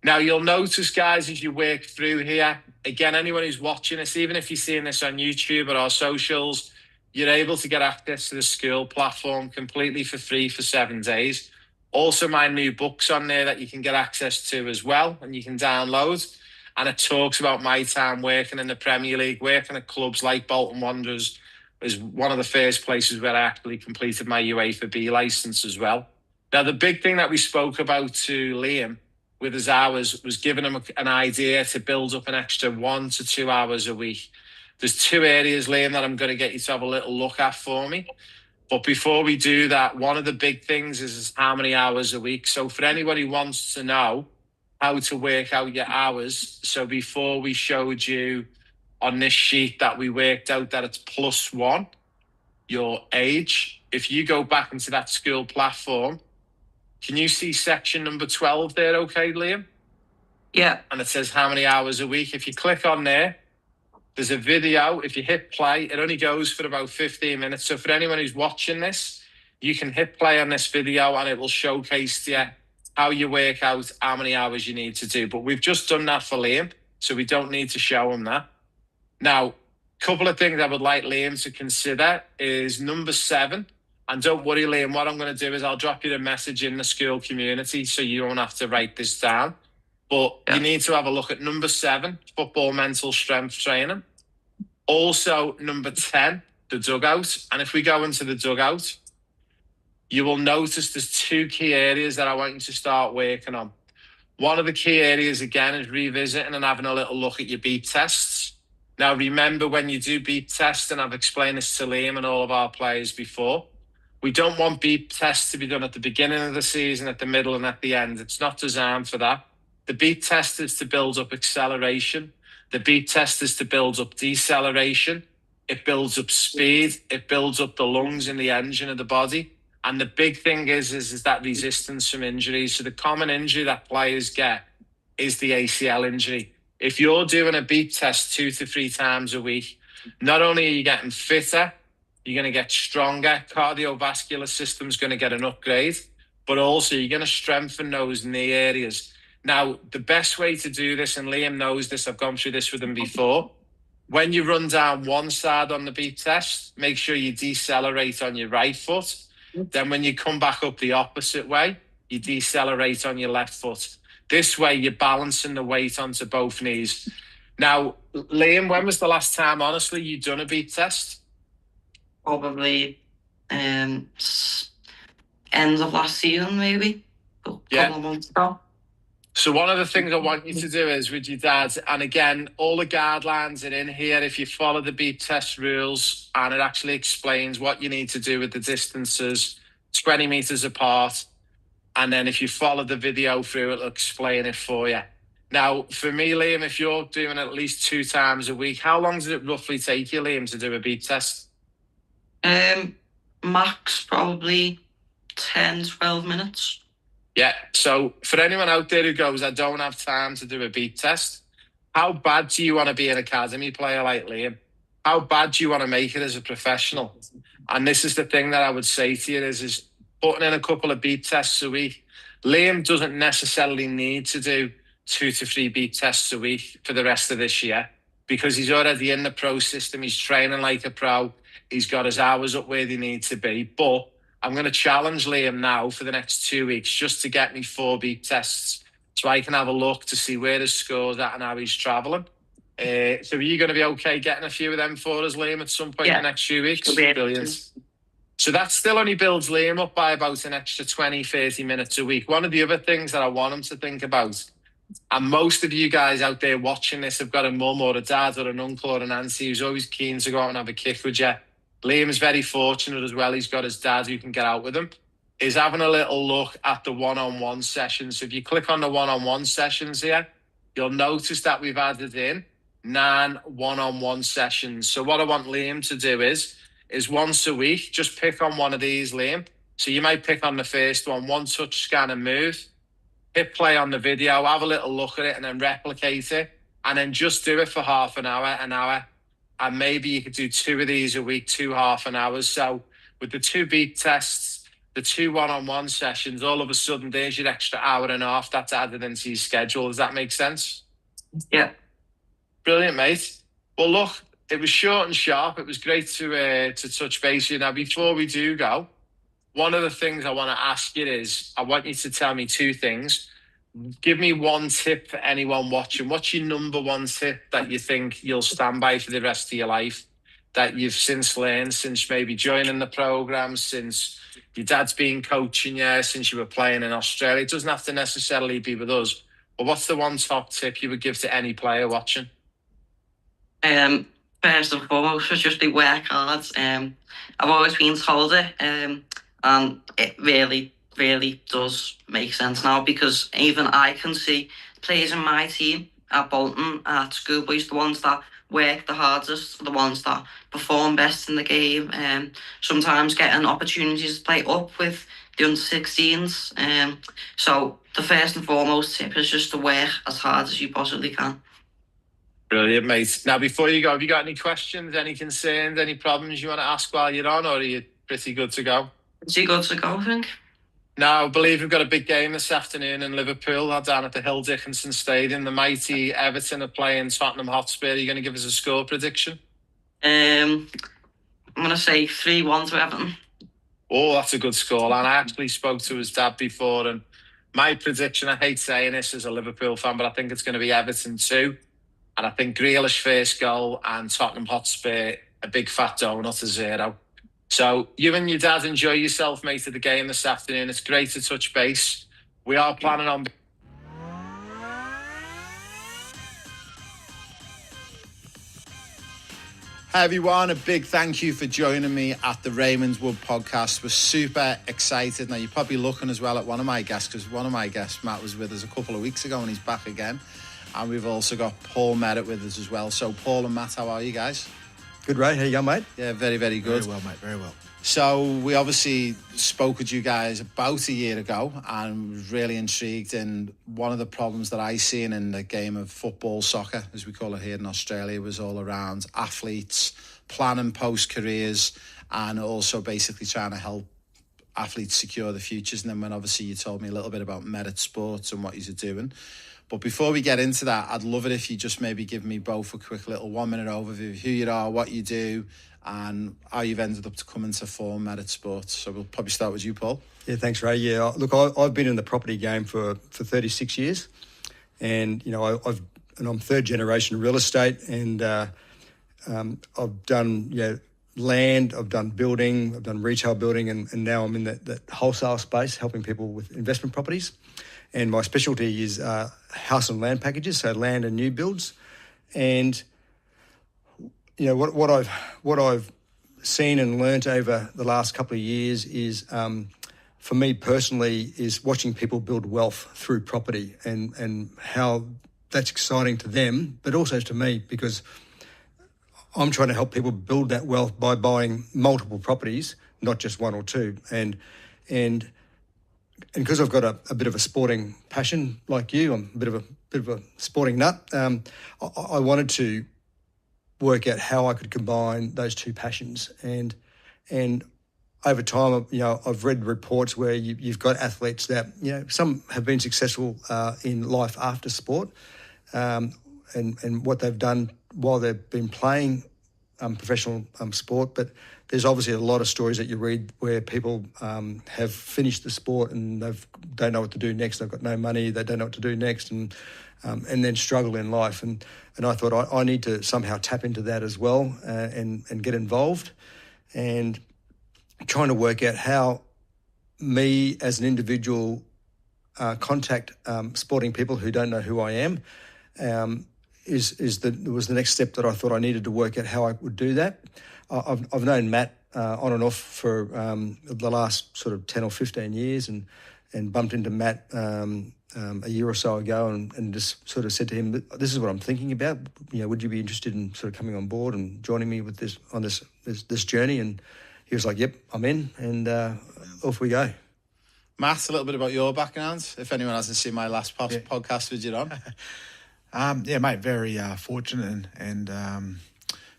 Now, you'll notice, guys, as you work through here, again, anyone who's watching this, even if you're seeing this on YouTube or our socials, you're able to get access to the school platform completely for free for 7 days. Also, my new book's on there that you can get access to as well, and you can download. And it talks about my time working in the Premier League, working at clubs like Bolton Wanderers, is one of the first places where I actually completed my UEFA B licence as well. Now, the big thing that we spoke about to Liam with his hours was giving him an idea to build up an extra 1 to 2 hours a week. There's 2 areas, Liam, that I'm going to get you to have a little look at for me. But before we do that, one of the big things is how many hours a week. So for anybody who wants to know how to work out your hours, so before we showed you on this sheet that we worked out that it's +1, your age. If you go back into that school platform, can you see section number 12 there, okay, Liam?
Yeah.
And it says how many hours a week. If you click on there, there's a video. If you hit play, it only goes for about 15 minutes. So for anyone who's watching this, you can hit play on this video and it will showcase to you how you work out how many hours you need to do. But we've just done that for Liam, so we don't need to show him that. Now, a couple of things I would like Liam to consider is number 7. And don't worry, Liam, what I'm going to do is I'll drop you the message in the school community so you don't have to write this down. But you need to have a look at number 7, football mental strength training. Also, number 10, the dugout. And if we go into the dugout, you will notice there's 2 key areas that I want you to start working on. One of the key areas, again, is revisiting and having a little look at your beep tests. Now, remember when you do beep tests, and I've explained this to Liam and all of our players before, we don't want beep tests to be done at the beginning of the season, at the middle and at the end. It's not designed for that. The beep test is to build up acceleration. The beep test is to build up deceleration. It builds up speed. It builds up the lungs and the engine of the body. And the big thing is that resistance from injuries. So the common injury that players get is the ACL injury. If you're doing a beep test 2 to 3 times a week, not only are you getting fitter, you're going to get stronger, cardiovascular system's going to get an upgrade, but also you're going to strengthen those knee areas. Now, the best way to do this, and Liam knows this, I've gone through this with him before, when you run down one side on the beep test, make sure you decelerate on your right foot. Then when you come back up the opposite way, you decelerate on your left foot. This way, you're balancing the weight onto both knees. Now, Liam, when was the last time, honestly, you'd done a beep test?
Probably end of last season, maybe. A couple of months ago.
So one of the things I want you to do is with your dad, and again, all the guidelines are in here if you follow the beep test rules, and it actually explains what you need to do with the distances, 20 meters apart. And then if you follow the video through, it'll explain it for you. Now, for me, Liam, if you're doing at least 2 times a week, how long does it roughly take you, Liam, to do a beep test?
Max probably 10, 12 minutes.
Yeah, so for anyone out there who goes, I don't have time to do a beep test, how bad do you want to be an academy player like Liam? How bad do you want to make it as a professional? And this is the thing that I would say to you is putting in a couple of beep tests a week. Liam doesn't necessarily need to do 2 to 3 beep tests a week for the rest of this year because he's already in the pro system. He's training like a pro. He's got his hours up where they need to be. But I'm going to challenge Liam now for the next 2 weeks just to get me 4 beep tests so I can have a look to see where his score's at and how he's travelling. So are you going to be okay getting a few of them for us, Liam, at some point in the next few weeks? Brilliant. So that still only builds Liam up by about an extra 20, 30 minutes a week. One of the other things that I want him to think about, and most of you guys out there watching this have got a mum or a dad or an uncle or an auntie who's always keen to go out and have a kick with you. Liam's very fortunate as well. He's got his dad who can get out with him. Is having a little look at the one-on-one sessions. So if you click on the one-on-one sessions here, you'll notice that we've added in 9 one-on-one sessions. So what I want Liam to do is once a week, just pick on one of these, Liam. So you might pick on the first one touch, scan and move. Hit play on the video, have a little look at it and then replicate it. And then just do it for half an hour. And maybe you could do 2 of these a week, 2 half-an hours. So with the 2 beep tests, the 2 one-on-one sessions, all of a sudden there's your extra hour and a half that's added into your schedule. Does that make sense?
Yeah.
Brilliant, mate. Well, look, it was short and sharp. It was great to touch base with you. Now, before we do go, one of the things I want to ask you is I want you to tell me 2 things. Give me 1 tip for anyone watching. What's your number 1 tip that you think you'll stand by for the rest of your life that you've since learned, since maybe joining the program, since your dad's been coaching you, since you were playing in Australia? It doesn't have to necessarily be with us. But what's the 1 top tip you would give to any player watching?
First and foremost, was just to work hard. I've always been told it, and it really does make sense now because even I can see players in my team at Bolton, at Schoolboys, the ones that work the hardest, the ones that perform best in the game, sometimes getting opportunities to play up with the under-16s. So the first and foremost tip is just to work as hard as you possibly can.
Brilliant, mate. Now, before you go, have you got any questions, any concerns, any problems you want to ask while you're on, or are you pretty good to go?
Pretty good to go, I think.
Now, I believe we've got a big game this afternoon in Liverpool down at the Hill Dickinson Stadium. The mighty Everton are playing Tottenham Hotspur. Are you going to give us a score prediction?
I'm going to say 3-1 to Everton.
Oh, that's a good score. And I actually spoke to his dad before, and my prediction, I hate saying this as a Liverpool fan, but I think it's going to be Everton 2. And I think Grealish first goal and Tottenham Hotspur a big fat donut to 0. So you and your dad enjoy yourself, mate, at the game this afternoon. It's great to touch base. We are planning on... Hi everyone, a big thank you for joining me at the Ravenswood podcast. We're super excited. Now you're probably looking as well at one of my guests, because one of my guests, Matt, was with us a couple of weeks ago and he's back again. And we've also got Paul Merritt with us as well. So Paul and Matt, how are you guys?
Good, Ray. How you going, mate?
Yeah, very, very good.
Very well, mate, very well.
So we obviously spoke with you guys about a year ago and was really intrigued. And one of the problems that I seen in the game of football, soccer, as we call it here in Australia, was all around athletes planning post-careers and also basically trying to help athletes secure the futures. And then when obviously you told me a little bit about Merit Sports and what you're doing. But before we get into that, I'd love it if you just maybe give me both a quick little 1 minute overview of who you are, what you do, and how you've ended up to come into form Merit Sports. So we'll probably start with you, Paul.
Yeah, thanks, Ray. Yeah, look, I've been in the property game for 36 years, and you know I'm third generation real estate, and I've done land, I've done building, I've done retail building, and now I'm in that wholesale space, helping people with investment properties. And my specialty is house and land packages, so land and new builds. And you know what I've seen and learnt over the last couple of years is, for me personally, is watching people build wealth through property and how that's exciting to them, but also to me, because I'm trying to help people build that wealth by buying multiple properties, not just one or two. And because I've got a bit of a sporting passion like you, I'm a bit of a sporting nut. I wanted to work out how I could combine those two passions, and over time, you know, I've read reports where you've got athletes that, you know, some have been successful in life after sport, and what they've done while they've been playing professional sport, but there's obviously a lot of stories that you read where people have finished the sport and they don't know what to do next. They've got no money, they don't know what to do next, and then struggle in life. And I thought I need to somehow tap into that as well, and get involved, and trying to work out how me as an individual contact sporting people who don't know who I am. Was the next step that I thought I needed to work out how I would do that. I've known Matt on and off for the last sort of 10 or 15 years, and bumped into Matt a year or so ago, and just sort of said to him, "This is what I'm thinking about. You know, would you be interested in sort of coming on board and joining me with this journey?" And he was like, "Yep, I'm in," and off we go.
Matt, a little bit about your background, if anyone hasn't seen my last podcast with you on.
Yeah, mate, very fortunate and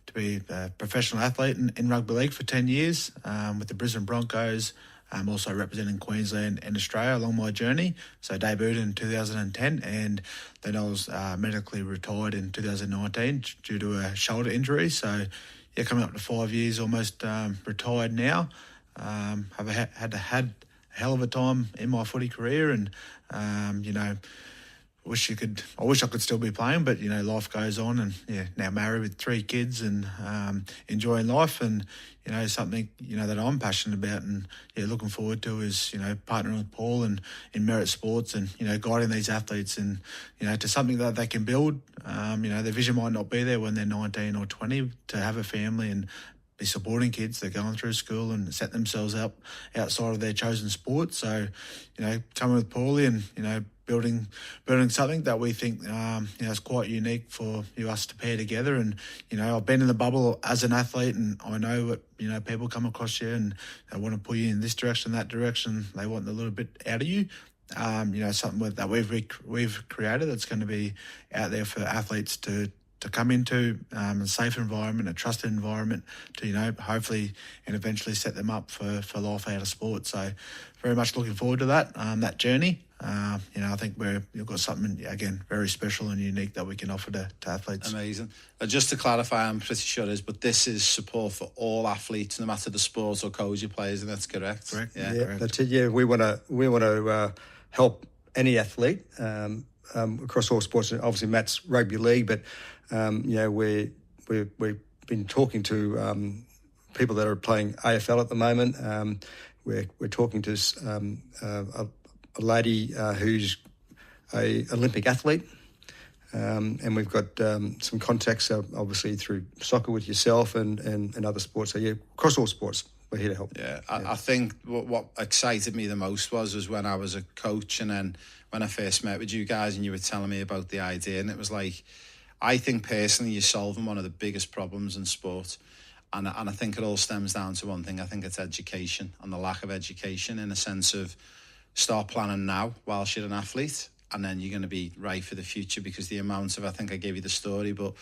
to be a professional athlete in rugby league for 10 years with the Brisbane Broncos, also representing Queensland and Australia along my journey. So debuted in 2010, and then I was medically retired in 2019 due to a shoulder injury. So yeah, coming up to 5 years, almost retired now. I've had a hell of a time in my footy career, and you know, I wish I could still be playing, but you know, life goes on, and yeah, now married with 3 kids and enjoying life, and you know, something, you know, that I'm passionate about, and yeah, looking forward to is, you know, partnering with Paul and in Merit Sports, and you know, guiding these athletes, and you know, to something that they can build. You know, their vision might not be there when they're 19 or 20 to have a family and be supporting kids that are going through school and set themselves up outside of their chosen sport. So, you know, coming with Paulie and, you know, building something that we think, you know, is quite unique for us to pair together. And, you know, I've been in the bubble as an athlete, and I know what, you know, people come across you and they want to pull you in this direction, that direction. They want a little bit out of you. You know, something that we've created that's going to be out there for athletes to come into a safe environment, a trusted environment to, you know, hopefully and eventually set them up for life out of sport. So very much looking forward to that journey. You know, I think you've got something, again, very special and unique that we can offer to athletes.
Amazing. Just to clarify, I'm pretty sure it is, but this is support for all athletes, no matter the sport or code you play, and that's correct?
Correct.
Yeah,
correct.
That's it. Yeah, we want to help any athlete across all sports. Obviously, Matt's rugby league, but you know, we've been talking to people that are playing AFL at the moment. We're talking to a lady who's a Olympic athlete, and we've got some contacts, obviously through soccer with yourself and other sports. So yeah, across all sports, we're here to help.
Yeah, I think what excited me the most was when I was a coach, and then when I first met with you guys and you were telling me about the idea, and it was like, I think personally you're solving one of the biggest problems in sport. And I think it all stems down to one thing. I think it's education and the lack of education, in a sense of start planning now whilst you're an athlete, and then you're going to be right for the future, because the amount of, I think I gave you the story, but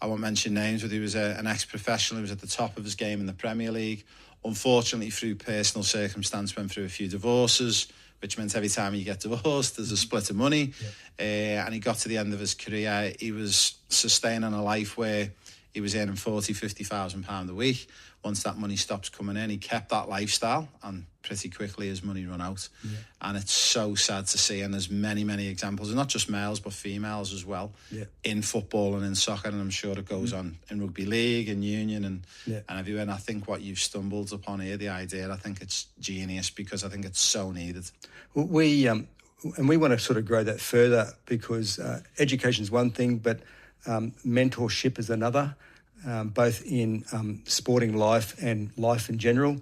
I won't mention names, but he was an ex-professional who was at the top of his game in the Premier League. Unfortunately, through personal circumstance, went through a few divorces, which meant every time you get divorced, there's a split of money. And he got to the end of his career. He was sustaining a life where he was earning £40,000-50,000 a week. Once that money stops coming in, he kept that lifestyle, and pretty quickly his money run out. And it's so sad to see. And there's many, many examples, and not just males, but females as well, in football and in soccer. And I'm sure it goes on in rugby league and union and everywhere. And I think what you've stumbled upon here, the idea, I think it's genius, because I think it's so needed.
We want to sort of grow that further, because education is one thing, but mentorship is another, both in sporting life and life in general.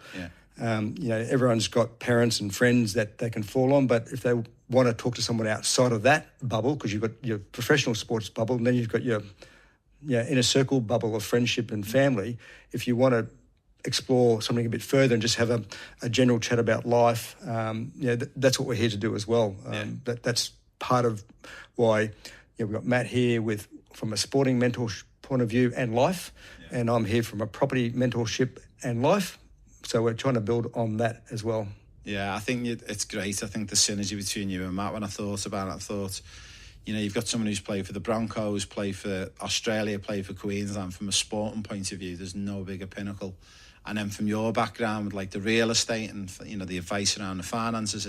Everyone's got parents and friends that they can fall on, but if they want to talk to someone outside of that bubble, because you've got your professional sports bubble, and then you've got your inner circle bubble of friendship and family, if you want to explore something a bit further and just have a general chat about life, that's what we're here to do as well. That's part of why we've got Matt here from a sporting mentor point of view and life, and I'm here from a property mentorship and life. So we're trying to build on that as well. Yeah, I think it's great. I think the synergy between you and Matt, when I thought about it, I thought, you've got someone who's played for the Broncos, played for Australia, played for Queensland. From a sporting point of view, there's no bigger pinnacle. And then from your background with like the real estate and the advice around the finances,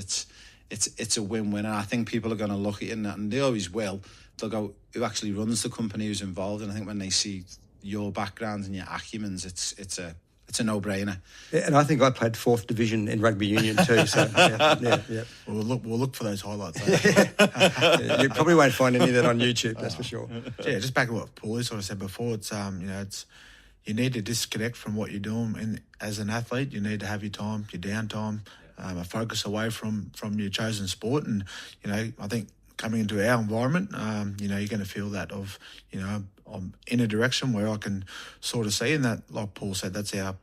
it's a win-win. And I think people are going to look at it, and they always will. They'll go, who actually runs the company, who's involved? And I think when they see your background and your acumens, it's a no-brainer. Yeah, and I think I played 4th division in rugby union too. So yeah.
We'll look for those highlights.
You probably won't find any of that on YouTube. That's for sure.
Yeah, just back to what Paulie sort of said before. It's you need to disconnect from what you're doing, and as an athlete, you need to have your time, your downtime, a focus away from your chosen sport. And I think coming into our environment, you're going to feel that of I'm in a direction where I can sort of see, and that, like Paul said, that's our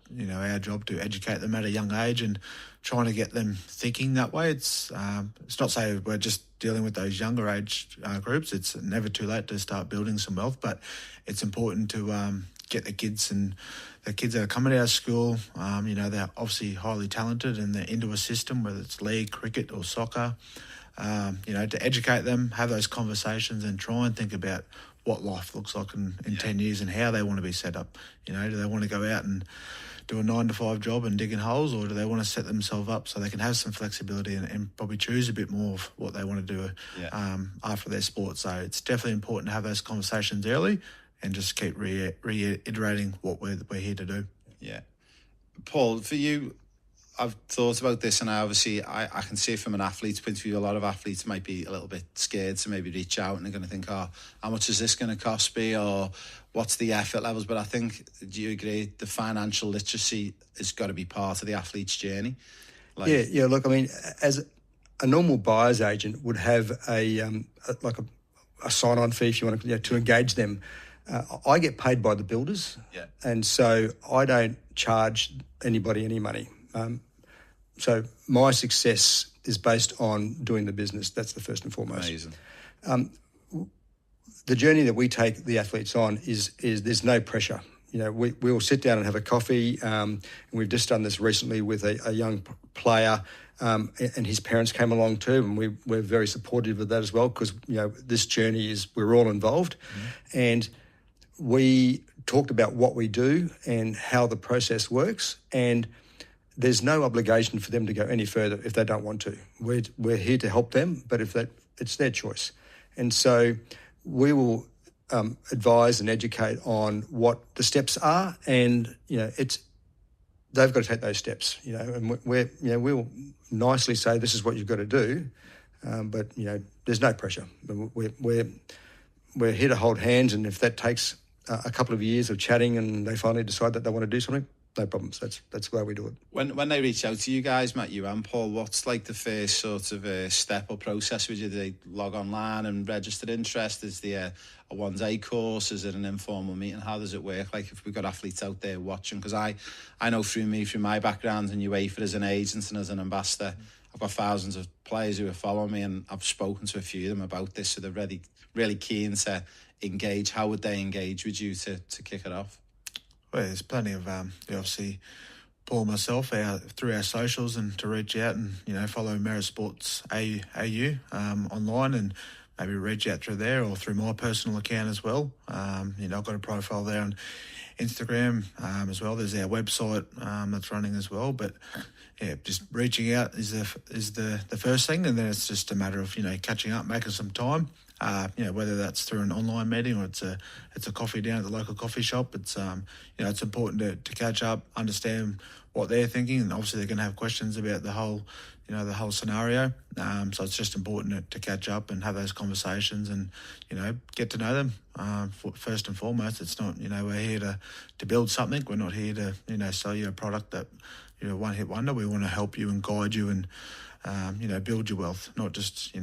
job, to educate them at a young age and trying to get them thinking that way. It's not saying we're just dealing with those younger age groups. It's never too late to start building some wealth, but it's important to get the kids that are coming out of school. They're obviously highly talented and they're into a system, whether it's league, cricket or soccer. To educate them, have those conversations, and try and think about what life looks like in 10 years and how they want to be set up. Do they want to go out and do a 9-to-5 job and digging holes, or do they want to set themselves up so they can have some flexibility and probably choose a bit more of what they want to do after their sport? So it's definitely important to have those conversations early and just keep reiterating what we're here to do. Yeah.
Paul, for you, I've thought about this, and I can see from an athlete's point of view, a lot of athletes might be a little bit scared to maybe reach out, and they're going to think, how much is this going to cost me, or what's the effort levels? But I think, do you agree, the financial literacy has got to be part of the athlete's journey? Look, I mean, as a normal buyer's agent would have a sign-on fee, if you want to engage them. I get paid by the builders, and so I don't charge anybody any money. So my success is based on doing the business. That's the first and foremost. Amazing.
The journey that we take the athletes on is there's no pressure. We'll sit down and have a coffee, and we've just done this recently with a young player, and his parents came along too, and we're very supportive of that as well, because this journey we're all involved, and we talked about what we do and how the process works, and there's no obligation for them to go any further if they don't want to. We're here to help them, but it's their choice. And so we will advise and educate on what the steps are, and they've got to take those steps. And we'll nicely say this is what you've got to do, but there's no pressure. We're here to hold hands, and if that takes a couple of years of chatting and they finally decide that they want to do something, no problems. That's the way we do it.
When they reach out to you guys, Matt, you and Paul, what's like the first sort of step or process? Would you, do they log online and register interest? Is there a one-day course? Is it an informal meeting? How does it work? Like if we've got athletes out there watching, because I know through my background in UEFA as an agent and as an ambassador, I've got thousands of players who are following me, and I've spoken to a few of them about this, so they're really keen to engage. How would they engage with you to kick it off?
Well, there's plenty of obviously Paul and myself through our socials, and to reach out and follow Merit Sports AU online, and maybe reach out through there or through my personal account as well. I've got a profile there on Instagram as well. There's our website that's running as well, but yeah, just reaching out is the first thing, and then it's just a matter of catching up, making some time. Whether that's through an online meeting or it's a coffee down at the local coffee shop. It's it's important to catch up, understand what they're thinking, and obviously they're going to have questions about the whole scenario. So it's just important to catch up and have those conversations and get to know them. First and foremost, it's not we're here to build something. We're not here to sell you a product that one hit wonder. We want to help you and guide you and build your wealth, not just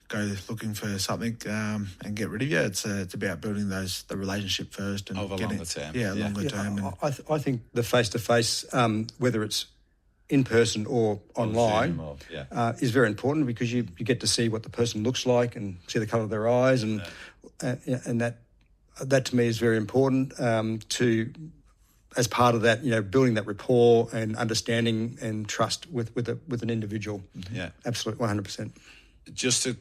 go looking for something and get rid of you. It's about building the relationship first and
over longer term.
Longer term. And
I think the face-to-face, whether it's in person or online, is very important, because you get to see what the person looks like and see the colour of their eyes, and that to me is very important to, as part of that, building that rapport and understanding and trust with an individual.
Yeah,
absolutely, 100%.
Just to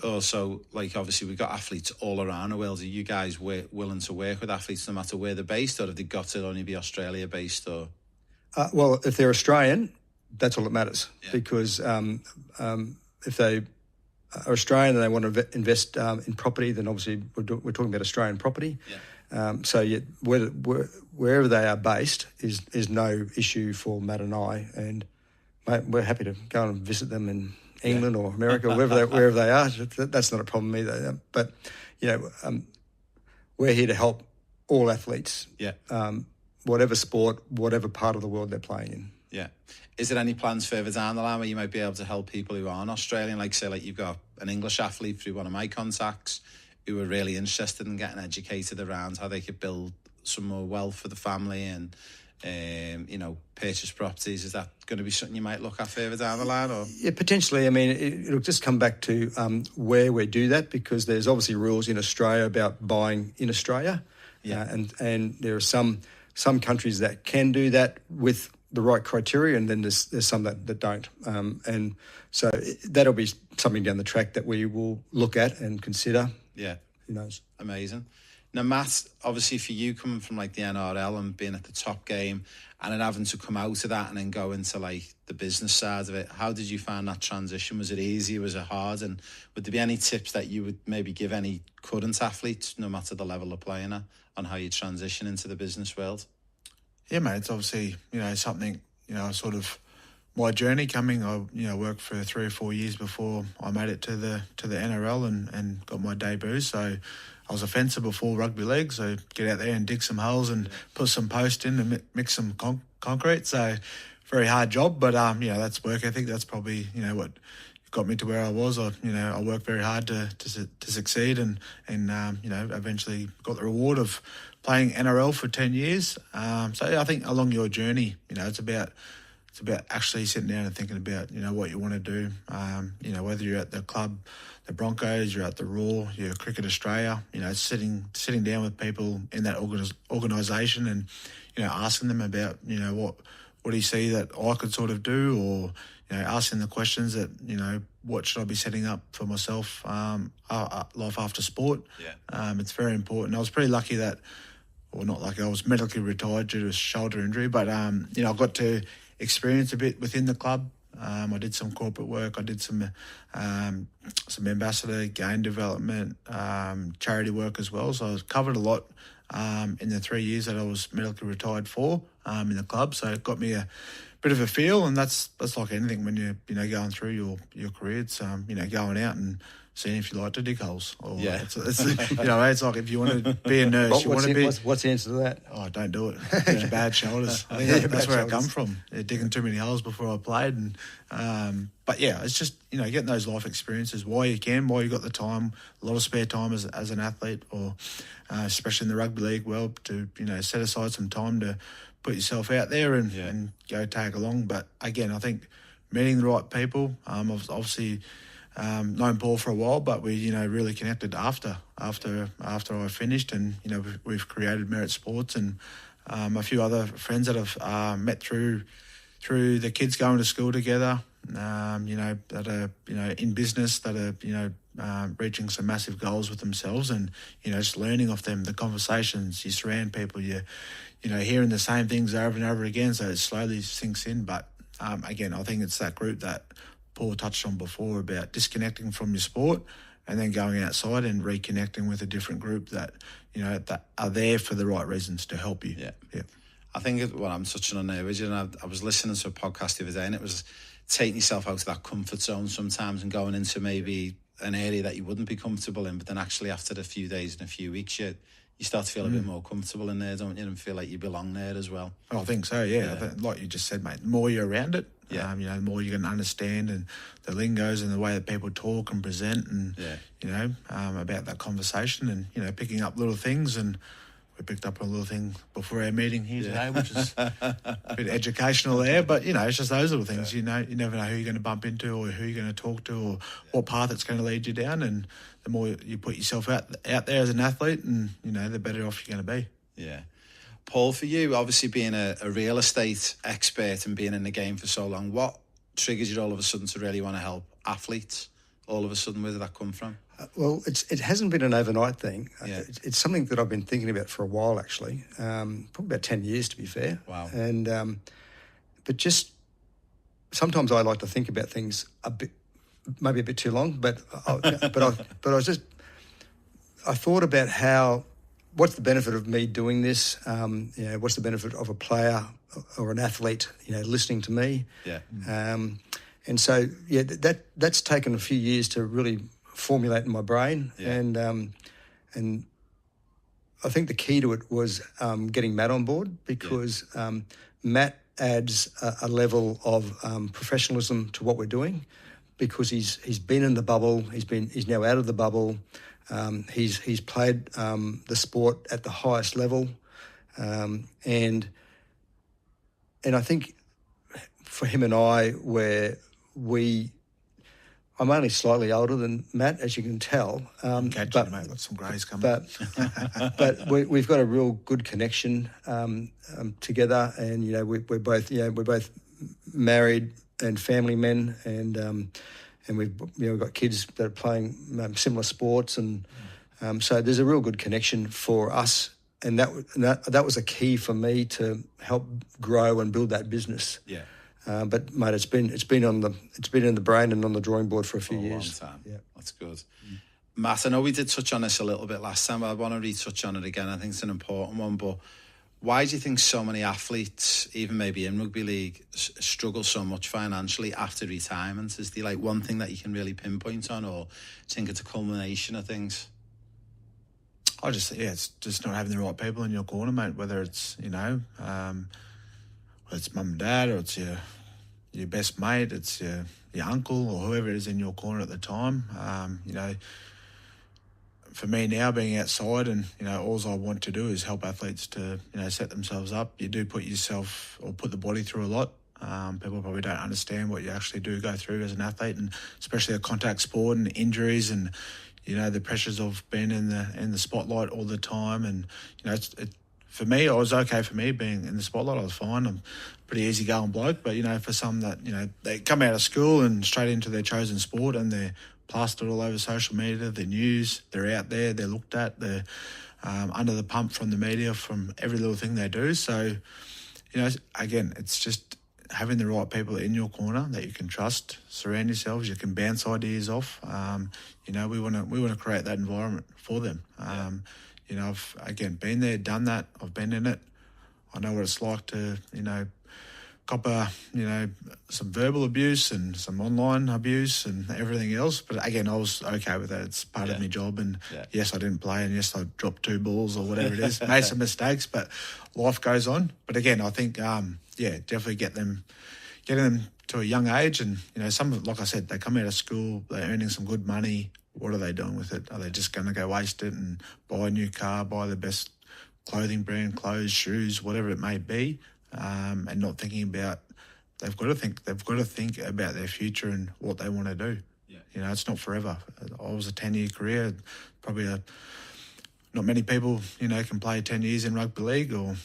also, obviously we've got athletes all around the world. Are you guys willing to work with athletes no matter where they're based, or have they got to only be Australia based? Or
well, if they're Australian, that's all that matters, because if they are Australian and they want to invest in property, then obviously we're talking about Australian property. Wherever they are based is no issue for Matt and I, and we're happy to go and visit them in England or America, or wherever they are. That's not a problem either. But we're here to help all athletes, whatever sport, whatever part of the world they're playing in.
Yeah. Is there any plans further down the line where you might be able to help people who aren't Australian? Like you've got an English athlete through one of my contacts who are really interested in getting educated around how they could build some more wealth for the family and purchase properties. Is that going to be something you might look at further down the line? Or?
Yeah, potentially. I mean, it'll just come back to where we do that, because there's obviously rules in Australia about buying in Australia. And there are some countries that can do that with the right criteria, and then there's some that don't. And so that'll be something down the track that we will look at and consider.
Yeah.
Who knows?
Amazing. Now, Matt, obviously for you coming from the NRL and being at the top game and then having to come out of that and then go into the business side of it, how did you find that transition? Was it easy? Was it hard? And would there be any tips that you would maybe give any current athletes, no matter the level of playing at, on how you transition into the business world?
Yeah, mate, it's obviously, something, sort of my journey coming. I worked for 3 or 4 years before I made it to the NRL and got my debut. So I was a fencer before rugby league, so get out there and dig some holes and put some post in and mix some concrete. So very hard job, but that's work ethic. That's probably what got me to where I was. I worked very hard to succeed and eventually got the reward of playing NRL for 10 years. So I think along your journey, it's about actually sitting down and thinking about what you want to do. Whether you're at the club, the Broncos, you're at the Raw, you're Cricket Australia. Sitting down with people in that organisation and asking them about what do you see that I could sort of do, or asking the questions that what should I be setting up for myself, life after sport. It's very important. I was pretty lucky that, or not lucky, I was medically retired due to a shoulder injury, but I got to experience a bit within the club. I did some corporate work. I did some ambassador, game development, charity work as well. So I was covered a lot in the 3 years that I was medically retired for in the club. So it got me a bit of a feel, and that's like anything when you're going through your career. It's going out and seeing if you like to dig holes. Or
Yeah.
it's you know, it's like if you want to be a nurse, you want to be.
What's the answer to that?
Oh, don't do it. It's bad shoulders. I think that's where I come from. Digging too many holes before I played, and but yeah, it's just getting those life experiences while you can, while you got the time, a lot of spare time as an athlete, or especially in the rugby league world, to set aside some time to put yourself out there and go tag along. But again, I think meeting the right people. I've obviously known Paul for a while, but we really connected after I finished, and we've created Merit Sports, and a few other friends that I've met through the kids going to school together. That are in business, that are reaching some massive goals with themselves, and just learning off them, the conversations. You surround people, you hearing the same things over and over again, so it slowly sinks in. But again, I think it's that group that Paul touched on before about disconnecting from your sport and then going outside and reconnecting with a different group that that are there for the right reasons to help you.
Yeah. I think what I'm touching on there is, I was listening to a podcast the other day, and it was taking yourself out of that comfort zone sometimes and going into maybe an area that you wouldn't be comfortable in, but then actually after a few days and a few weeks, you start to feel a bit more comfortable in there, don't you? And feel like you belong there as well.
I think so, yeah. I think, like you just said, mate, the more you're around it, the more you're going to understand, and the lingos and the way that people talk and present, and about that conversation, and picking up little things. And we picked up a little thing before our meeting here today, which is a bit educational there. But it's just those little things. You never know who you're going to bump into, or who you're going to talk to, or what path it's going to lead you down. And the more you put yourself out there as an athlete, and the better off you're going to be.
Yeah. Paul, for you, obviously being a real estate expert and being in the game for so long, what triggers you all of a sudden to really want to help athletes? All of a sudden, where did that come from?
Well, it hasn't been an overnight thing.
Yeah.
It's something that I've been thinking about for a while, actually. Probably about 10 years, to be fair.
Wow.
And but just sometimes I like to think about things maybe a bit too long. But I thought about what's the benefit of me doing this? What's the benefit of a player or an athlete, listening to me?
Yeah.
And so, that's taken a few years to really formulate in my brain.
Yeah.
And I think the key to it was getting Matt on board, because Matt adds a level of professionalism to what we're doing, because he's been in the bubble, he's now out of the bubble, he's played the sport at the highest level, and I think for him and I, I'm only slightly older than Matt, as you can tell.
Mate, got some greys coming.
But we've got a real good connection together, and we're both married and family men, and we've got kids that are playing similar sports, and so there's a real good connection for us, and that was a key for me to help grow and build that business.
Yeah.
But mate, it's been in the brain and on the drawing board for a few years.
A long time. Yeah, that's good. Matt, I know we did touch on this a little bit last time, but I want to retouch on it again. I think it's an important one. But why do you think so many athletes, even maybe in rugby league, struggle so much financially after retirement? Is there one thing that you can really pinpoint on, or do you think it's a culmination of things?
I just think it's just not having the right people in your corner, mate. Whether it's whether it's mum and dad, or it's your best mate, it's your uncle, or whoever it is in your corner at the time. For me now, being outside, and all I want to do is help athletes to set themselves up. You do put yourself or put the body through a lot. People probably don't understand what you actually do go through as an athlete, and especially a contact sport, and injuries, and the pressures of being in the spotlight all the time. And for me, it was okay for me being in the spotlight. I was fine. I'm a pretty easygoing bloke. But, for some that, they come out of school and straight into their chosen sport, and they're plastered all over social media, the news, they're out there, they're looked at, they're under the pump from the media, from every little thing they do. So, again, it's just having the right people in your corner that you can trust, surround yourselves, you can bounce ideas off. We want to create that environment for them. I've, again, been there, done that. I've been in it. I know what it's like to, copper, some verbal abuse and some online abuse and everything else. But again, I was okay with that. It's part of my job. And yes, I didn't play, and yes, I dropped 2 balls or whatever it is. Made some mistakes, but life goes on. But again, I think, definitely getting them to a young age. And, some, like I said, they come out of school, they're earning some good money. What are they doing with it? Are they just going to go waste it and buy a new car, buy the best clothing brand, clothes, shoes, whatever it may be, and not thinking about, they've got to think about their future and what they want to do. Yeah. It's not forever. I was a 10-year career. Probably not many people, can play 10 years in rugby league, or,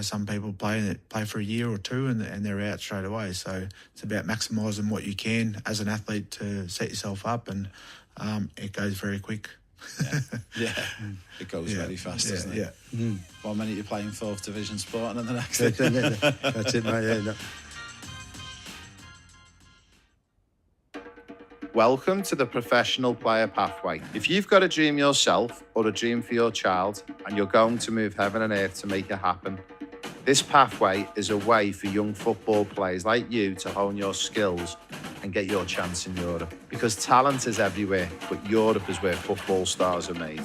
some people play for a year or 2 and they're out straight away. So it's about maximising what you can as an athlete to set yourself up, and it goes very quick.
It goes very fast, doesn't it?
Yeah.
1 minute you're playing 4th division sport, and then the next
That's it, mate. Yeah, no.
Welcome to the Professional Player Pathway. If you've got a dream yourself or a dream for your child and you're going to move heaven and earth to make it happen, this pathway is a way for young football players like you to hone your skills and get your chance in Europe. Because talent is everywhere, but Europe is where football stars are made.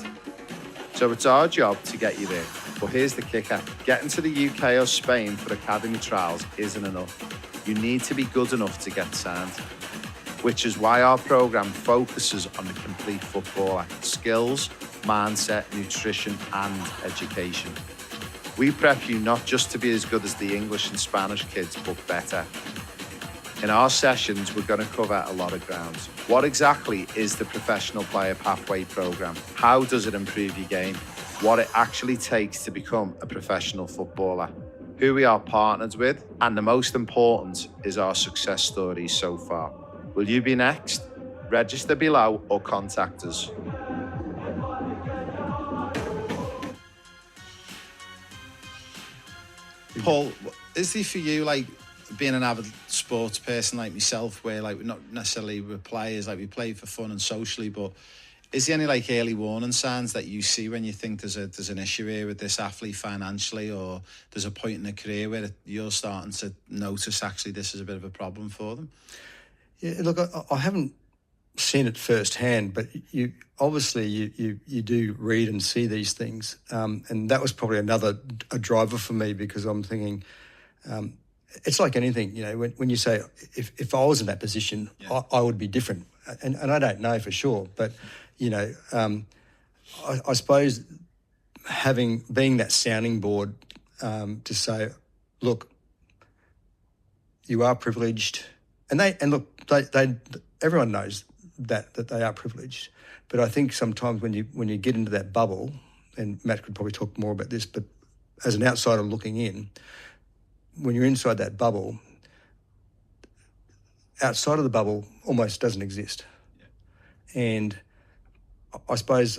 So it's our job to get you there. But here's the kicker. Getting to the UK or Spain for academy trials isn't enough. You need to be good enough to get signed, which is why our programme focuses on the complete footballer: skills, mindset, nutrition and education. We prep you not just to be as good as the English and Spanish kids, but better. In our sessions, we're going to cover a lot of ground. What exactly is the Professional Player Pathway programme? How does it improve your game? What it actually takes to become a professional footballer? Who we are partnered with? And the most important is our success stories so far. Will you be next? Register below or contact us.
Paul, is there for you, like, being an avid sports person like myself, where, like, we're not necessarily we're players, like, we play for fun and socially, but is there any, like, early warning signs that you see when you think there's an issue here with this athlete financially, or there's a point in the career where you're starting to notice actually this is a bit of a problem for them?
Yeah, look, I haven't seen it firsthand, but you do read and see these things, and that was probably a driver for me, because I'm thinking, it's like anything, when you say, if I was in that position, I would be different, and I don't know for sure, but I suppose being that sounding board to say, look, you are privileged, and everyone knows that they are privileged, but I think sometimes when you get into that bubble, and Matt could probably talk more about this, but as an outsider looking in, when you're inside that bubble, outside of the bubble almost doesn't exist. Yeah. And I suppose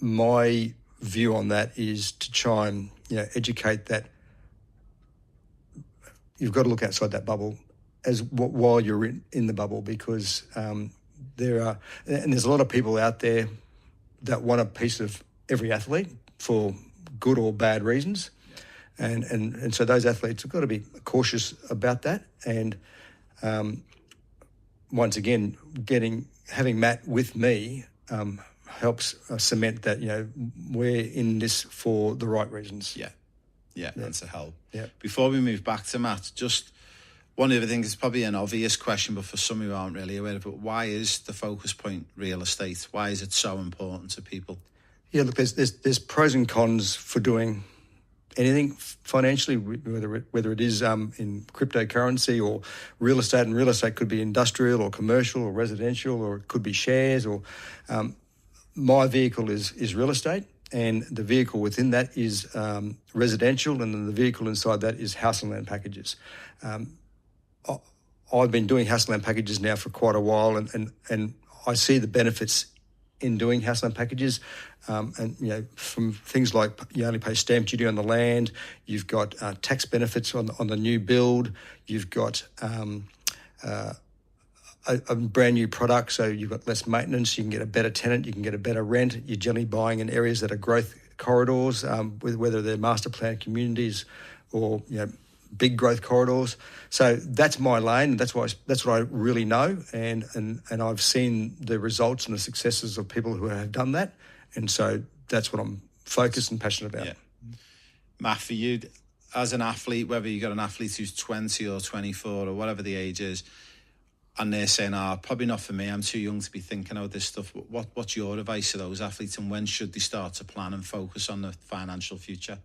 my view on that is to try and educate that you've got to look outside that bubble while you're in the bubble, because there's a lot of people out there that want a piece of every athlete for good or bad reasons. And so those athletes have got to be cautious about that. And once again, having Matt with me helps cement that we're in this for the right reasons.
Yeah, that's a help.
Yeah.
Before we move back to Matt, just one other thing, is probably an obvious question, but for some who aren't really aware of it, why is the focus point real estate? Why is it so important to people?
Yeah, look, there's pros and cons for doing anything financially, whether it is in cryptocurrency or real estate, and real estate could be industrial or commercial or residential, or it could be shares, or my vehicle is real estate, and the vehicle within that is residential, and then the vehicle inside that is house and land packages. I've been doing house and land packages now for quite a while, and I see the benefits in doing house land packages, and from things like you only pay stamp duty on the land, you've got tax benefits on the new build, you've got a brand new product, so you've got less maintenance, you can get a better tenant, you can get a better rent. You're generally buying in areas that are growth corridors, whether they're master plan communities or big growth corridors. So that's my lane, and that's what I really know, and I've seen the results and the successes of people who have done that, and so that's what I'm focused and passionate about.
Yeah. Matt, for you, as an athlete, whether you got an athlete who's 20 or 24 or whatever the age is, and they're saying, probably not for me, I'm too young to be thinking about this stuff. What's your advice to those athletes, and when should they start to plan and focus on the financial future?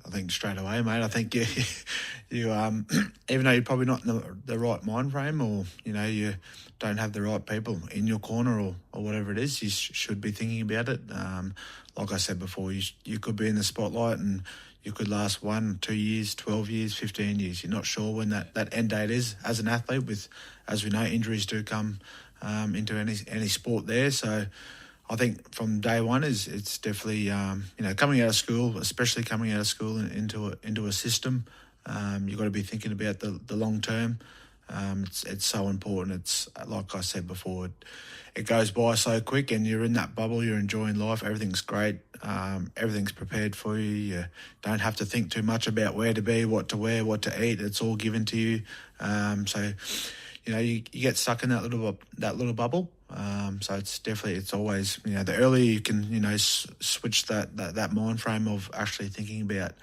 I think straight away, mate. I think you even though you're probably not in the right mind frame, or you don't have the right people in your corner, or whatever it is, you should be thinking about it. Like I said before, you could be in the spotlight and you could last 1, 2 years, 12 years, 15 years. You're not sure when that end date is as an athlete. With, as we know, injuries do come into any sport there. So I think from day one it's definitely coming out of school, especially coming out of school into a system. You've got to be thinking about the long term. It's so important. It's like I said before, it goes by so quick, and you're in that bubble. You're enjoying life. Everything's great. Everything's prepared for you. You don't have to think too much about where to be, what to wear, what to eat. It's all given to you. So you get stuck in that little bubble. So it's always, the earlier you can, switch that mind frame of actually thinking about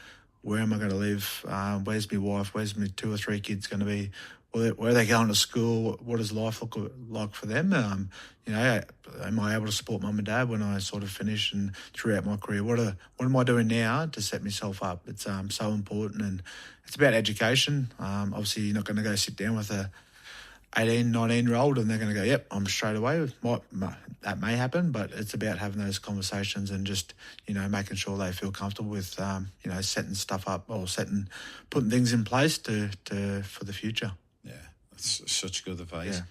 where am I going to live? Where's my wife? Where's my 2 or 3 kids going to be? Where are they going to school? What does life look like for them? Am I able to support mum and dad when I sort of finish and throughout my career? What am I doing now to set myself up? It's so important, and it's about education. Obviously, you're not going to go sit down with a 18, 19-year-old and they're going to go, yep, I'm straight away. That may happen, but it's about having those conversations and just, making sure they feel comfortable with, setting stuff up or putting things in place for the future.
Yeah, that's such good advice.
Yeah.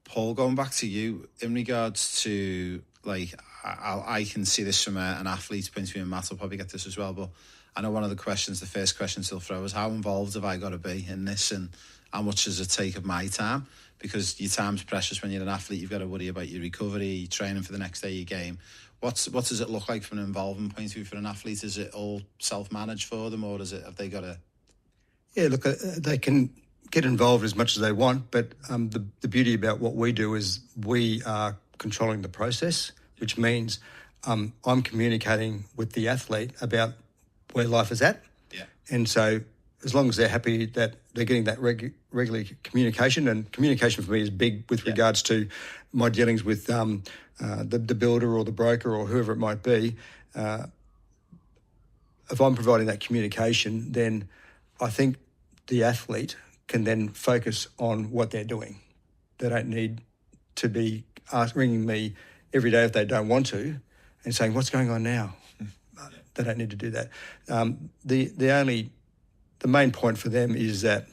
Paul, going back to you, in regards to, I can see this from an athlete's point of view, and Matt will probably get this as well, but I know one of the first questions he'll throw is, how involved have I got to be in this, and how much does it take of my time? Because your time's precious when you're an athlete. You've got to worry about your recovery, your training for the next day, your game. What does it look like from an involvement point of view for an athlete? Is it all self-managed for them, or have they got to...
Yeah, look, they can get involved as much as they want, but the beauty about what we do is we are controlling the process, which means I'm communicating with the athlete about where life is at.
Yeah.
And so as long as they're happy that they're getting that regular communication, and communication for me is big with regards to my dealings with the builder or the broker or whoever it might be. If I'm providing that communication, then I think the athlete can then focus on what they're doing. They don't need to be ringing me every day if they don't want to and saying, what's going on now? They don't need to do that. The main point for them is that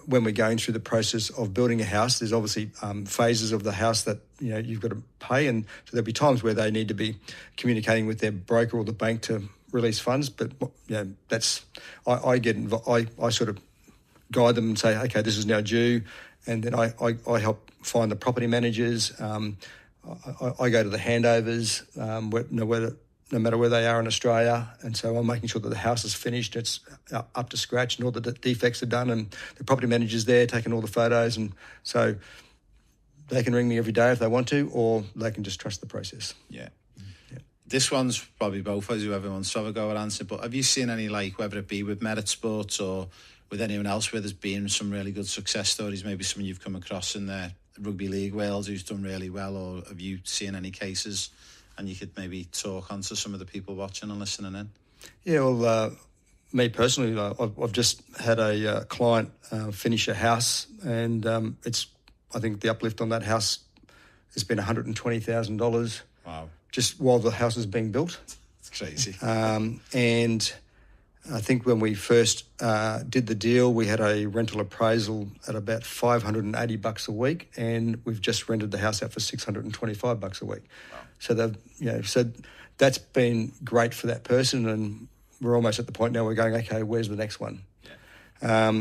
when we're going through the process of building a house, there's obviously phases of the house that you've got to pay, and so there'll be times where they need to be communicating with their broker or the bank to release funds. But that's I get involved. I sort of guide them and say, okay, this is now due, and then I help find the property managers. I go to the handovers, no matter where they are in Australia, and so I'm making sure that the house is finished, it's up to scratch, and all the defects are done, and the property manager's there taking all the photos, and so they can ring me every day if they want to, or they can just trust the process.
Yeah. This one's probably both as whoever wants to have a go at answer, but have you seen any, whether it be with Merit Sports or with anyone else, where there's been some really good success stories, maybe someone you've come across in the Rugby League Wales who's done really well, or have you seen any cases and you could maybe talk on to some of the people watching and listening in?
Yeah, well, me personally, I've just had a client finish a house, and I think the uplift on that house has been $120,000.
Wow.
Just while the house is being built.
It's crazy.
And I think when we first did the deal, we had a rental appraisal at about $580 a week, and we've just rented the house out for $625 a week.
Wow.
So so that's been great for that person, and we're almost at the point now we're going, okay, where's the next one?
Yeah.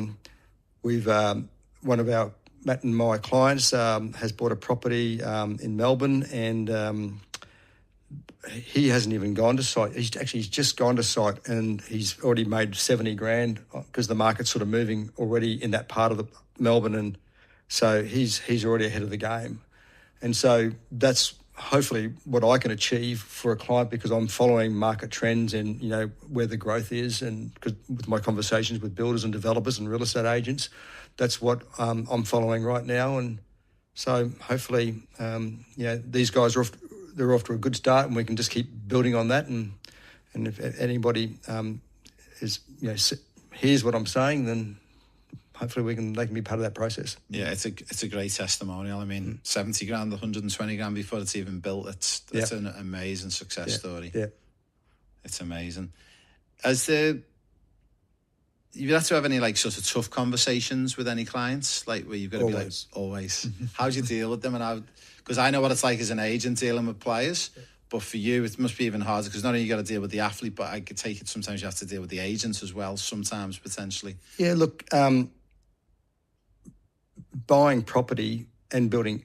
We've one of our Matt and my clients has bought a property in Melbourne, and he hasn't even gone to site. He's just gone to site, and he's already made 70 grand because the market's sort of moving already in that part of the Melbourne, and so he's already ahead of the game. And so that's hopefully what I can achieve for a client, because I'm following market trends and, you know, where the growth is, and because with my conversations with builders and developers and real estate agents, that's what I'm following right now. And so hopefully, these guys are off to a good start, and we can just keep building on that. And if anybody hears what I'm saying, then hopefully they can be part of that process.
Yeah, it's a great testimonial. I mean, 70 grand, 120 grand before it's even built. It's an amazing success story.
Yeah,
it's amazing. You have to have any like sort of tough conversations with any clients, like where you've got to be like always. How do you deal with them? And because I know what it's like as an agent dealing with players, but for you it must be even harder, because not only you got to deal with the athlete, but I could take it sometimes you have to deal with the agents as well. Sometimes potentially. Yeah,
look. Buying property and building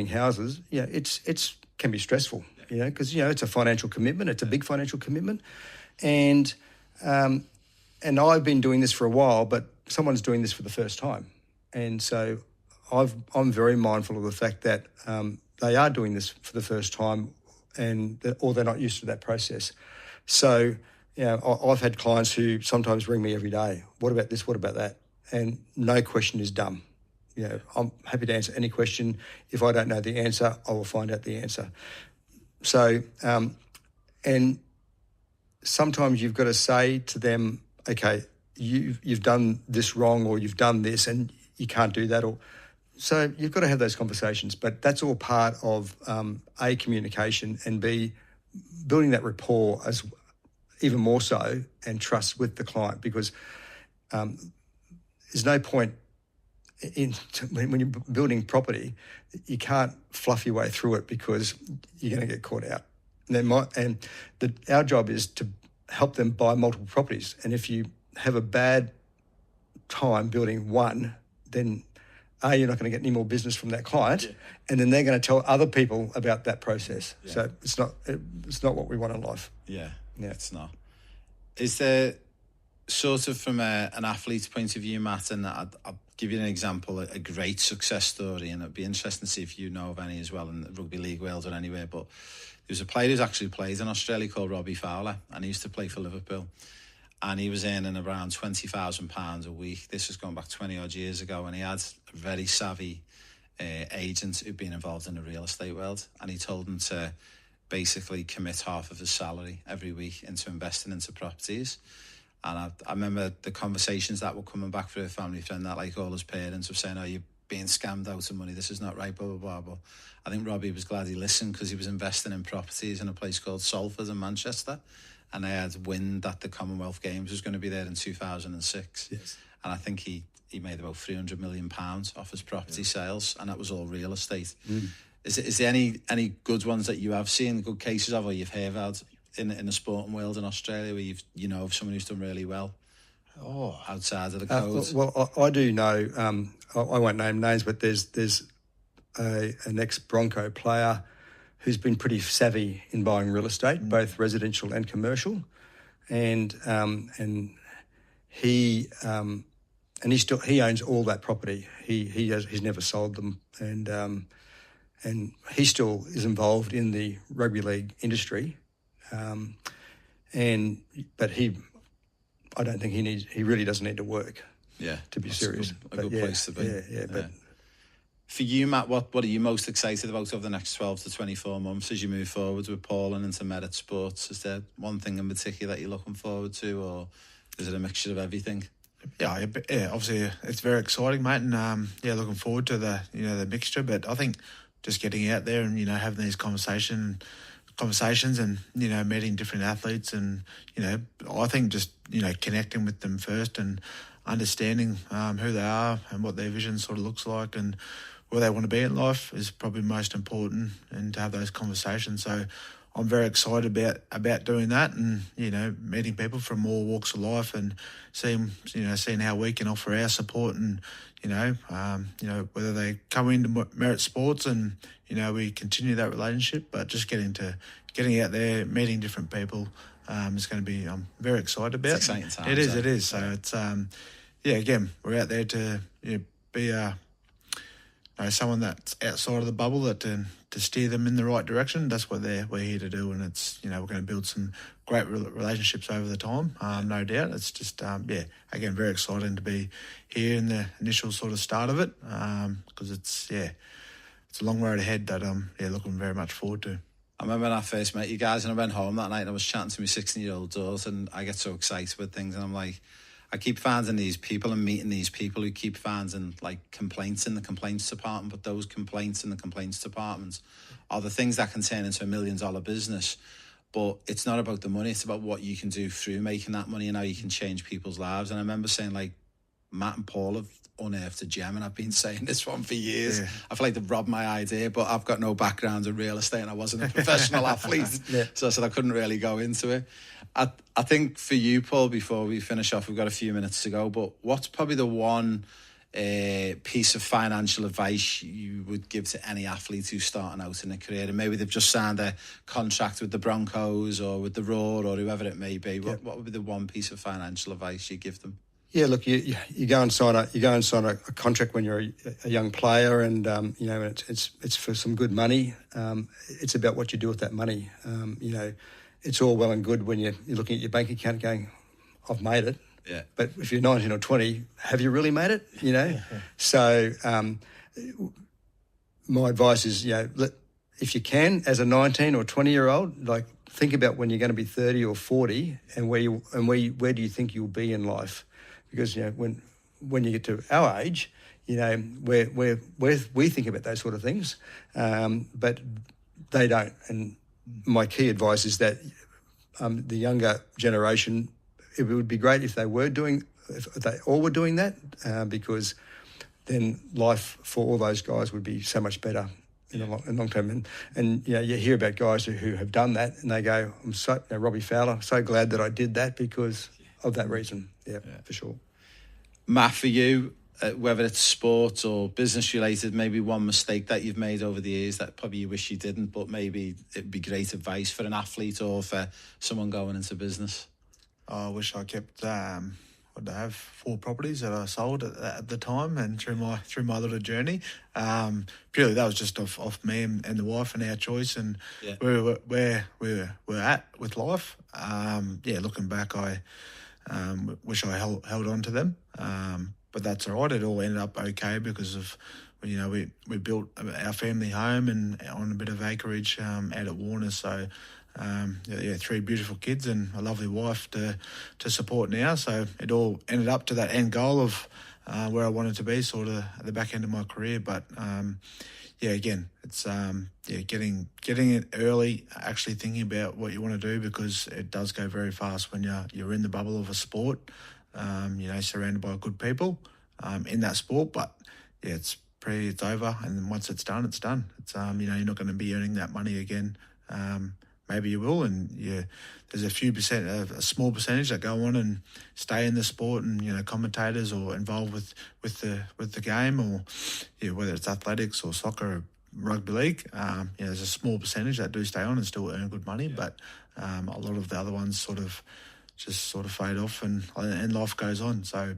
houses, it's can be stressful, because it's a financial commitment. It's a big financial commitment, and I've been doing this for a while, but someone's doing this for the first time, and so I'm very mindful of the fact that they are doing this for the first time, or they're not used to that process. So I've had clients who sometimes ring me every day. What about this? What about that? And no question is dumb. I'm happy to answer any question. If I don't know the answer, I will find out the answer. So, and sometimes you've got to say to them, okay, you've done this wrong, or you've done this and you can't do that. So you've got to have those conversations, but that's all part of A, communication, and B, building that rapport as even more so, and trust with the client, because there's no point when you're building property, you can't fluff your way through it, because you're going to get caught out. Our job is to help them buy multiple properties. And if you have a bad time building one, then you're not going to get any more business from that client, and then they're going to tell other people about that process. Yeah. So it's not what we want in life.
Yeah, it's not. Is there sort of from an athlete's point of view, Matt, and I'll give you an example, a great success story, and it'd be interesting to see if you know of any as well in the rugby league world or anywhere, but there's a player who's actually played in Australia called Robbie Fowler, and he used to play for Liverpool, and he was earning around £20,000 a week. This was going back 20 odd years ago, and he had a very savvy agent who'd been involved in the real estate world, and he told him to basically commit half of his salary every week into investing into properties. And I remember the conversations that were coming back for a family friend, that like all his parents were saying, "Oh, you're being scammed out of money. This is not right, blah, blah, blah." But I think Robbie was glad he listened, because he was investing in properties in a place called Salford in Manchester. And they had wind that the Commonwealth Games was going to be there in 2006.
Yes.
And I think he made about £300 million off his property sales, and that was all real estate. Mm. Is there any good ones that you have seen, good cases of, or you've heard about in the sporting world in Australia, where you know of someone who's done really well outside of the code?
Well, I do know. I won't name names, but there's an ex-Bronco player who's been pretty savvy in buying real estate, both residential and commercial, and he owns all that property. He's never sold them, and he still is involved in the rugby league industry. But I don't think he really doesn't need to work.
Yeah,
to be serious.
A good place to be.
Yeah. But
for you, Matt, what are you most excited about over the next 12 to 24 months as you move forward with Paul and into Merit Sports? Is there one thing in particular that you're looking forward to, or is it a mixture of everything?
Yeah, obviously it's very exciting, mate, and looking forward to the mixture. But I think just getting out there and having these conversations and meeting different athletes, and I think just connecting with them first and understanding who they are and what their vision sort of looks like and where they want to be in life is probably most important, and to have those conversations. So I'm very excited about doing that, and meeting people from all walks of life and seeing how we can offer our support, and whether they come into Merit Sports and we continue that relationship, but just getting out there, meeting different people is going to be I'm very excited about.
It's exciting times.
It is. So it's again, we're out there to be someone that's outside of the bubble, that to steer them in the right direction. That's what we're here to do, and it's we're going to build some great relationships over the time, no doubt. It's just again, very exciting to be here in the initial sort of start of it, because it's a long road ahead that I'm looking very much forward to.
I remember when I first met you guys and I went home that night and I was chatting to my 16-year-old daughter, and I get so excited with things, and I'm like, I keep finding these people and meeting these people who keep finding like complaints in the complaints department, but those complaints in the complaints department are the things that can turn into $1 million business. But it's not about the money, it's about what you can do through making that money and how you can change people's lives. And I remember saying, like, Matt and Paul have unearthed a gem, and I've been saying this one for years. Yeah. I feel like they've robbed my idea, but I've got no background in real estate and I wasn't a professional athlete. Yeah. So I said I couldn't really go into it. I think for you, Paul, before we finish off, we've got a few minutes to go, but what's probably the one piece of financial advice you would give to any athlete who's starting out in a career, and maybe they've just signed a contract with the Broncos or with the Roar or whoever it may be? What would be the one piece of financial advice you give them?
Yeah, look, you go and sign a contract when you're a young player, and it's for some good money. It's about what you do with that money. It's all well and good when you're looking at your bank account going, I've made it.
Yeah.
But if you're 19 or 20, have you really made it? So my advice is, if you can, as a 19 or 20-year-old, like, think about when you're going to be 30 or 40, and where do you think you'll be in life? Because when you get to our age, we think about those sort of things, but they don't. And my key advice is that the younger generation, it would be great if they all were doing that, because then life for all those guys would be so much better in the long term. And you hear about guys who have done that, and they go, I'm so, Robbie Fowler, so glad that I did that because of that reason. Yeah, for sure.
Matt, for you, whether it's sports or business related, maybe one mistake that you've made over the years that probably you wish you didn't, but maybe it'd be great advice for an athlete or for someone going into business?
I wish I kept, I have 4 properties that I sold at the time, and through my little journey. Purely that was just off me and the wife and our choice, and where we're at with life. Looking back, I wish I held on to them, but that's all right. It all ended up okay because of, we built our family home and on a bit of acreage out at Warner. So 3 beautiful kids and a lovely wife to support now. So it all ended up to that end goal of where I wanted to be, sort of at the back end of my career. But again, it's getting it early, actually thinking about what you want to do, because it does go very fast when you're in the bubble of a sport, surrounded by good people in that sport. But it's over, and once it's done, it's done. It's you're not going to be earning that money again. Maybe you will, and there's a small percentage that go on and stay in the sport, and commentators or involved with the game, or whether it's athletics or soccer or rugby league. There's a small percentage that do stay on and still earn good money, but a lot of the other ones sort of fade off, and life goes on. So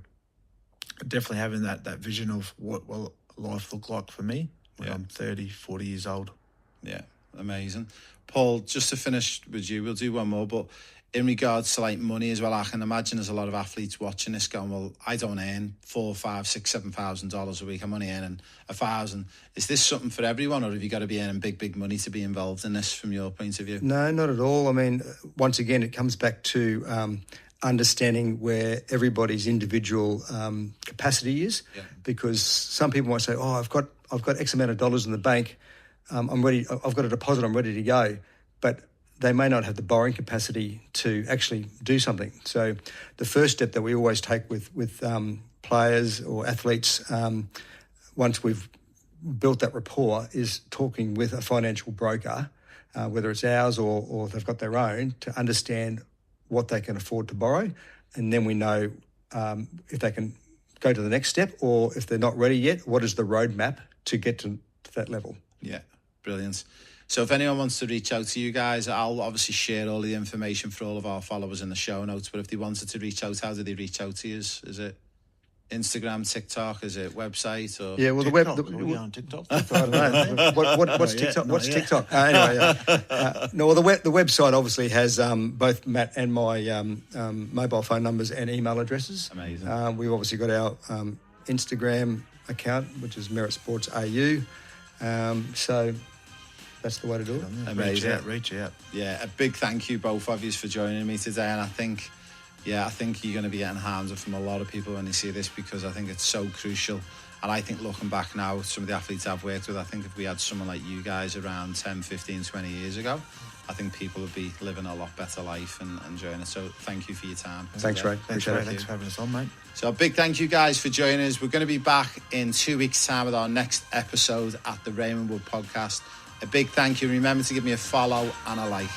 definitely having that vision of what will life look like for me when I'm 30, 40 years old.
Yeah, amazing. Paul, just to finish with you, we'll do one more, but in regards to like money as well, I can imagine there's a lot of athletes watching this going, well, I don't earn $4,000, $5,000, $6,000, $7,000 a week. I'm only earning $1,000. Is this something for everyone, or have you got to be earning big money to be involved in this from your point of view?
No, not at all. I mean, once again, it comes back to understanding where everybody's individual capacity is, because some people might say, oh, I've got X amount of dollars in the bank, I'm ready, I've got a deposit, I'm ready to go, but they may not have the borrowing capacity to actually do something. So the first step that we always take with players or athletes, once we've built that rapport, is talking with a financial broker whether it's ours or they've got their own, to understand what they can afford to borrow. And then we know if they can go to the next step, or if they're not ready yet, what is the roadmap to get to that level.
Yeah, brilliant. So if anyone wants to reach out to you guys, I'll obviously share all the information for all of our followers in the show notes. But if they wanted to reach out, how do they reach out to you? Is it Instagram, TikTok? Is it website? Or
Yeah, well,
TikTok.
the
Are we
web.
on TikTok?
I don't know. What's
Not yet,
TikTok?
not
What's
yet.
TikTok? Anyway, no. Well, the website obviously has both Matt and my mobile phone numbers and email addresses.
Amazing.
We've obviously got our Instagram account, which is Merit Sports AU. So that's the way to do it.
Amazing.
Reach out.
Yeah, a big thank you both of you for joining me today. And I think you're going to be getting hands up from a lot of people when they see this, because I think it's so crucial. And I think looking back now, some of the athletes I've worked with, I think if we had someone like you guys around 10, 15, 20 years ago, I think people would be living a lot better life and enjoying it. So thank you for your time.
Thanks, Ray.
Thanks,
Appreciate
Ray.
it.
Thanks for having us on, mate.
So a big thank you guys for joining us. We're going to be back in 2 weeks' time with our next episode at the Raymond Wood Podcast. A big thank you. Remember to give me a follow and a like.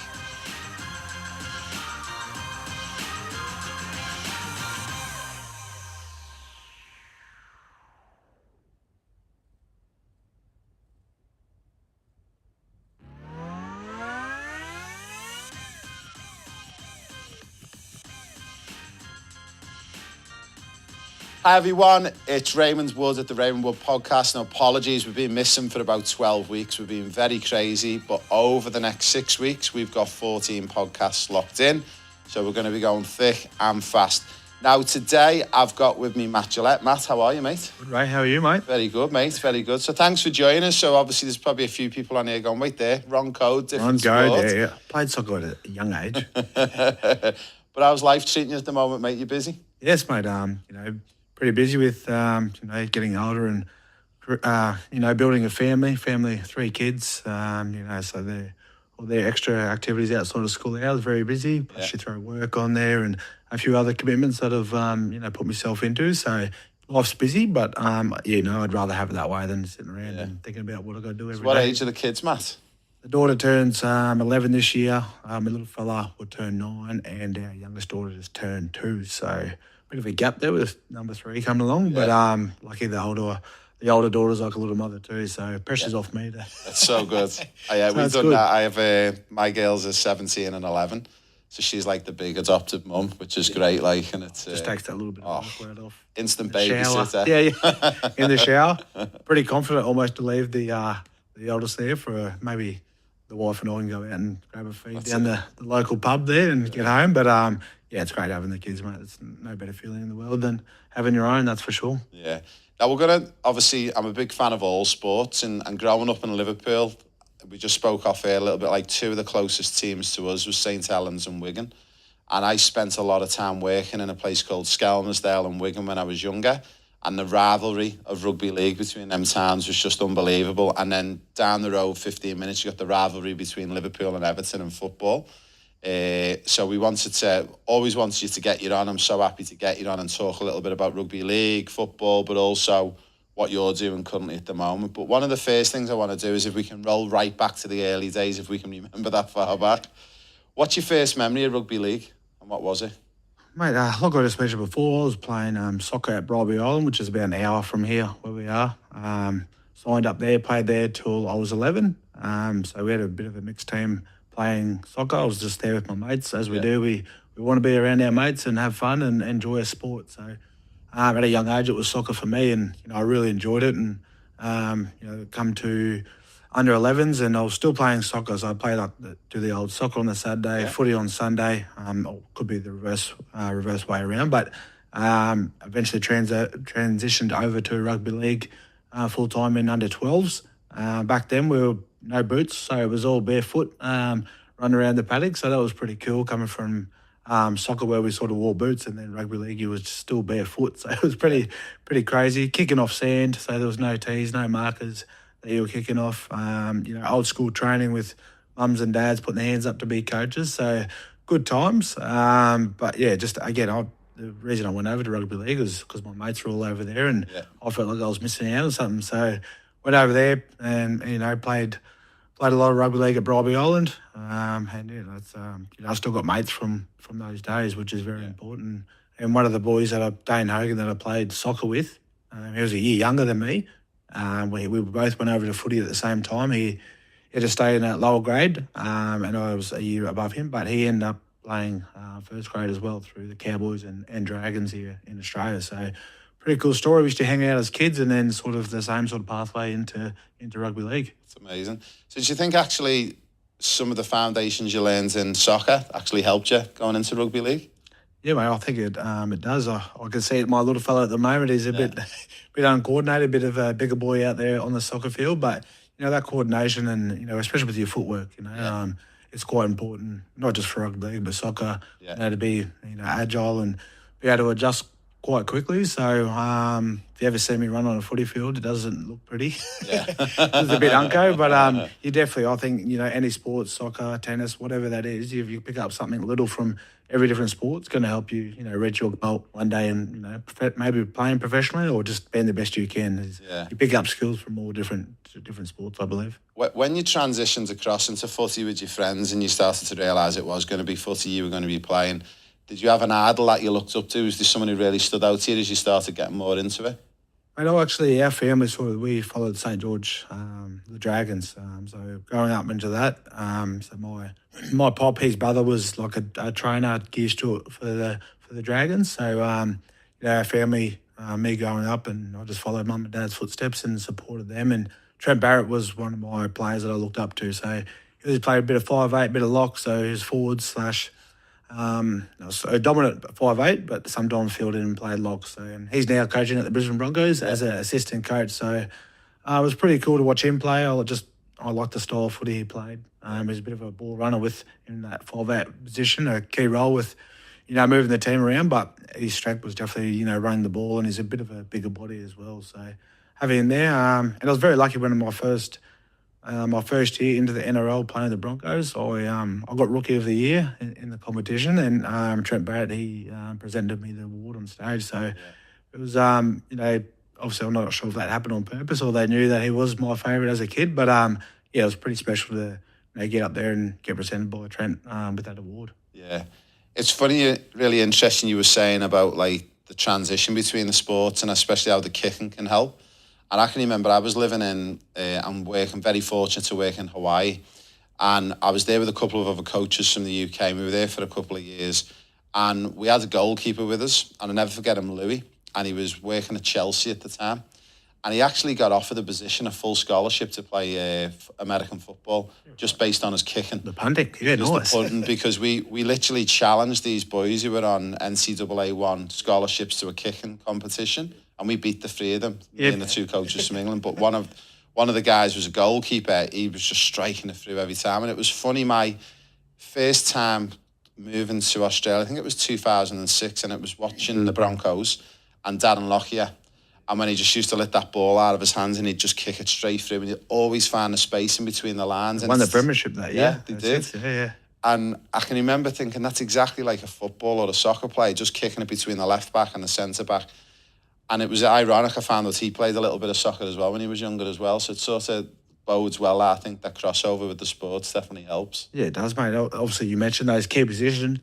Hi everyone, it's Raymond Wood at the Raymond Wood Podcast. And apologies, we've been missing for about 12 weeks. We've been very crazy, but over the next 6 weeks, we've got 14 podcasts locked in. So we're going to be going thick and fast. Now today, I've got with me Matt Gillette. Matt, how are you, mate?
Good, Ray. How are you, mate?
Very good, mate. Very good. So thanks for joining us. So obviously there's probably a few people on here going, wait there, wrong code, different sport.
Yeah. Played soccer at a young age.
But how's life treating you at the moment, mate? You busy?
Yes, mate. Pretty busy with getting older and building a family, 3 kids. So all their extra activities outside of school hours, very busy. Plus you throw work on there and a few other commitments that I've put myself into. So life's busy, but I'd rather have it that way than sitting around and thinking about what I've got to do every day.
What age are the kids, Matt?
The daughter turns 11 this year. My little fella will turn 9, and our youngest daughter just turned 2. So bit of a gap there with number 3 coming along, but lucky the older daughter's like a little mother too, so pressure's off me.
That's so good. We've done
good.
that. I have my girls are 17 and 11, so she's like the big adopted mum, which is great. Like, and it's
just takes that little bit of awkward off.
Instant
Shower.
babysitter.
Yeah, in the shower. Pretty confident almost to leave the eldest there for maybe the wife and I can go out and grab a feed down the local pub there and get home. But it's great having the kids, mate. It's no better feeling in the world than having your own, that's for sure.
Yeah. Now we're going to, obviously, I'm a big fan of all sports, and growing up in Liverpool, we just spoke off here a little bit, like 2 of the closest teams to us was St Helens and Wigan. And I spent a lot of time working in a place called Skelmersdale and Wigan when I was younger. And the rivalry of rugby league between them towns was just unbelievable. And then down the road, 15 minutes, you got the rivalry between Liverpool and Everton in football. So we always wanted you to get you on. I'm so happy to get you on and talk a little bit about rugby league, football, but also what you're doing currently at the moment. But one of the first things I want to do is if we can roll right back to the early days, if we can remember that far back. What's your first memory of rugby league and what was it?
Mate, like I just mentioned before, I was playing soccer at Bribie Island, which is about an hour from here where we are. Signed up there, played there till I was 11. So we had a bit of a mixed team playing soccer. I was just there with my mates, as we do. We want to be around our mates and have fun and enjoy a sport. So at a young age, it was soccer for me, and I really enjoyed it. And come to under 11s, and I was still playing soccer. So I played do the old soccer on the Saturday, footy on Sunday. Or could be the reverse way around, but eventually transitioned over to rugby league full time in under 12s. Back then we were no boots, so it was all barefoot, running around the paddock. So that was pretty cool coming from soccer where we sort of wore boots, and then rugby league you was still barefoot. So it was pretty crazy. Kicking off sand, so there was no tees, no markers that you were kicking off. Old school training with mums and dads putting their hands up to be coaches. So good times. But yeah, just again, the reason I went over to rugby league was because my mates were all over there, and I felt like I was missing out on something. So went over there and played played a lot of rugby league at Bribie Island, and that's I've still got mates from those days, which is very important. And one of the boys Dane Hogan, that I played soccer with, he was a year younger than me. We both went over to footy at the same time. He had to stay in that lower grade, and I was a year above him, but he ended up playing first grade as well through the Cowboys and Dragons here in Australia. So pretty cool story. We used to hang out as kids, and then sort of the same sort of pathway into rugby league.
It's amazing. So do you think actually some of the foundations you learned in soccer actually helped you going into rugby league?
Yeah, mate, I think it does. I can see it. My little fella at the moment is a bit uncoordinated, a bit of a bigger boy out there on the soccer field. But, that coordination and, especially with your footwork, it's quite important, not just for rugby league, but soccer, to be, agile and be able to adjust quite quickly. So if you ever see me run on a footy field, it doesn't look pretty. Yeah. It's a bit unco, but you definitely, I think, any sport, soccer, tennis, whatever that is, if you pick up something little from every different sport, it's going to help you, reach your goal one day and, maybe playing professionally or just being the best you can. You pick up skills from all different sports, I believe.
When you transitioned across into footy with your friends and you started to realise it was going to be footy you were going to be playing, did you have an idol that you looked up to? Was there someone who really stood out to you as you started getting more into it?
I know actually our family we followed St George, the Dragons. So growing up into that, so my pop, his brother was like a trainer, gear steward for the Dragons. So our family, me growing up, and I just followed mum and dad's footsteps and supported them. And Trent Barrett was one of my players that I looked up to. So he played a bit of 5'8", bit of lock. So he was forward slash. So dominant 5'8", but sometimes fielded and played lock. So and he's now coaching at the Brisbane Broncos as an assistant coach. So it was pretty cool to watch him play. I like the style of footy he played. He's a bit of a ball runner in that 5'8" position, a key role with moving the team around. But his strength was definitely running the ball, and he's a bit of a bigger body as well. So having him there, and I was very lucky when my first year into the NRL playing the Broncos, I got Rookie of the Year in the competition, and Trent Barrett, he presented me the award on stage. So it was, obviously I'm not sure if that happened on purpose or they knew that he was my favourite as a kid, but it was pretty special to get up there and get presented by Trent with that award.
Yeah. It's funny, really interesting you were saying about like the transition between the sports and especially how the kicking can help. And I can remember I was living I'm very fortunate to work in Hawaii. And I was there with a couple of other coaches from the UK. We were there for a couple of years. And we had a goalkeeper with us. And I'll never forget him, Louis. And he was working at Chelsea at the time. And he actually got offered a position, a full scholarship to play American football, just based on his kicking.
The punting, yeah, nice.
Because we literally challenged these boys who were on NCAA 1 scholarships to a kicking competition. And we beat the three of them, me and the two coaches from England. But one of the guys was a goalkeeper. He was just striking it through every time. And it was funny, my first time moving to Australia, I think it was 2006, and it was watching the Broncos and Darren Lockyer. And when he just used to let that ball out of his hands and he'd just kick it straight through, and he'd always find a space in between the lines.
They won the premiership that year.
Yeah, they did.
Yeah.
And I can remember thinking that's exactly like a football or a soccer player, just kicking it between the left back and the centre back. And it was ironic, I found that he played a little bit of soccer as well when he was younger as well. So it sort of bodes well. I think that crossover with the sports definitely helps.
Yeah, it does, mate. Obviously, you mentioned those key positions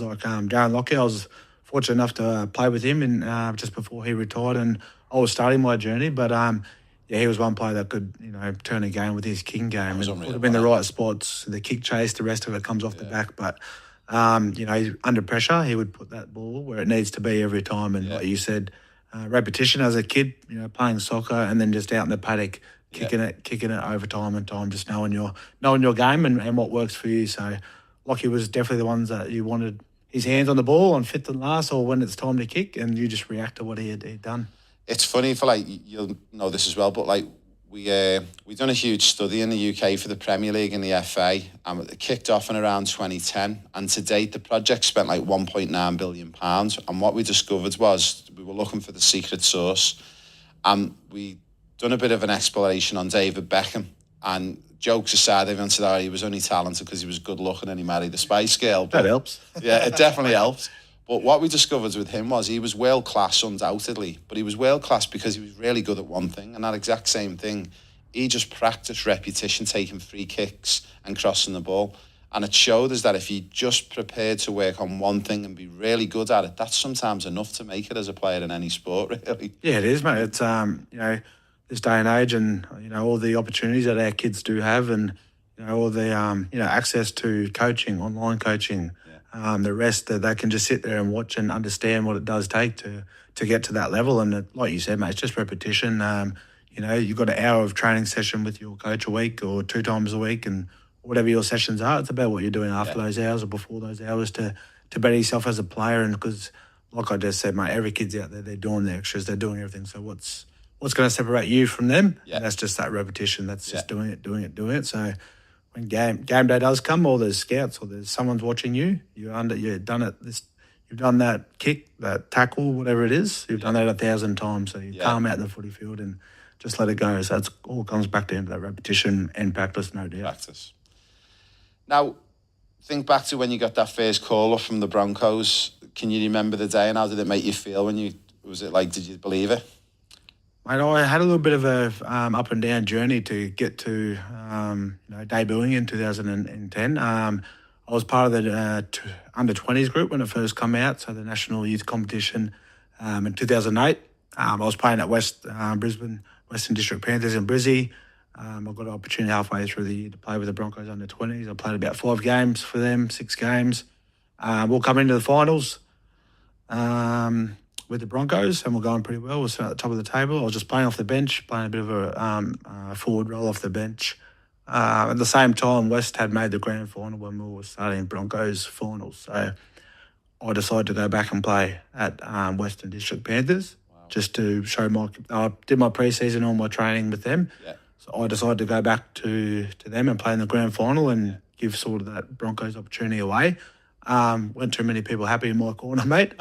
like Darren Lockyer. I was fortunate enough to play with him just before he retired, and I was starting my journey. But he was one player that could turn a game with his kicking game. It would have been the right spots, the kick chase, the rest of it comes off the back. But under pressure, he would put that ball where it needs to be every time. And like you said, repetition as a kid, playing soccer, and then just out in the paddock, kicking it over time and time, just knowing your game and what works for you. So Lockie was definitely the ones that you wanted his hands on the ball on fifth and last, or when it's time to kick, and you just react to what he had done.
It's funny, for you'll know this as well, but we done a huge study in the UK for the Premier League and the FA, and it kicked off in around 2010, and to date the project spent like £1.9 billion, and what we discovered was we were looking for the secret sauce, and we done a bit of an exploration on David Beckham, and jokes aside, everyone said he was only talented because he was good looking and he married a Spice Girl.
That helps.
Yeah, it definitely helps. But what we discovered with him was he was world class undoubtedly, but he was world class because he was really good at one thing, and that exact same thing he just practiced repetition, taking free kicks and crossing the ball. And it showed us that if you just prepared to work on one thing and be really good at it, that's sometimes enough to make it as a player in any sport, really.
Yeah, it is, mate. It's this day and age, and all the opportunities that our kids do have, and all the access to coaching, online coaching, the rest that they can just sit there and watch and understand what it does take to get to that level. And like you said, mate, it's just repetition. You've got an hour of training session with your coach a week or 2 times a week, and whatever your sessions are, it's about what you're doing after those hours or before those hours to better yourself as a player. And because, like I just said, mate, every kid's out there, they're doing the extras, they're doing everything. So what's going to separate you from them? Yeah. And that's just that repetition. That's just doing it. So when game day does come, or there's scouts, or there's someone's watching you, you've done it. You've done that kick, that tackle, whatever it is. You've done that 1,000 times. So you calm out in the footy field and just let it go. So it all comes back down to that repetition and practice, no doubt.
Practice. Now, think back to when you got that first call up from the Broncos. Can you remember the day, and how did it make you feel did you believe it?
Mate, I had a little bit of a up and down journey to get to debuting in 2010. I was part of the under-20s group when it first came out, so the national youth competition in 2008. I was playing at Brisbane Western District Panthers in Brizzy. I got an opportunity halfway through the year to play with the Broncos under-20s. I played about 5 games for them, 6 games. We'll come into the finals with the Broncos, and we're going pretty well. We're sitting at the top of the table. I was just playing off the bench, playing a bit of a forward role off the bench. At the same time, West had made the grand final when we were starting Broncos finals. So I decided to go back and play at Western District Panthers just to show I did my pre-season, all my training with them. Yeah. So I decided to go back to them and play in the grand final and give sort of that Broncos opportunity away. Weren't too many people happy in my corner, mate.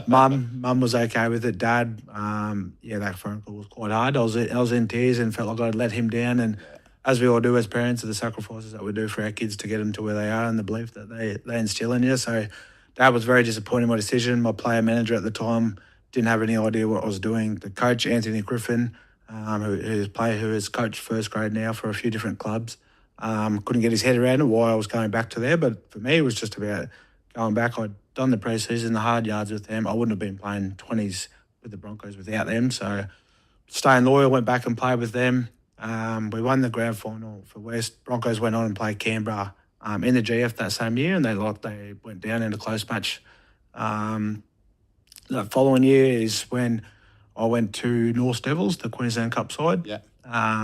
Mum was okay with it. Dad, that phone call was quite hard. I was in tears and felt like I'd let him down. And as we all do as parents, are the sacrifices that we do for our kids to get them to where they are and the belief that they instill in you. So Dad was very disappointed in my decision. My player manager at the time didn't have any idea what I was doing. The coach, Anthony Griffin, who has coached first grade now for a few different clubs, couldn't get his head around it why I was going back to there. But for me, it was just about going back. I'd done the pre-season, the hard yards with them. I wouldn't have been playing 20s with the Broncos without them. So staying loyal, went back and played with them. We won the grand final for West. Broncos went on and played Canberra in the GF that same year, and they went down in a close match. The following year is when I went to North Devils, the Queensland Cup side. Yeah.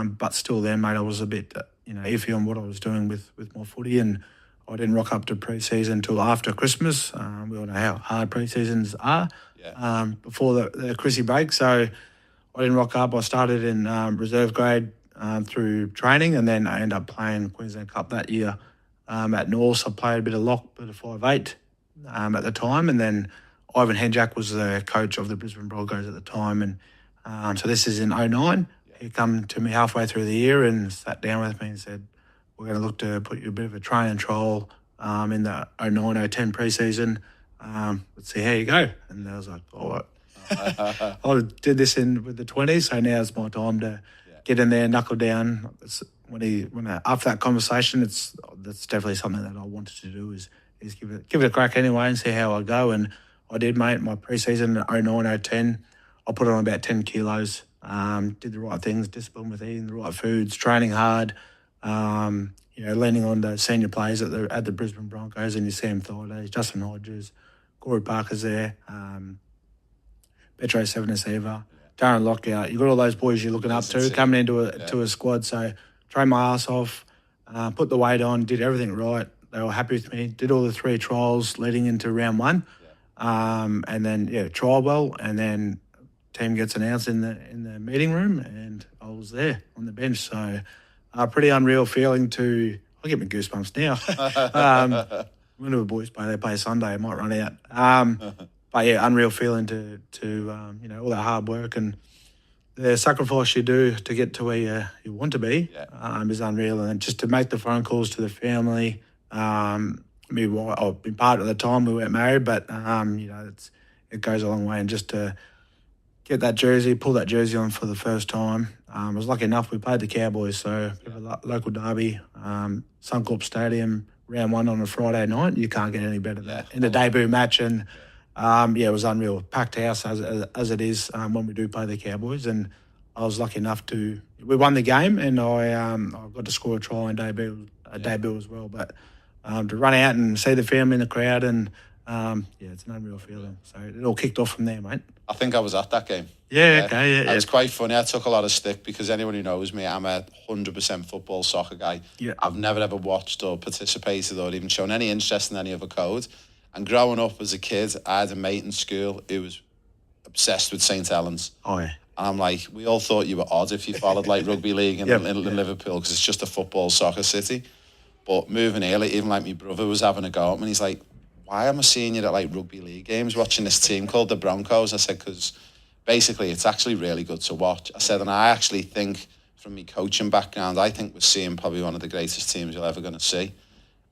But still then, mate, I was a bit iffy on what I was doing with my footy, and I didn't rock up to pre-season until after Christmas. We all know how hard pre-seasons are before the Chrissy break. So I didn't rock up. I started in reserve grade through training, and then I ended up playing Queensland Cup that year at North. I played a bit of lock, bit of 5'8" at the time, and then Ivan Henjak was the coach of the Brisbane Broncos at the time. And so this is in 2009. He come to me halfway through the year and sat down with me and said, we're going to look to put you a bit of a train and trial in the 2009-2010 pre-season. Let's see how you go. And I was like, all right. I did this with the 20s, so now it's my time to get in there, knuckle down. After that conversation, that's definitely something that I wanted to do is give it a crack anyway and see how I go. And I did, mate. My pre-season in 2009-2010, I put on about 10 kilos. Did the right things, discipline with eating the right foods, training hard. Leaning on the senior players at the Brisbane Broncos, and you see Sam Thaiday, Justin Hodges, Corey Parker's there, Petro Sevenasiva, Darren Lockout. You've got all those boys you're looking up to coming into a squad. So trained my ass off, put the weight on, did everything right. They were happy with me. Did all the 3 trials leading into round 1, and then trial well, and then team gets announced in the meeting room, and I was there on the bench. So a pretty unreal feeling I get my goosebumps now. When the boys play, they play Sunday, it might run out. But unreal feeling to all that hard work and the sacrifice you do to get to where you want to be is unreal. And just to make the phone calls to the family. I've been part of the time we weren't married, but it goes a long way. And just to get that jersey, pull that jersey on for the first time. I was lucky enough, we played the Cowboys, so a local derby, Suncorp Stadium, round 1 on a Friday night. You can't get any better than that. In the debut match, and it was unreal. Packed house as it is when we do play the Cowboys, and I was lucky enough we won the game, and I got to score a try in debut as well. But to run out and see the family in the crowd, and it's an unreal feeling. So it all kicked off from there, mate.
I think I was at that game.
Yeah, okay, yeah.
It's quite funny. I took a lot of stick because anyone who knows me, I'm a 100% football, soccer guy.
Yeah.
I've never ever watched or participated or even shown any interest in any other code. And growing up as a kid, I had a mate in school who was obsessed with St. Helens.
Oh, yeah.
And I'm like, we all thought you were odd if you followed like rugby league in Liverpool because it's just a football, soccer city. But moving here, even like my brother was having a go at me, and he's like, why am I seeing you at like rugby league games watching this team called the Broncos? I said, because basically it's actually really good to watch. I said, and I actually think from my coaching background, I think we're seeing probably one of the greatest teams you're ever going to see.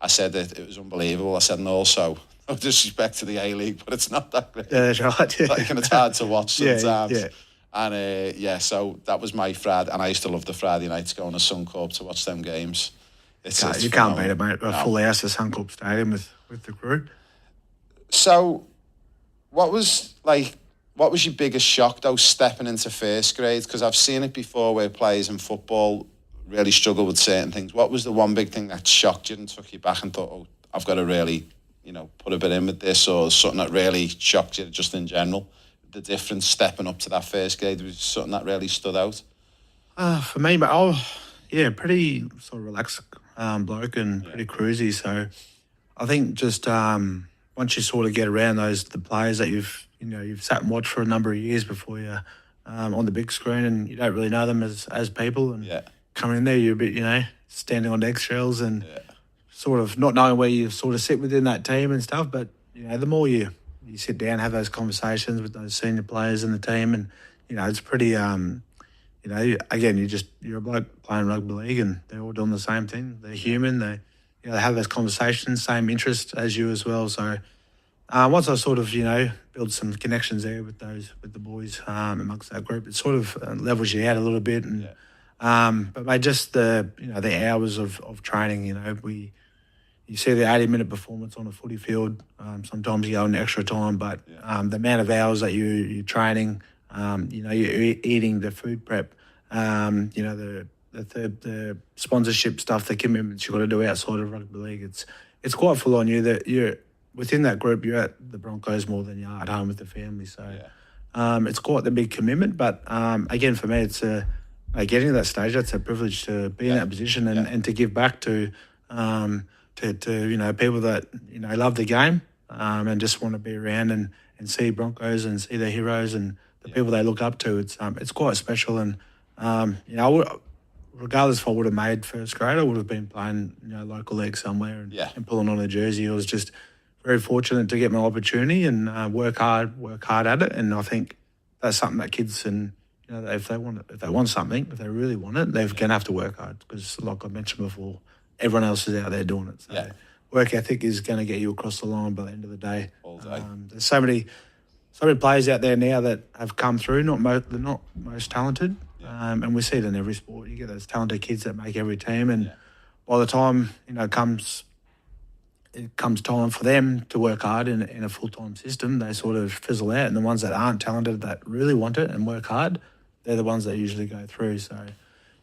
I said that it was unbelievable. I said, and also, no disrespect to the A-League, but it's not that great.
Yeah, that's right. Yeah.
Like, and it's hard to watch sometimes.
Yeah.
And so that was my Friday, and I used to love the Friday nights going to Suncorp to watch them games.
You can't beat it, mate. A full house at Suncorp Stadium with the crew.
So, what was your biggest shock though stepping into first grade? Because I've seen it before where players in football really struggle with certain things. What was the one big thing that shocked you and took you back and thought, oh, I've got to really, put a bit in with this, or something that really shocked you just in general? The difference stepping up to that first grade was something that really stood out.
For me, mate, pretty sort of relaxed bloke and pretty cruisy. So, I think just once you sort of get around the players that you've sat and watched for a number of years before you're on the big screen, and you don't really know them as people, and coming in there you're a bit standing on eggshells and sort of not knowing where you sort of sit within that team and stuff. But the more you sit down, have those conversations with those senior players in the team, and it's pretty again, you're a bloke playing rugby league, and they're all doing the same thing. They're human. They have those conversations, same interest as you as well. So once I sort of build some connections there with the boys amongst that group, it sort of levels you out a little bit. And but mate, just the hours of training. You see the 80-minute performance on a footy field. Sometimes you go in extra time, but the amount of hours that you're training, you're eating, the food prep, the sponsorship stuff, the commitments you've got to do outside of rugby league. It's quite full on you. That you're within that group. You're at the Broncos more than you are at home with the family. So it's quite the big commitment. But again, for me, it's getting to that stage. That's a privilege to be in that position and to give back to people that love the game and just want to be around and see Broncos and see their heroes and the people they look up to. It's quite special. And regardless if I would have made first grade, I would have been playing local league somewhere and pulling on a jersey. I was just very fortunate to get my opportunity and work hard at it. And I think that's something that kids and if they want something, if they really want it, they're going to have to work hard because, like I mentioned before, everyone else is out there doing it. So work ethic is going to get you across the line by the end of the day.
All day.
There's so many players out there now that have come through. They're not most talented. And we see it in every sport. You get those talented kids that make every team, and by the time it comes time for them to work hard in a full-time system, they sort of fizzle out. And the ones that aren't talented, that really want it and work hard, they're the ones that usually go through. So,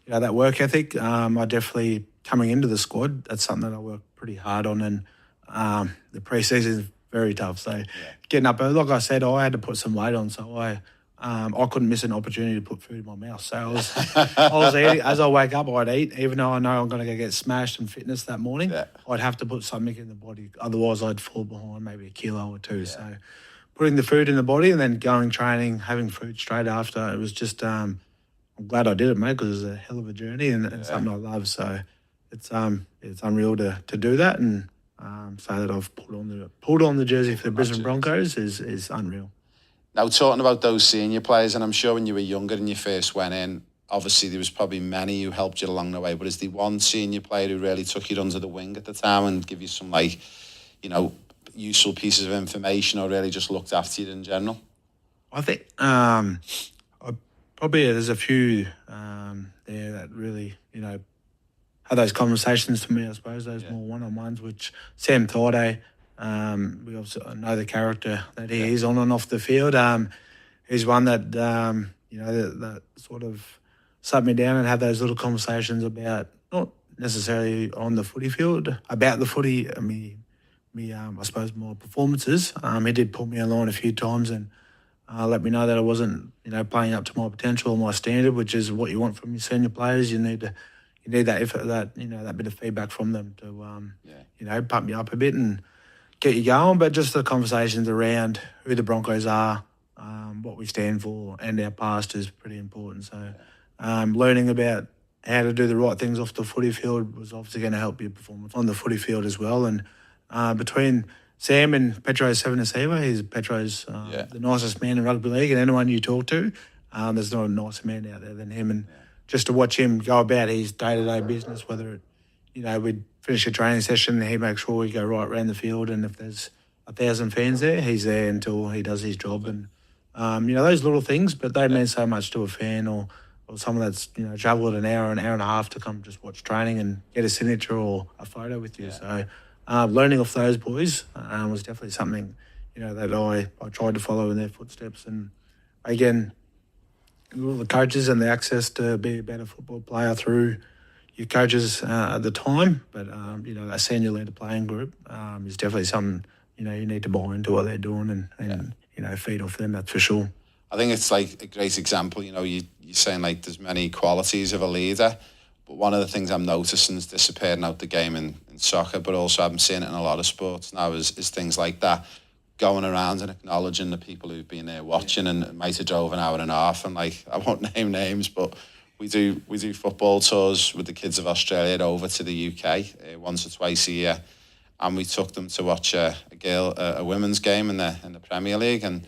that work ethic, I definitely, coming into the squad, that's something that I work pretty hard on. And the pre-season is very tough. So getting up, like I said, I had to put some weight on, so I couldn't miss an opportunity to put food in my mouth. So I was eating. As I wake up, I'd eat, even though I know I'm going to get smashed in fitness that morning. I'd have to put something in the body. Otherwise, I'd fall behind maybe a kilo or two. So putting the food in the body and then going training, having food straight after, it was just, I'm glad I did it, mate, because it was a hell of a journey and something I love. So it's unreal to do that and say that I've pulled on the jersey for the Brisbane Broncos is unreal.
Now, talking about those senior players, and I'm sure when you were younger and you first went in, obviously there was probably many who helped you along the way, but is there one senior player who really took you under the wing at the time and give you some, useful pieces of information or really just looked after you in general?
I think probably there's a few there that really, had those conversations to me, I suppose, those more one-on-ones, which Sam Thaiday, we obviously know the character that he is on and off the field. He's one that, that sort of sat me down and had those little conversations about, not necessarily on the footy field, about the footy, I suppose, more performances. He did pull me along a few times and let me know that I wasn't, playing up to my potential or my standard, which is what you want from your senior players. You need that effort, that bit of feedback from them to, pump you up a bit and get you going. But just the conversations around who the Broncos are, what we stand for, and our past is pretty important. So, learning about how to do the right things off the footy field was obviously going to help your performance on the footy field as well. And between Sam and Petro Sevenasiva, he's Petro's the nicest man in rugby league, and anyone you talk to, there's not a nicer man out there than him. And just to watch him go about his day-to-day business, whether we'd finish a training session, he makes sure we go right around the field, and if there's 1,000 fans there, he's there until he does his job. And those little things, but they mean so much to a fan or someone that's travelled an hour and a half to come just watch training and get a signature or a photo with you. So learning off those boys was definitely something that I tried to follow in their footsteps. And again, all the coaches and the access to be a better football player through your coaches at the time, but that senior leader playing group is definitely something you need to buy into what they're doing and feed off them. That's for sure.
I think it's like a great example. You're saying like there's many qualities of a leader, but one of the things I'm noticing is disappearing out the game in soccer, but also I'm seeing it in a lot of sports now is things like that, going around and acknowledging the people who've been there watching and might have drove an hour and a half. And like, I won't name names, but we do football tours with the kids of Australia over to the UK once or twice a year, and we took them to watch a women's game in the Premier League, and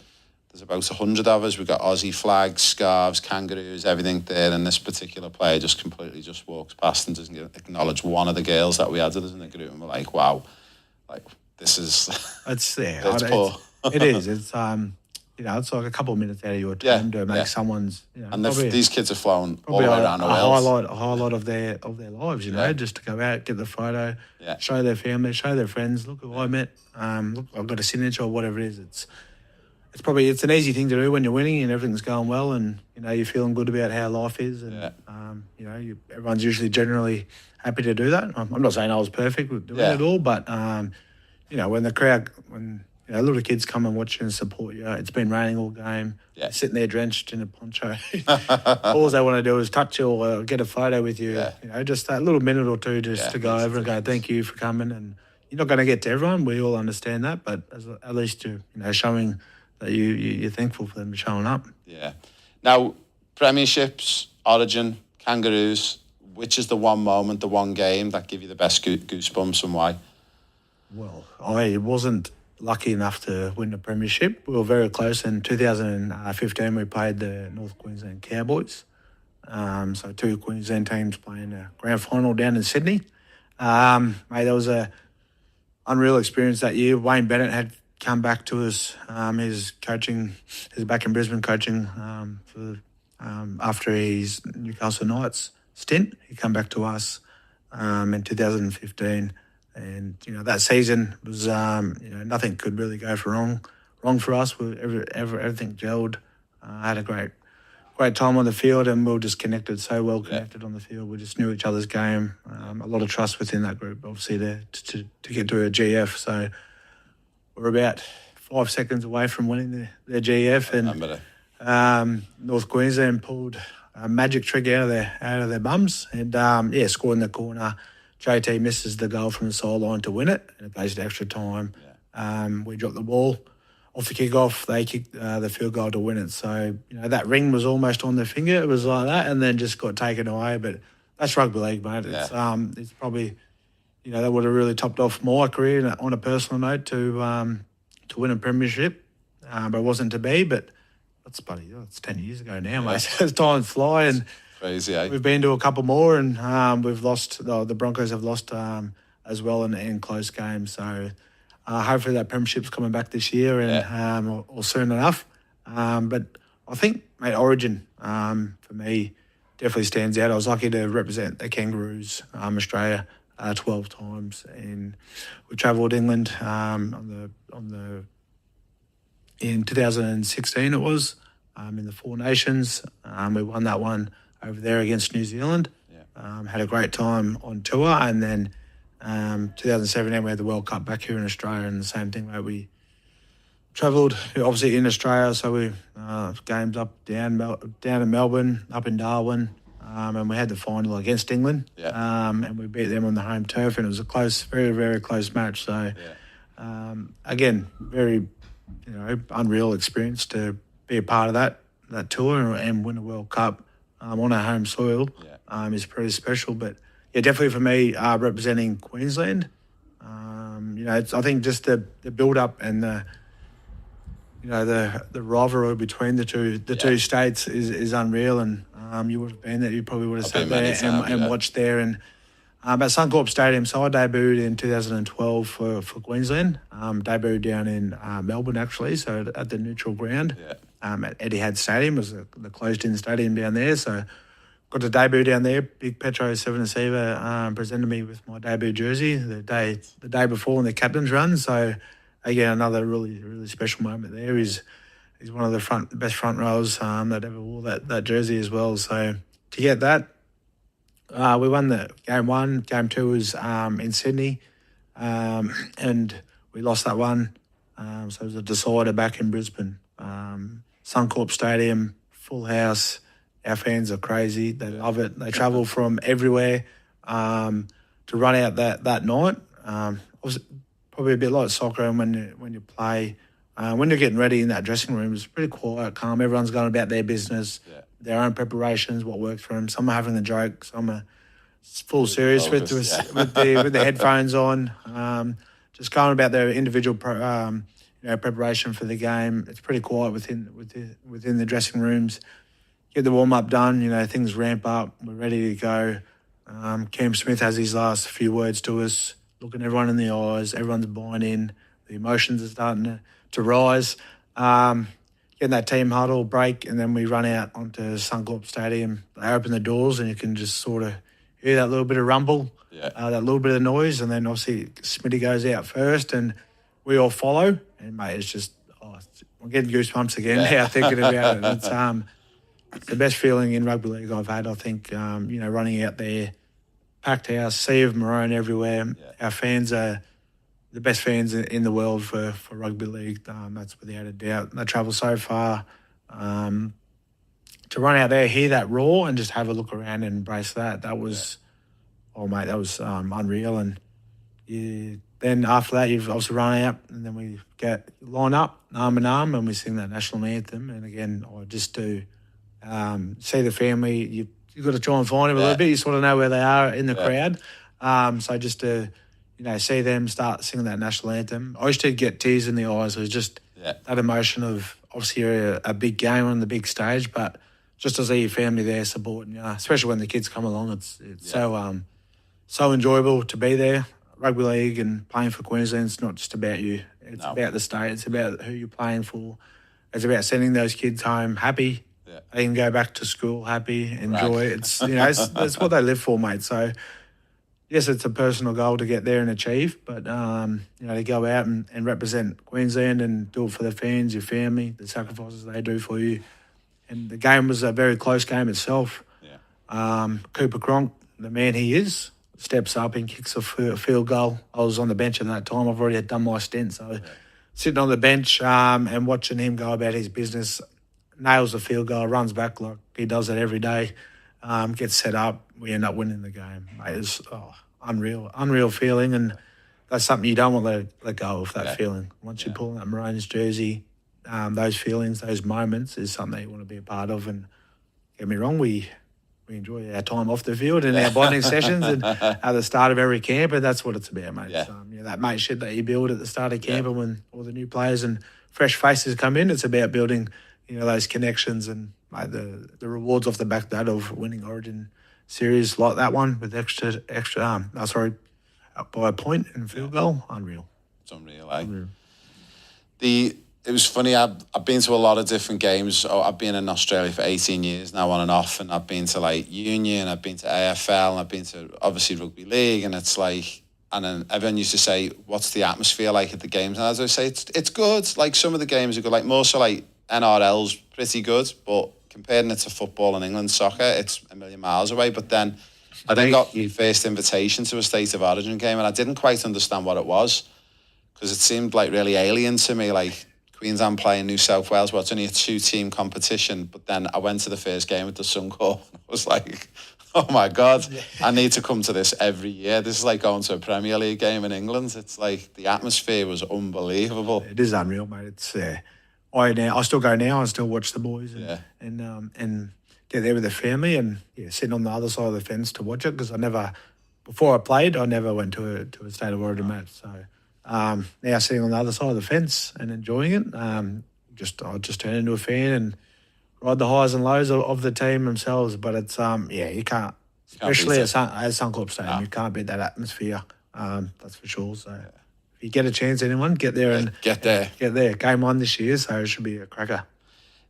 there's about 100 of us. We've got Aussie flags, scarves, kangaroos, everything there, and this particular player just completely walks past and doesn't acknowledge one of the girls that we had with us in the group, and we're like, wow, like this is
it's
poor.
It is. It's it's like a couple of minutes out of your time to make someone's.
And these kids are flown all the way around the world.
A highlight of their lives, just to go out, get the photo, show their family, show their friends. Look who I met. Look, I've got a signature or whatever it is. It's an easy thing to do when you're winning and everything's going well, and you're feeling good about how life is, and everyone's usually generally happy to do that. I'm not saying I was perfect with doing it all, but when the crowd, little kids come and watch you and support you. It's been raining all game. Sitting there drenched in a poncho. All they want to do is touch you or get a photo with you. Just that little minute or two just to go over and go, thank you for coming. And you're not going to get to everyone. We all understand that, but at least you're showing that you're thankful for them showing up.
Yeah. Now, Premierships, Origin, Kangaroos, which is the one moment, the one game that give you the best goosebumps, and why?
Well, I wasn't lucky enough to win the premiership. We were very close. In 2015, we played the North Queensland Cowboys. So two Queensland teams playing a grand final down in Sydney. That was a unreal experience that year. Wayne Bennett had come back to us. He's back in Brisbane coaching after his Newcastle Knights stint. He came back to us in 2015. And that season was nothing could really go wrong for us. Everything gelled. Had a great time on the field, and we were just connected on the field. We just knew each other's game. A lot of trust within that group, obviously, to get to a GF. So we're about 5 seconds away from winning the GF, and North Queensland pulled a magic trick out of their bums, and scored in the corner. JT misses the goal from the sideline to win it, and it goes to extra time. We dropped the ball off the kick-off. They kicked the field goal to win it. So, that ring was almost on their finger. It was like that, and then just got taken away. But that's rugby league, mate. It's probably, that would have really topped off my career on a personal note to win a premiership. But it wasn't to be. But it's 10 years ago now, mate. As time fly, and
crazy, eh?
We've been to a couple more, and we've lost. The Broncos have lost as well in close games. So hopefully that premiership's coming back this year, and or soon enough. But I think, mate, Origin for me definitely stands out. I was lucky to represent the Kangaroos, Australia, 12 times, and we travelled England in 2016. It was in the Four Nations. We won that one over there against New Zealand. Had a great time on tour, and then 2017 we had the World Cup back here in Australia, and the same thing where we travelled obviously in Australia, so we games up down in Melbourne, up in Darwin, and we had the final against England, and we beat them on the home turf, and it was a close, very, very close match. So again, very unreal experience to be a part of that tour and win a World Cup on our home soil. Is pretty special. But yeah, definitely for me, representing Queensland, I think just the build up and the rivalry between the two states is unreal, and you would have been there. You probably would have sat there and watched there. And at Suncorp Stadium, so I debuted in 2012 for Queensland. Debuted down in Melbourne actually, so at the neutral ground at Etihad Stadium. It was the closed-in stadium down there. So got to debut down there. Big Petro Civoniceva presented me with my debut jersey the day before in the captain's run. So again, another really, really special moment there. He's one of the best front rows that ever wore that jersey as well. So to get that, we won the game one. Game two was in Sydney, and we lost that one. So it was a decider back in Brisbane. Suncorp Stadium, full house. Our fans are crazy. They love it. They travel from everywhere to run out that night. It was probably a bit like soccer, and when you play, when you're getting ready in that dressing room, it's pretty quiet, calm. Everyone's going about their business, their own preparations, what works for them. Some are having a joke, some are full serious with the headphones on, just going about their individual preparation for the game. It's pretty quiet within the dressing rooms. Get the warm-up done, things ramp up, we're ready to go. Cam Smith has his last few words to us, looking everyone in the eyes, everyone's buying in, the emotions are starting to rise. Getting that team huddle break, and then we run out onto Suncorp Stadium. They open the doors and you can just sort of hear that little bit of rumble, that little bit of noise, and then obviously Smitty goes out first and we all follow. And, mate, it's just, I'm getting goosebumps again now thinking about it. It's the best feeling in rugby league I've had, I think, running out there, packed house, sea of maroon everywhere. Our fans are the best fans in the world for rugby league. That's without a doubt. They travel so far. To run out there, hear that roar and just have a look around and embrace that was, that was unreal. And then after that, you've also run out, and then we line up arm in arm and we sing that national anthem. And again, I just do see the family. You've got to try and find them a little bit. You sort of know where they are in the crowd. So just to, see them start singing that national anthem. I used to get tears in the eyes. It was just that emotion of obviously a big game on the big stage, but just to see your family there supporting you, especially when the kids come along, it's so enjoyable to be there. Rugby league and playing for Queensland, it's not just about you. It's about the state. It's about who you're playing for. It's about sending those kids home happy. They can go back to school happy, enjoy. It's that's what they live for, mate. So yes, it's a personal goal to get there and achieve, but to go out and represent Queensland and do it for the fans, your family, the sacrifices they do for you. And the game was a very close game itself. Cooper Cronk, the man he is, steps up and kicks a field goal. I was on the bench at that time. I've already done my stint, so sitting on the bench and watching him go about his business, nails the field goal, runs back like he does it every day, gets set up, we end up winning the game. Mate, it's unreal feeling, and that's something you don't want to let go of, that feeling. Once you pull on that Maroons jersey, those feelings, those moments is something you want to be a part of. And get me wrong, we enjoy our time off the field and our bonding sessions and at the start of every camp, and that's what it's about, mate. That mateship that you build at the start of camp and when all the new players and fresh faces come in, it's about building those connections and the rewards off the back of that, of winning Origin series like that one with extra up by a point and field goal. Unreal.
It's unreal, eh? Unreal.
it was funny. I've been to a lot of different games. I've been in Australia for 18 years now, on and off, and I've been to like Union, I've been to AFL, and I've been to obviously rugby league, and it's like, and then everyone used to say, "What's the atmosphere like at the games?" And as I say, it's good. Like some of the games are good. Like more so, like NRL's pretty good, but comparing it to football and England soccer, it's a million miles away. But then I then got the first invitation to a State of Origin game, and I didn't quite understand what it was because it seemed like really alien to me, like Queensland playing New South Wales, well, it's only a 2-team competition. But then I went to the first game with the Suncorp. I was like, oh my God, I need to come to this every year. This is like going to a Premier League game in England. It's like the atmosphere was unbelievable.
It is unreal, mate. It's I still go now. I still watch the boys and get there with the family and sitting on the other side of the fence to watch it because before I played, I never went to a State of Origin match. So now sitting on the other side of the fence and enjoying it, I'll just turn into a fan and ride the highs and lows of the team themselves. But it's you can't, especially at Suncorp Stadium, you can't beat that atmosphere. That's for sure. So if you get a chance, anyone get there and
get there.
Game on this year, so it should be a cracker.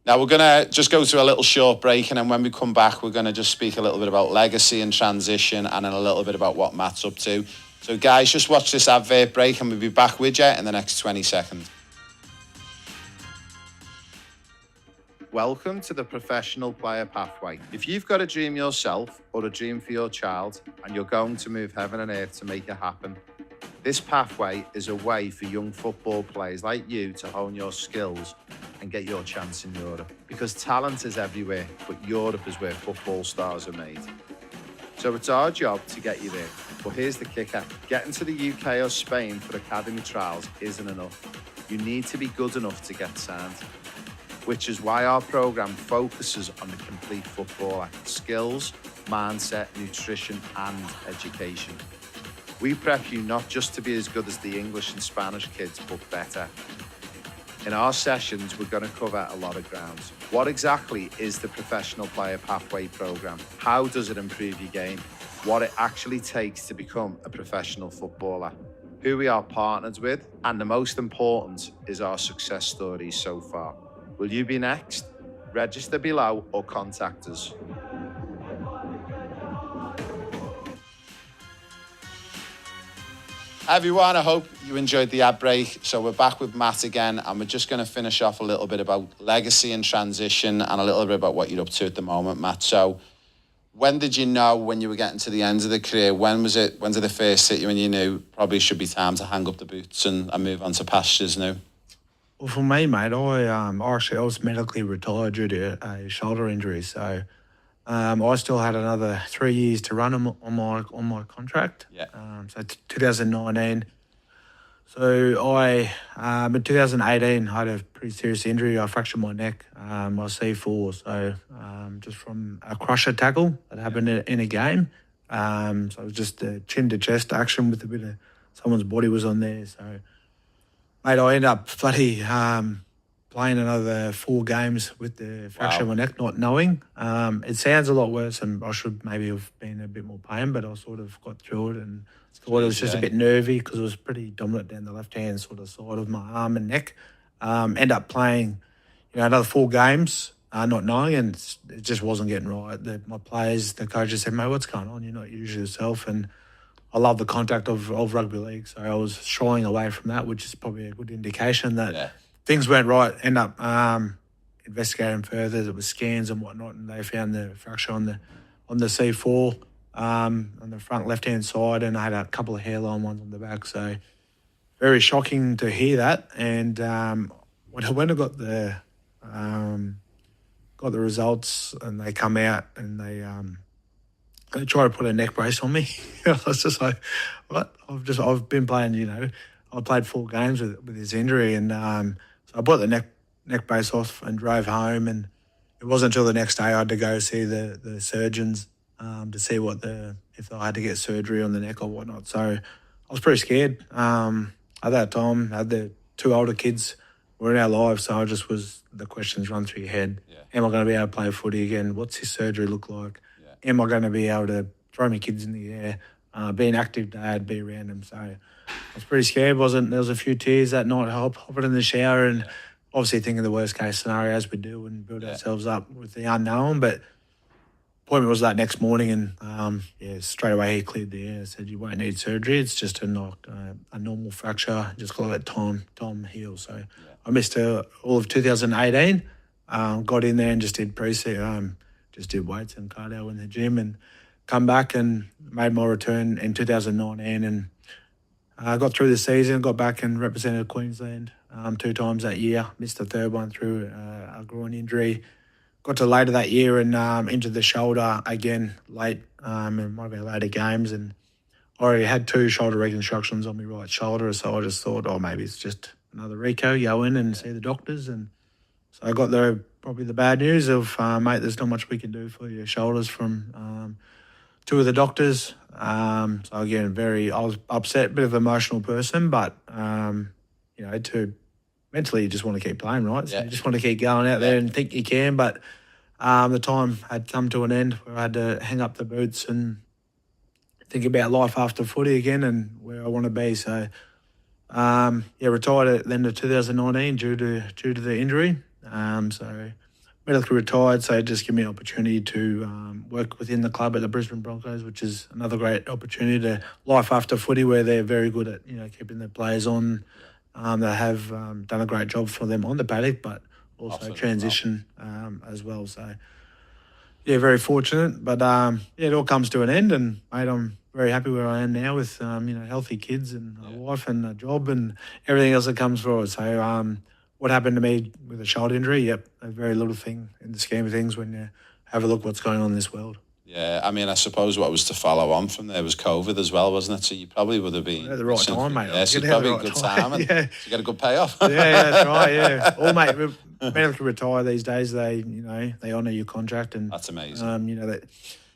Now we're gonna just go to a little short break, and then when we come back, we're gonna just speak a little bit about legacy and transition, and then a little bit about what Matt's up to. So guys, just watch this advert break and we'll be back with you in the next 20 seconds. Welcome to the Professional Player Pathway. If you've got a dream yourself or a dream for your child and you're going to move heaven and earth to make it happen, this pathway is a way for young football players like you to hone your skills and get your chance in Europe. Because talent is everywhere, but Europe is where football stars are made. So it's our job to get you there. But here's the kicker. Getting to the UK or Spain for academy trials isn't enough. You need to be good enough to get signed. Which is why our programme focuses on the complete footballer. Skills, mindset, nutrition and education. We prep you not just to be as good as the English and Spanish kids, but better. In our sessions, we're going to cover a lot of ground. What exactly is the Professional Player Pathway programme? How does it improve your game? What it actually takes to become a professional footballer? Who we are partnered with? And the most important is our success stories so far. Will you be next? Register below or contact us. Hi everyone, I hope you enjoyed the ad break. So we're back with Matt again, and we're just going to finish off a little bit about legacy and transition and a little bit about what you're up to at the moment, Matt. So when did you know when you were getting to the end of the career? When did it first hit you when you knew probably should be time to hang up the boots and move on to pastures new?
Well, for me, mate, I was medically retired due to a shoulder injury, so I still had another 3 years to run on my contract.
Yeah.
So 2019. So in 2018, I had a pretty serious injury. I fractured my neck, my C4. So just from a crusher tackle that happened in a game. So it was just a chin to chest action with a bit of someone's body was on there. So, mate, I ended up playing another 4 games with the fracture of my neck, not knowing. It sounds a lot worse, and I should maybe have been a bit more pain, but I sort of got through it and thought it was just a bit nervy because it was pretty dominant down the left-hand sort of side of my arm and neck. End up playing, another 4 games, not knowing, and it just wasn't getting right. My players, the coaches said, mate, what's going on? You're not usually yourself. And I love the contact of rugby league, so I was shying away from that, which is probably a good indication that things weren't right. End up investigating further. There was scans and whatnot, and they found the fracture on the C4 on the front left-hand side, and I had a couple of hairline ones on the back. So very shocking to hear that. And when I got the results, and they come out and they tried to put a neck brace on me. I was just like, what? I've been playing, I played 4 games with this injury, and so I brought the neck brace off and drove home, and it wasn't until the next day I had to go see the surgeons to see if I had to get surgery on the neck or whatnot. So I was pretty scared. At that time, I had the 2 older kids were in our lives, so the questions run through your head. Yeah. Am I going to be able to play footy again? What's his surgery look like? Yeah. Am I going to be able to throw my kids in the air? Be an active dad, be around them. So I was pretty scared. There was a few tears that night, hopping in the shower and obviously thinking the worst case scenario as we do and build ourselves up with the unknown. But appointment was that next morning, and straight away he cleared the air. Said you won't need surgery. It's just a normal fracture. Just got to let time heal. So I missed all of 2018. Got in there and just did pre-season, just did weights and cardio in the gym, and come back and made my return in 2019. And I got through the season, got back and represented Queensland 2 times that year. Missed the third one through a groin injury. Got to later that year and injured the shoulder again late. It might have been later games, and I already had 2 shoulder reconstructions on my right shoulder. So I just thought, maybe it's just another Rico. Go in and see the doctors. And so I got probably the bad news of, mate, there's not much we can do for your shoulders from 2 of the doctors. So again, I was upset, a bit of an emotional person, but to mentally you just want to keep playing, right? So you just want to keep going out there and think you can, but the time had come to an end where I had to hang up the boots and think about life after footy again and where I want to be. So retired at the end of 2019 due to the injury. So medically retired, so it just gave me an opportunity to work within the club at the Brisbane Broncos, which is another great opportunity to life after footy, where they're very good at keeping their players on. They have done a great job for them on the paddock, but also transition as well. So very fortunate. But it all comes to an end, and mate, I'm very happy where I am now with healthy kids and a wife and a job and everything else that comes forward. So what happened to me with a shoulder injury, a very little thing in the scheme of things when you have a look what's going on in this world.
Yeah, I mean, I suppose what was to follow on from there was COVID as well, wasn't it? So you probably would have been...
At the right time, mate.
Yeah, so probably a good time and to get a good payoff.
Yeah, that's right, yeah. All, mate, medically retire these days, they honour your contract. And
that's amazing.
They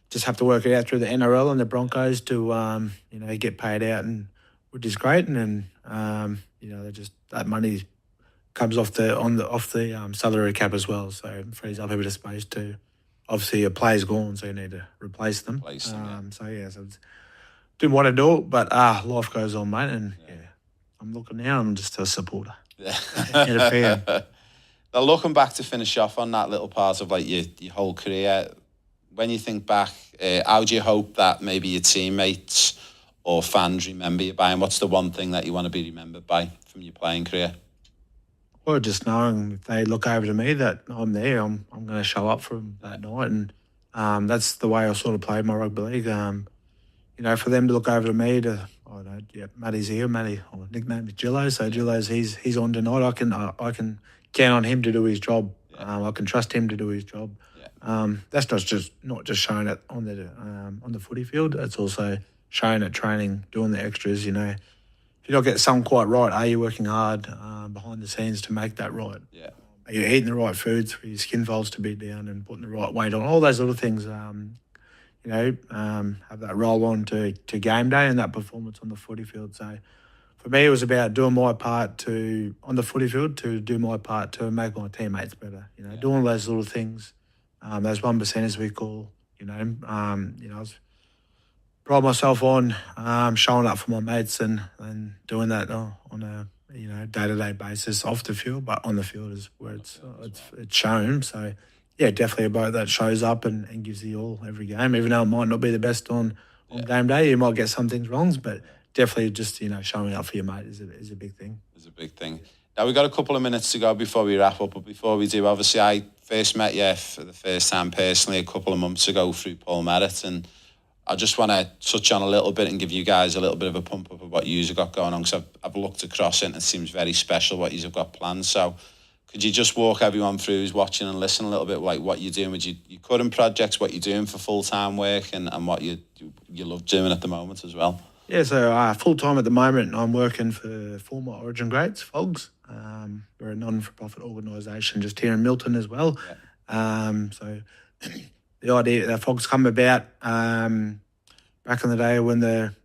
just have to work it out through the NRL and the Broncos to, get paid out, and which is great. And that money comes off the salary cap as well, so it frees up a bit of space to... Obviously, a player's gone, so you need to replace them. So didn't want to do it, but life goes on, mate. And I'm looking now. I'm just a supporter.
Yeah.
And a fan.
Now, looking back to finish off on that little part of your whole career, when you think back, how do you hope that maybe your teammates or fans remember you by? And what's the one thing that you want to be remembered by from your playing career?
Well, just knowing if they look over to me that I'm there, I'm going to show up for them that night. And that's the way I sort of played my rugby league. For them to look over to me Matty's here. Matty, my nickname is Gillo. So Gillo's, he's on tonight. I can count on him to do his job. I can trust him to do his job. That's not just showing it on the footy field. It's also showing it training, doing the extras, If you don't get something quite right, are you working hard behind the scenes to make that right?
Yeah.
Are you eating the right foods for your skin folds to be down and putting the right weight on? All those little things, have that roll on to game day and that performance on the footy field. So for me, it was about doing my part on the footy field to do my part to make my teammates better. Doing those little things, those 1% as we call, I was pride myself on showing up for my mates and doing that on a day-to-day basis off the field, but on the field is where it's shown. So definitely a bloke that shows up and gives the all every game, even though it might not be the best on game day. You might get some things wrong, but definitely just showing up for your mate is a big thing.
It's a big thing. Now we've got a couple of minutes to go before we wrap up, but before we do, obviously I first met you for the first time personally a couple of months ago through Paul Merritt, and I just want to touch on a little bit and give you guys a little bit of a pump up of what you've got going on, because I've looked across it and it seems very special what you've got planned. So could you just walk everyone through who's watching and listen a little bit, like what you're doing with your current projects, what you're doing for full-time work and what you love doing at the moment as well?
Yeah, so full-time at the moment, I'm working for former Origin Greats, FOGS. We're a non-for-profit organisation just here in Milton as well. So the idea that FOGS come about back in the day when the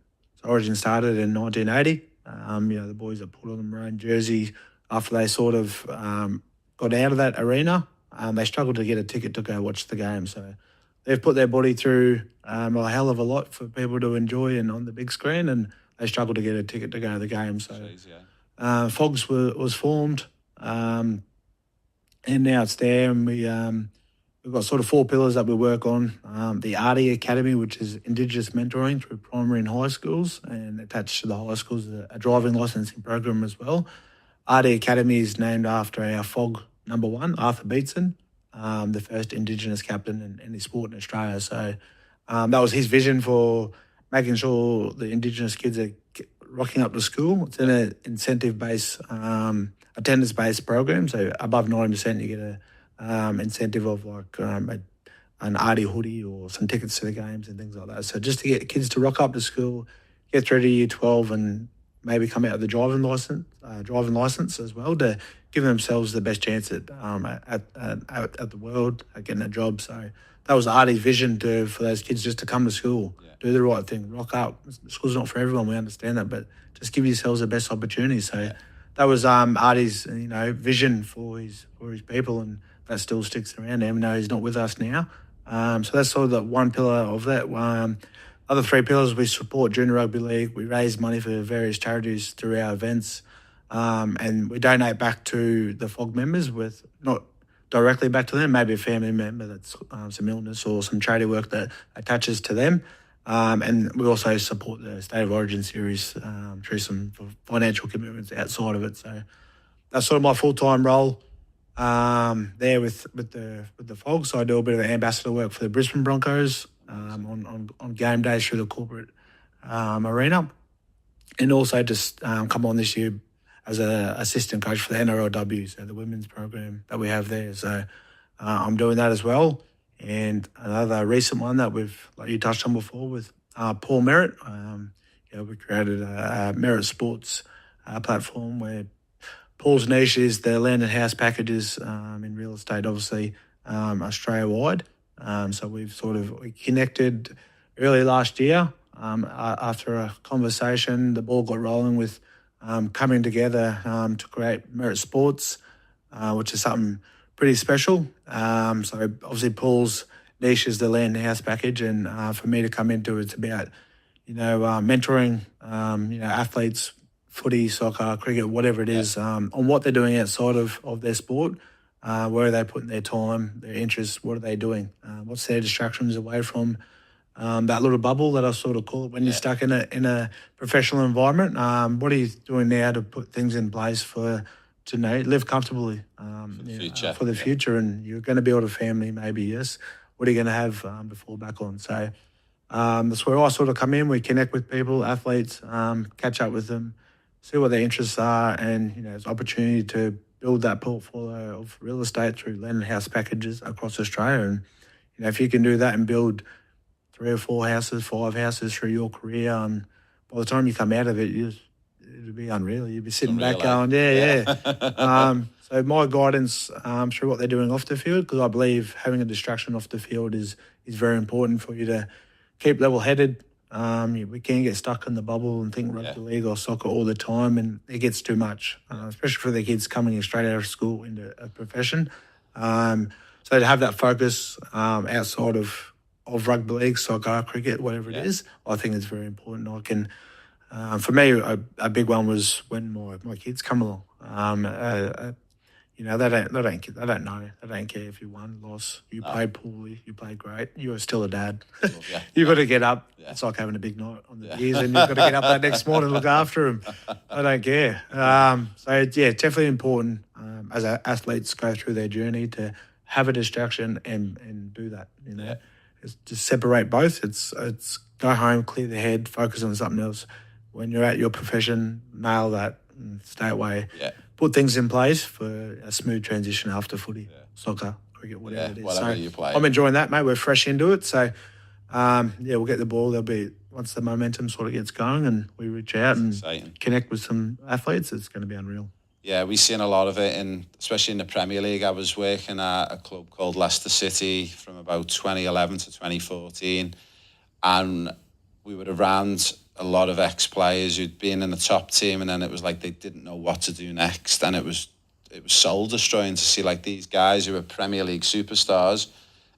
Origin started in 1980. The boys that put on the maroon jersey after they sort of got out of that arena, they struggled to get a ticket to go watch the game. So they've put their body through a hell of a lot for people to enjoy and on the big screen, and they struggled to get a ticket to go to the game. So FOGS was formed and now it's there, and we've got sort of 4 pillars that we work on. The ARDI Academy, which is Indigenous mentoring through primary and high schools, and attached to the high schools is a driving licensing program as well. ARDI Academy is named after our FOG number 1, Arthur Beetson, the first Indigenous captain in any sport in Australia. So that was his vision for making sure the Indigenous kids are rocking up to school. It's in an incentive-based, attendance-based program. So above 90%, you get a incentive of like an ARDI hoodie or some tickets to the games and things like that. So just to get kids to rock up to school, get through to year 12 and maybe come out with a driving license as well, to give themselves the best chance at the world, at getting a job. So that was ARDI's vision for those kids, just to come to school, do the right thing, rock up. School's not for everyone, we understand that, but just give yourselves the best opportunity. So that was ARDI's vision for his people, and that still sticks around, even though he's not with us now. So that's sort of the one pillar of that. Other 3 pillars, we support Junior Rugby League. We raise money for various charities through our events, and we donate back to the FOG members, with not directly back to them, maybe a family member that's some illness or some charity work that attaches to them. And we also support the State of Origin series through some financial commitments outside of it. So that's sort of my full-time role there with the FOG. So I do a bit of ambassador work for the Brisbane Broncos on game days through the corporate arena, and also just come on this year as an assistant coach for the NRLW, so the women's program that we have there. So I'm doing that as well. And another recent one that like you touched on before, with Paul Merritt. We created a Merritt Sports platform where Paul's niche is the land and house packages in real estate, obviously Australia-wide. So we connected early last year. After a conversation, the ball got rolling with coming together to create Merritt Sports, which is something pretty special. So obviously Paul's niche is the land and house package, and for me to come into it's about mentoring athletes, footy, soccer, cricket, whatever it is, on what they're doing outside of their sport. Where are they putting their time, their interests? What are they doing? What's their distractions away from that little bubble that I sort of call it when you're stuck in a professional environment? What are you doing now to put things in place to live comfortably for the future? And you're going to build a family, maybe, yes. What are you going to have to fall back on? So that's where I sort of come in. We connect with people, athletes, catch up with them, see what their interests are, and it's an opportunity to build that portfolio of real estate through land and house packages across Australia. And if you can do that and build 3 or 4 houses, 5 houses through your career, and by the time you come out of it, it'll be unreal. You'll be sitting back going, so my guidance through what they're doing off the field, because I believe having a distraction off the field is very important for you to keep level-headed. We can get stuck in the bubble and think rugby league or soccer all the time, and it gets too much, especially for the kids coming straight out of school into a profession. So to have that focus outside of rugby league, soccer, cricket, whatever it is, I think it's very important. I can, for me, a big one was when my kids come along. They don't know. They don't care if you won, lost. You played poorly. You played great. You are still a dad. You've got to get up. It's like having a big night on the beers, and you've got to get up that next morning and look after them. They don't care. So definitely important as athletes go through their journey to have a distraction and do that. It's just separate both. It's go home, clear the head, focus on something else. When you're at your profession, nail that and stay away. Put things in place for a smooth transition after footy, soccer, cricket, whatever it is.
Whatever you play.
I'm enjoying that, mate. We're fresh into it. So, we'll get the ball. Once the momentum sort of gets going and we reach out and connect with some athletes, it's going to be unreal.
Yeah, we've seen a lot of it, especially in the Premier League. I was working at a club called Leicester City from about 2011 to 2014, and we were around a lot of ex-players who'd been in the top team, and then it was like they didn't know what to do next, and it was soul-destroying to see like these guys who were Premier League superstars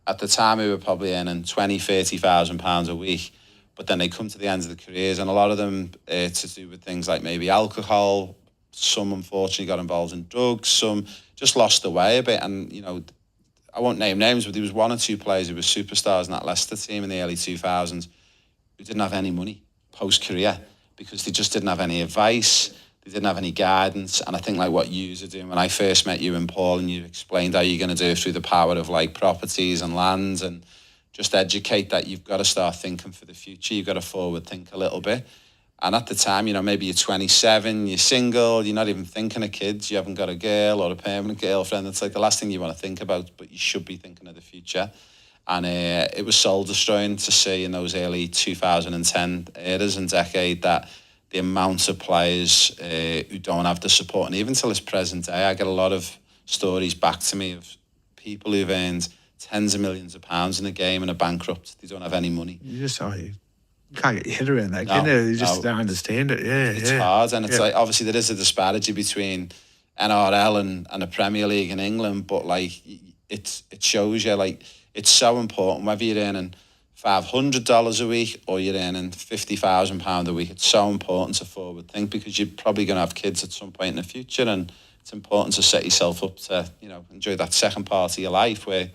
at the time, who were probably earning £20,000-30,000 a week, but then they come to the end of the careers, and a lot of them to do with things like maybe alcohol, some unfortunately got involved in drugs, some just lost their way a bit. And, you know, I won't name names, but there was one or two players who were superstars in that Leicester team in the early 2000s who didn't have any money post-career because they just didn't have any advice. They didn't have any guidance. And I think like what you are doing, when I first met you and Paul, and you explained how you're going to do it through the power of like properties and lands and just educate that you've got to start thinking for the future. You've got to forward think a little bit. And at the time, you know, maybe you're 27, you're single, you're not even thinking of kids, you haven't got a girl or a permanent girlfriend. It's like the last thing you want to think about, but you should be thinking of the future. And it was soul destroying to see in those early 2010 eras and decade that the amount of players who don't have the support, and even till this present day, I get a lot of stories back to me of people who've earned tens of millions of pounds in a game and are bankrupt. They don't have any money.
You can't get your head around that, can you? You just don't understand it. Yeah,
it's hard, and it's like obviously there is a disparity between NRL and the Premier League in England, but like it shows you like it's so important whether you're earning $500 a week or you're earning £50,000 a week. It's so important to forward think because you're probably going to have kids at some point in the future, and it's important to set yourself up to, you know, enjoy that second part of your life where,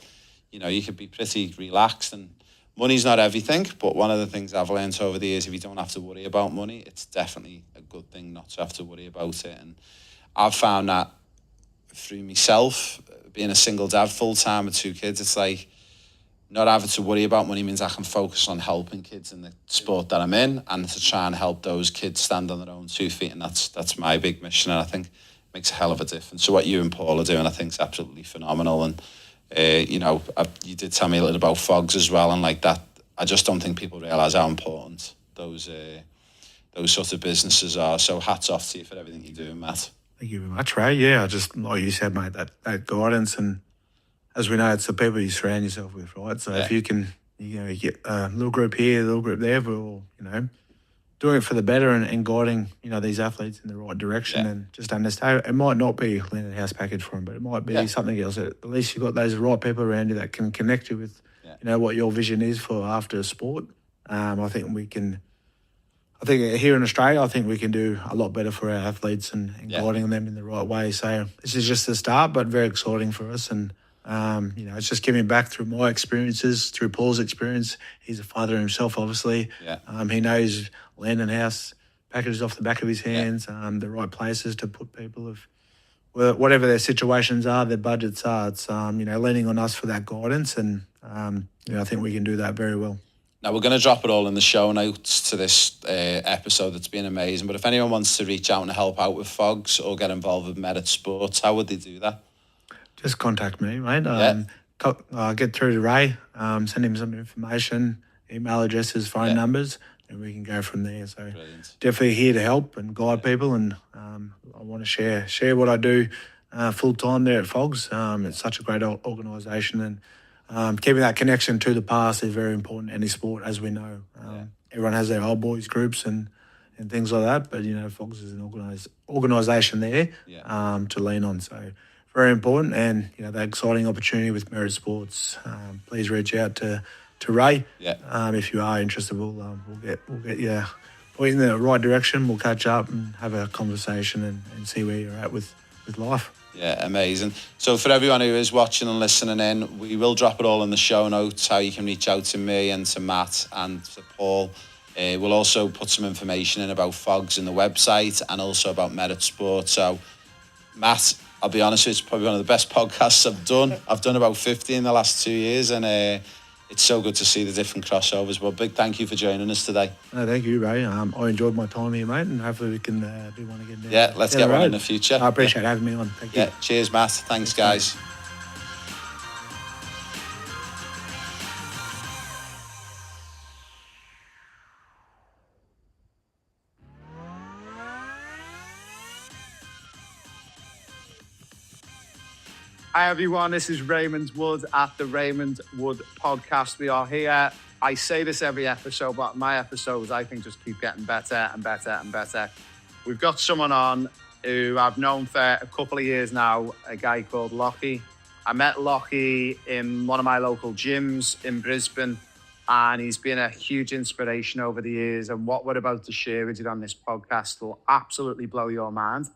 you know, you could be pretty relaxed. And money's not everything, but one of the things I've learned over the years, if you don't have to worry about money, it's definitely a good thing not to have to worry about it. And I've found that through myself, being a single dad full-time with 2 kids, it's like not having to worry about money means I can focus on helping kids in the sport that I'm in and to try and help those kids stand on their own 2 feet. And that's my big mission, and I think it makes a hell of a difference. So what you and Paul are doing, I think, is absolutely phenomenal. And you know, you did tell me a little about Fogs as well, and like that, I just don't think people realise how important those sort of businesses are. So hats off to you for everything you're doing, Matt.
Thank you very much, Ray. Yeah, just like you said, mate, that guidance, and as we know, it's the people you surround yourself with, right? So if you can, you know, get a little group here, a little group there, we're all, you know, doing it for the better and guiding, you know, these athletes in the right direction, and just understand it might not be a Lennon House package for them, but it might be something else. At least you've got those right people around you that can connect you with, you know, what your vision is for after sport. I think here in Australia, I think we can do a lot better for our athletes and guiding them in the right way. So this is just the start, but very exciting for us. And, you know, it's just giving back through my experiences, through Paul's experience. He's a father himself, obviously. He knows Land and House packages off the back of his hands, the right places to put people of whatever their situations are, their budgets are. It's, you know, leaning on us for that guidance, and, you know, I think we can do that very well.
Now, we're going to drop it all in the show notes to this episode. That's been amazing. But if anyone wants to reach out and help out with Fogs or get involved with Merit Sports, how would they do that?
Just contact me, mate. Get through to Ray, send him some information, email addresses, phone numbers, and we can go from there. So definitely here to help and guide people, and I want to share what I do full time there at Fogs. It's such a great organisation, and keeping that connection to the past is very important in any sport, as we know. Everyone has their old boys groups and things like that, but, you know, Fogs is an organisation there to lean on. So very important, and, you know, that exciting opportunity with Merit Sports. Please reach out to Ray. If you are interested, we'll get you point in the right direction. We'll catch up and have a conversation and see where you're at with life.
Yeah, amazing. So for everyone who is watching and listening in, we will drop it all in the show notes, how you can reach out to me and to Matt and to Paul. We'll also put some information in about Fogs in the website and also about Merit Sports. So, Matt, I'll be honest with you, it's probably one of the best podcasts I've done. I've done about 50 in the last 2 years, and it's so good to see the different crossovers. Well, big thank you for joining us today.
No, thank you, Ray. I enjoyed my time here, mate, and hopefully we can do one again.
Let's get one in the future.
I appreciate having me on. Thank you.
Cheers, Matt. Thanks, guys.
Hi everyone, this is Raymond Wood at the Raymond Wood Podcast. We are here. I say this every episode, but my episodes I think just keep getting better and better and better. We've got someone on who I've known for a couple of years now, a guy called Lockie. I met Lockie in one of my local gyms in Brisbane, and he's been a huge inspiration over the years. And what we're about to share with you on this podcast will absolutely blow your mind.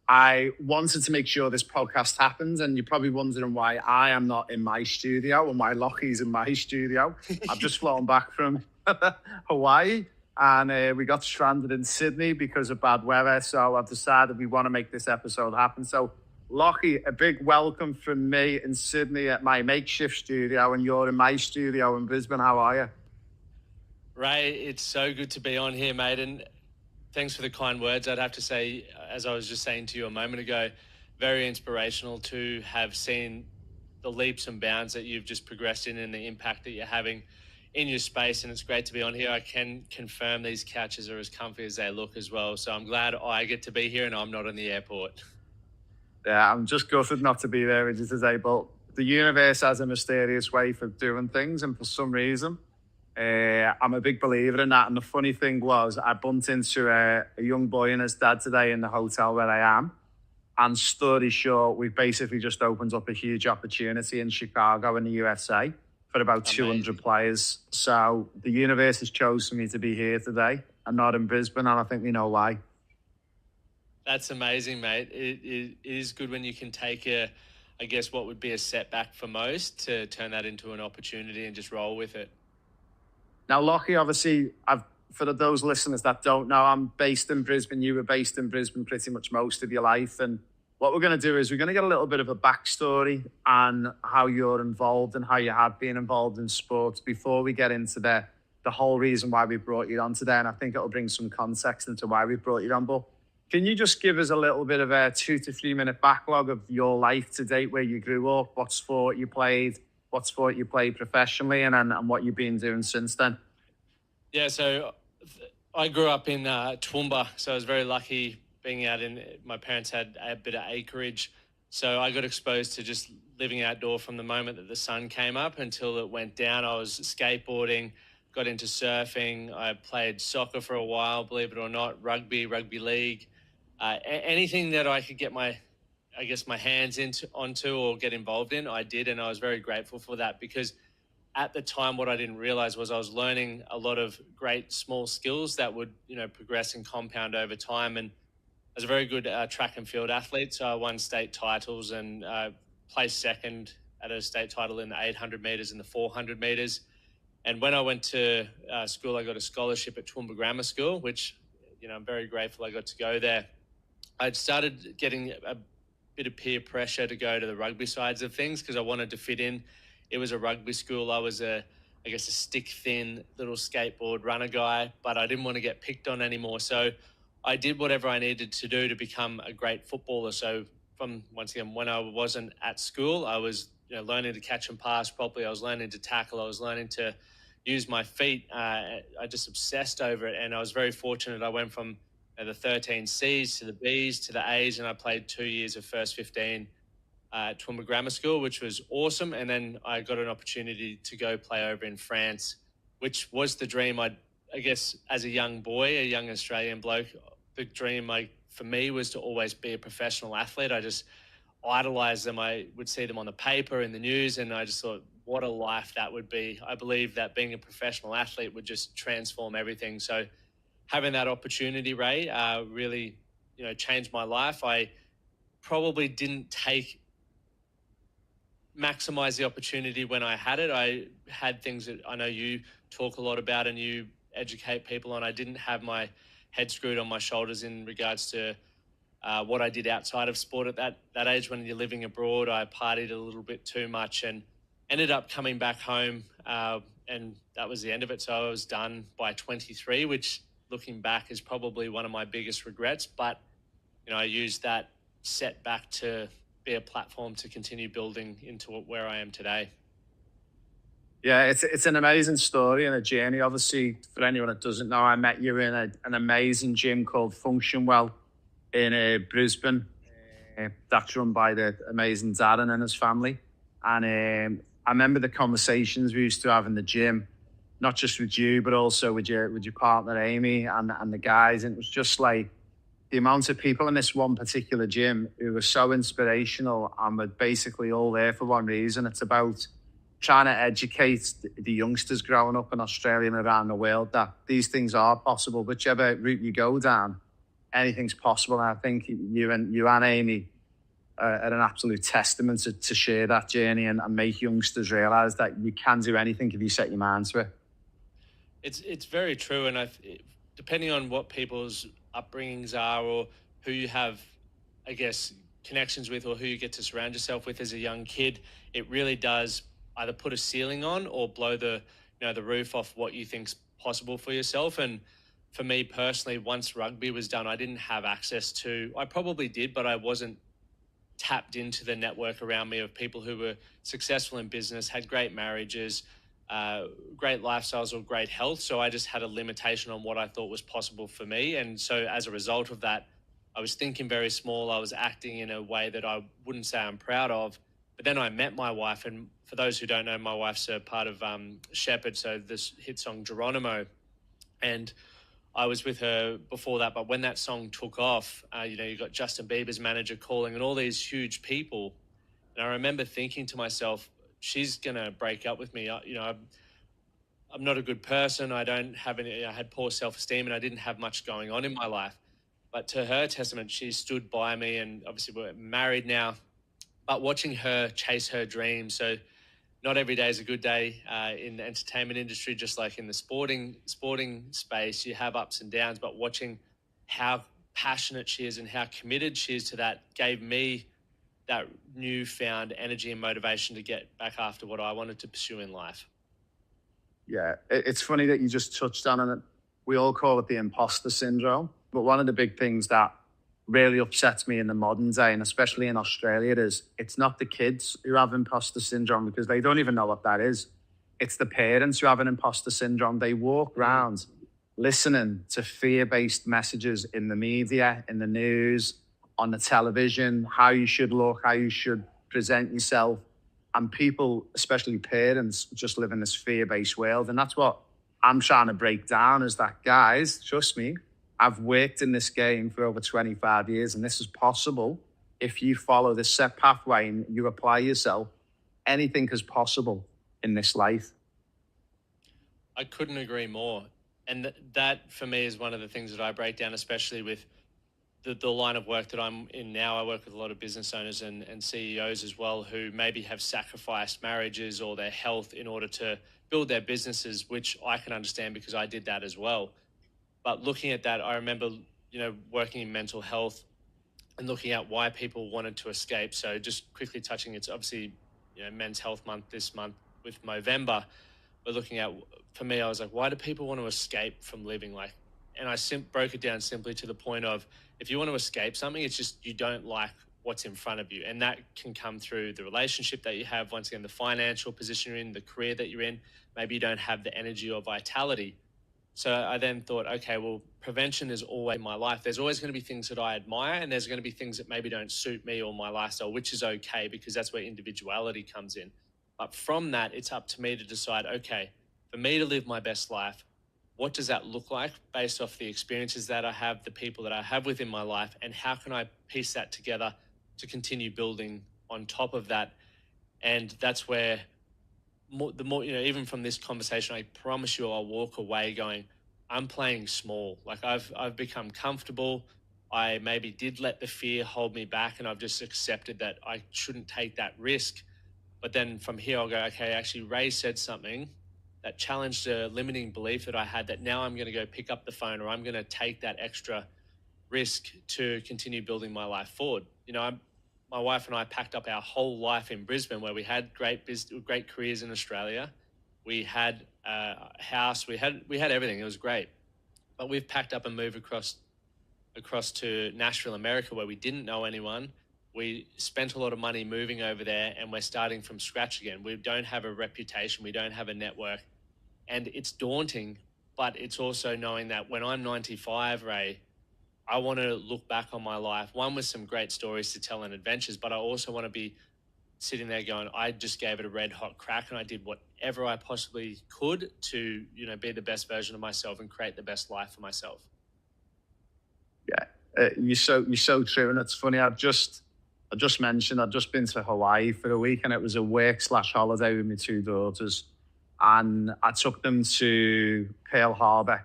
I wanted to make sure this podcast happens, and you're probably wondering why I am not in my studio and why Lochie's in my studio. I've just flown back from Hawaii, and we got stranded in Sydney because of bad weather, so I've decided we want to make this episode happen. So, Lochie, a big welcome from me in Sydney at my makeshift studio, and you're in my studio in Brisbane. How are you?
Ray, it's so good to be on here, mate, and thanks for the kind words. I'd have to say, as I was just saying to you a moment ago, very inspirational to have seen the leaps and bounds that you've just progressed in and the impact that you're having in your space, and it's great to be on here. I can confirm these couches are as comfy as they look as well, so I'm glad I get to be here and I'm not in the airport.
Yeah, I'm just gutted not to be there with you today, but the universe has a mysterious way for doing things, and for some reason, I'm a big believer in that. And the funny thing was, I bumped into a young boy and his dad today in the hotel where I am. And story short, we've basically just opened up a huge opportunity in Chicago in the USA for about 200 players. So the universe has chosen me to be here today and not in Brisbane, and I think we know why.
That's amazing, mate. It is good when you can take I guess what would be a setback for most, to turn that into an opportunity and just roll with it.
Now, Lochie, obviously, for those listeners that don't know, I'm based in Brisbane. You were based in Brisbane pretty much most of your life. And what we're going to do is we're going to get a little bit of a backstory on how you're involved and how you have been involved in sports before we get into the whole reason why we brought you on today. And I think it'll bring some context into why we brought you on. But can you just give us a little bit of a 2 to 3 minute backlog of your life to date, where you grew up, what sport you played professionally, and what you've been doing since then?
Yeah, so I grew up in Toowoomba, so I was very lucky being out my parents had a bit of acreage, so I got exposed to just living outdoor from the moment that the sun came up until it went down. I was skateboarding, got into surfing, I played soccer for a while, believe it or not, rugby league, anything that I could get my hands onto or get involved in, I did, and I was very grateful for that, because at the time, what I didn't realize was I was learning a lot of great small skills that would, progress and compound over time. And I was a very good track and field athlete, so I won state titles and placed second at a state title in the 800 metres and the 400 metres. And when I went to school, I got a scholarship at Toowoomba Grammar School, which, I'm very grateful I got to go there. I'd started getting a bit of peer pressure to go to the rugby sides of things because I wanted to fit in. It was a rugby school. I was a stick-thin little skateboard runner guy, but I didn't want to get picked on anymore. So I did whatever I needed to do to become a great footballer. So when I wasn't at school, I was learning to catch and pass properly. I was learning to tackle. I was learning to use my feet. I just obsessed over it, and I was very fortunate. I went from the 13 C's to the B's to the A's, and I played 2 years of first 15 at Toowoomba Grammar School, which was awesome. And then I got an opportunity to go play over in France, which was the dream. I guess as a young boy, a young Australian bloke, the dream for me was to always be a professional athlete. I just idolized them. I would see them on the paper, in the news, and I just thought, what a life that would be. I believe that being a professional athlete would just transform everything. So having that opportunity, Ray, really, changed my life. I probably didn't maximize the opportunity when I had it. I had things that I know you talk a lot about and you educate people on. I didn't have my head screwed on my shoulders in regards to what I did outside of sport at that age. When you're living abroad, I partied a little bit too much and ended up coming back home, and that was the end of it. So I was done by 23, which looking back is probably one of my biggest regrets. But, I used that setback to be a platform to continue building into where I am today.
Yeah, it's an amazing story and a journey. Obviously, for anyone that doesn't know, I met you in an amazing gym called Function Well in Brisbane. That's run by the amazing Darren and his family. And I remember the conversations we used to have in the gym, not just with you, but also with your partner Amy and the guys. And it was just like the amount of people in this one particular gym who were so inspirational and were basically all there for one reason. It's about trying to educate the youngsters growing up in Australia and around the world that these things are possible, whichever route you go down.
anything's possible. And I think you and Amy are an absolute testament to share that journey and make youngsters realise that you can do anything if you set your mind to it.
It's very true, and depending on what people's upbringings are or who you have, I guess, connections with or who you get to surround yourself with as a young kid, it really does either put a ceiling on or blow the roof off what you think's possible for yourself. And for me personally, once rugby was done, I didn't have access to, I probably did, but I wasn't tapped into the network around me of people who were successful in business, had great marriages, great lifestyles or great health. So I just had a limitation on what I thought was possible for me. And so as a result of that, I was thinking very small. I was acting in a way that I wouldn't say I'm proud of. But then I met my wife, and for those who don't know, my wife's a part of Shepherd, so this hit song Geronimo. And I was with her before that, but when that song took off, you got Justin Bieber's manager calling and all these huge people. And I remember thinking to myself, she's going to break up with me. I'm not a good person. I don't have any, I had poor self-esteem and I didn't have much going on in my life. But to her testament, she stood by me, and obviously we're married now, but watching her chase her dreams. So not every day is a good day in the entertainment industry, just like in the sporting space, you have ups and downs, but watching how passionate she is and how committed she is to that gave me that newfound energy and motivation to get back after what I wanted to pursue in life.
Yeah, it's funny that you just touched on it. We all call it the imposter syndrome. But one of the big things that really upsets me in the modern day, and especially in Australia, is it's not the kids who have imposter syndrome because they don't even know what that is. It's the parents who have an imposter syndrome. They walk around listening to fear-based messages in the media, in the news, on the television, how you should look, how you should present yourself. And people, especially parents, just live in this fear-based world. And that's what I'm trying to break down, is that, guys, trust me, I've worked in this game for over 25 years, and this is possible. If you follow this set pathway and you apply yourself, anything is possible in this life.
I couldn't agree more. And that for me is one of the things that I break down, especially with the line of work that I'm in now. I work with a lot of business owners and CEOs as well, who maybe have sacrificed marriages or their health in order to build their businesses, which I can understand because I did that as well. But looking at that, I remember, working in mental health and looking at why people wanted to escape. So just quickly touching, it's obviously, Men's Health Month this month with Movember. But looking at, for me, I was like, why do people want to escape from living? And I broke it down simply to the point of, if you want to escape something, it's just you don't like what's in front of you. And that can come through the relationship that you have, once again, the financial position you're in, the career that you're in. Maybe you don't have the energy or vitality. So I then thought, okay, well, prevention is always in my life. There's always going to be things that I admire, and there's going to be things that maybe don't suit me or my lifestyle, which is okay, because that's where individuality comes in. But from that, it's up to me to decide, okay, for me to live my best life, what does that look like based off the experiences that I have, the people that I have within my life, and how can I piece that together to continue building on top of that? And that's where the more, even from this conversation, I promise you I'll walk away going, I'm playing small. I've become comfortable. I maybe did let the fear hold me back, and I've just accepted that I shouldn't take that risk. But then from here, I'll go, okay, actually, Ray said something that challenged a limiting belief that I had, that now I'm going to go pick up the phone, or I'm going to take that extra risk to continue building my life forward. My wife and I packed up our whole life in Brisbane, where we had great careers in Australia. We had a house, we had everything. It was great. But we've packed up and moved across to Nashville, America, where we didn't know anyone. We spent a lot of money moving over there, and we're starting from scratch again. We don't have a reputation. We don't have a network. And it's daunting, but it's also knowing that when I'm 95, Ray, I want to look back on my life, one with some great stories to tell and adventures, but I also want to be sitting there going, I just gave it a red hot crack, and I did whatever I possibly could to, be the best version of myself and create the best life for myself.
Yeah, you're so true. And it's funny, I just mentioned, I've just been to Hawaii for a week, and it was a work/holiday with my two daughters. And I took them to Pearl Harbor,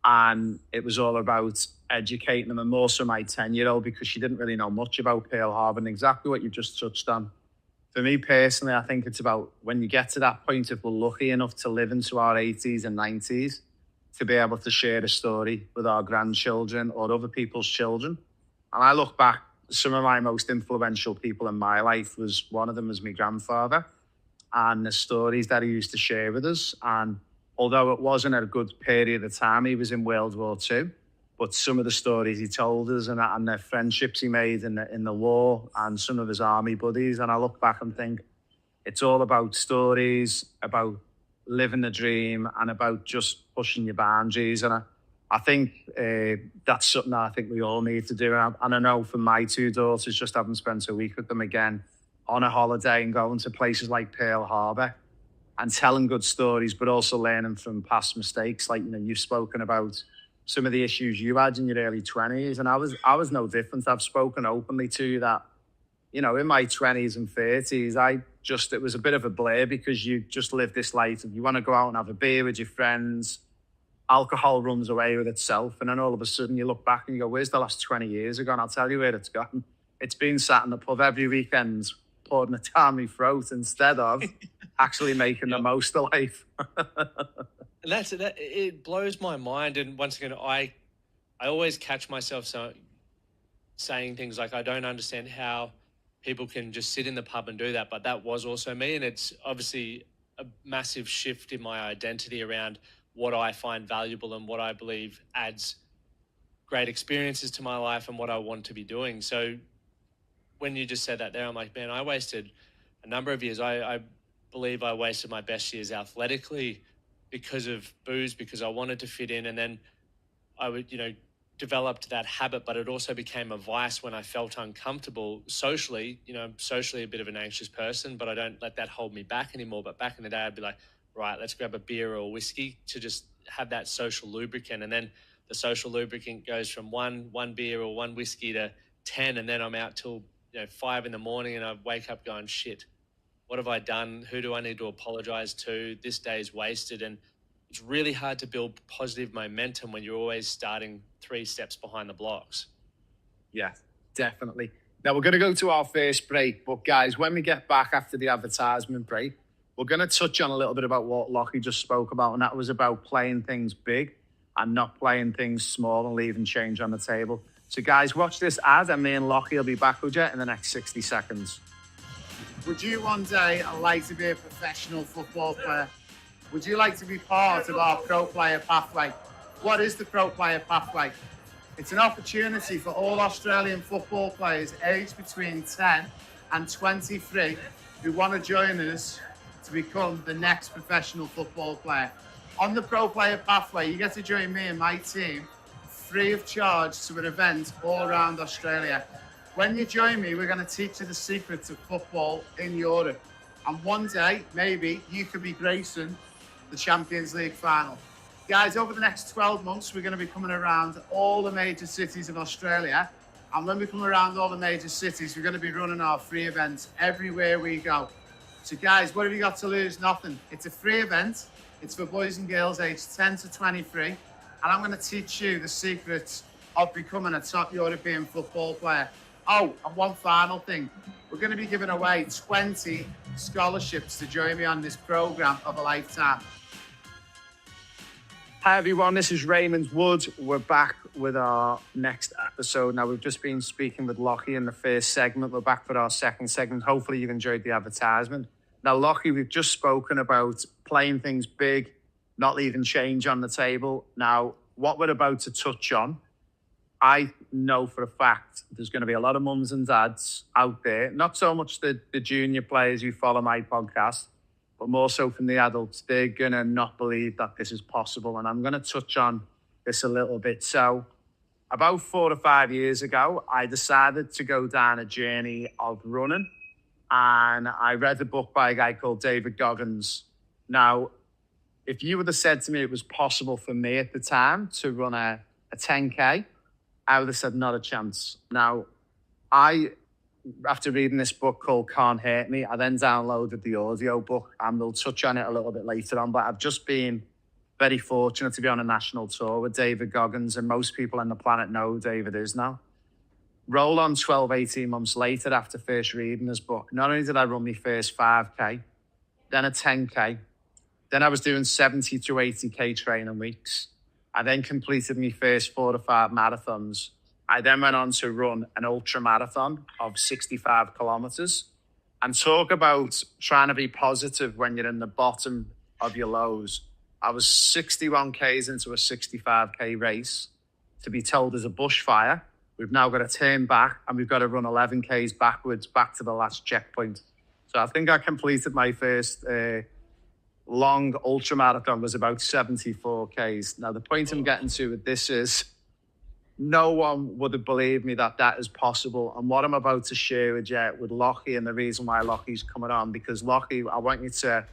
and it was all about
educating them, and more so my 10-year-old, because she didn't really know much about Pearl Harbor, and exactly what you just touched on. For me personally, I think it's about when you get to that point, if we're lucky enough to live into our 80s and 90s, to be able to share a story with our grandchildren or other people's children. And I look back, some of my most influential people in my life, one of them was my grandfather, and the stories that he used to share with us. And although it wasn't a good period of time, he was in World War II, but some of the stories he told us and the friendships he made in the war, and some of his army buddies, and I look back and think it's all about stories, about living the dream, and about just pushing your boundaries. And I think that's something that I think we all need to do. And I know for my two daughters, just having spent a week with them again on a holiday and going to places like Pearl Harbor and telling good stories, but also learning from past mistakes. Like, you've spoken about some of the issues you had in your early 20s, and I was no different. I've spoken openly to you that, in my 20s and 30s, it was a bit of a blur, because you just live this life of you want to go out and have a beer with your friends. Alcohol runs away with itself, and then all of a sudden you look back and you go, where's the last 20 years ago? And I'll tell you where it's gone. It's been sat in the pub every weekend, pouring it down my throat, instead of actually making the most of life.
And it blows my mind. And once again, I always catch myself saying things like, I don't understand how people can just sit in the pub and do that. But that was also me. And it's obviously a massive shift in my identity around what I find valuable and what I believe adds great experiences to my life and what I want to be doing. So when you just said that there, I'm like, man, I wasted a number of years. I believe I wasted my best years athletically because of booze, because I wanted to fit in. And then I would, developed that habit, but it also became a vice when I felt uncomfortable socially. I'm socially a bit of an anxious person, but I don't let that hold me back anymore. But back in the day, I'd be like, right, let's grab a beer or a whiskey to just have that social lubricant. And then the social lubricant goes from one beer or one whiskey to 10. And then I'm out till 5 a.m. and I wake up going, shit, what have I done? Who do I need to apologize to? This day is wasted. And it's really hard to build positive momentum when you're always starting 3 steps behind the blocks.
Yeah, definitely. Now we're going to go to our first break, but guys, when we get back after the advertisement break, we're going to touch on a little bit about what Lockie just spoke about, and that was about playing things big and not playing things small and leaving change on the table. So guys, watch this ad, and me and Lockie will be back with you in the next 60 seconds. Would you one day like to be a professional football player? Would you like to be part of our pro player pathway? What is the pro player pathway? It's an opportunity for all Australian football players aged between 10 and 23 who want to join us to become the next professional football player. On the pro player pathway, you get to join me and my team free of charge to an event all around Australia. When you join me, we're going to teach you the secrets of football in Europe. And one day, maybe, you could be gracing the Champions League final. Guys, over the next 12 months, we're going to be coming around all the major cities of Australia. And when we come around all the major cities, we're going to be running our free events everywhere we go. So guys, what have you got to lose? Nothing. It's a free event. It's for boys and girls aged 10 to 23. And I'm going to teach you the secrets of becoming a top European football player. Oh, and one final thing. We're going to be giving away 20 scholarships to join me on this program of a lifetime. Hi everyone, this is Raymond Wood. We're back with our next episode. Now, we've just been speaking with Lockie in the first segment. We're back for our second segment. Hopefully you've enjoyed the advertisement. Now, Lockie, we've just spoken about playing things big, not leaving change on the table. Now, what we're about to touch on, I know for a fact there's going to be a lot of mums and dads out there, not so much the junior players who follow my podcast, but more so from the adults. They're going to not believe that this is possible. And I'm going to touch on this a little bit. So about 4 or 5 years ago, I decided to go down a journey of running. And I read a book by a guy called David Goggins. Now, if you would have said to me it was possible for me at the time to run a 10K, I would have said not a chance. Now, after reading this book called Can't Hurt Me, I then downloaded the audio book, and we'll touch on it a little bit later on. But I've just been very fortunate to be on a national tour with David Goggins, and most people on the planet know who David is now. Roll on 12, 18 months later after first reading his book, not only did I run my first 5K, then a 10K, then I was doing 70 to 80K training weeks. I then completed my first 4 to 5 marathons. I then went on to run an ultra marathon of 65 kilometers. And talk about trying to be positive when you're in the bottom of your lows. I was 61 Ks into a 65K race to be told there's a bushfire. We've now got to turn back and we've got to run 11 Ks backwards back to the last checkpoint. So I think I completed my first long ultra marathon was about 74 Ks. Now the point I'm getting to with this is no one would have believed me that is possible. And what I'm about to share with you with Lockie, and the reason why Lockie's coming on, because Lockie, I want you to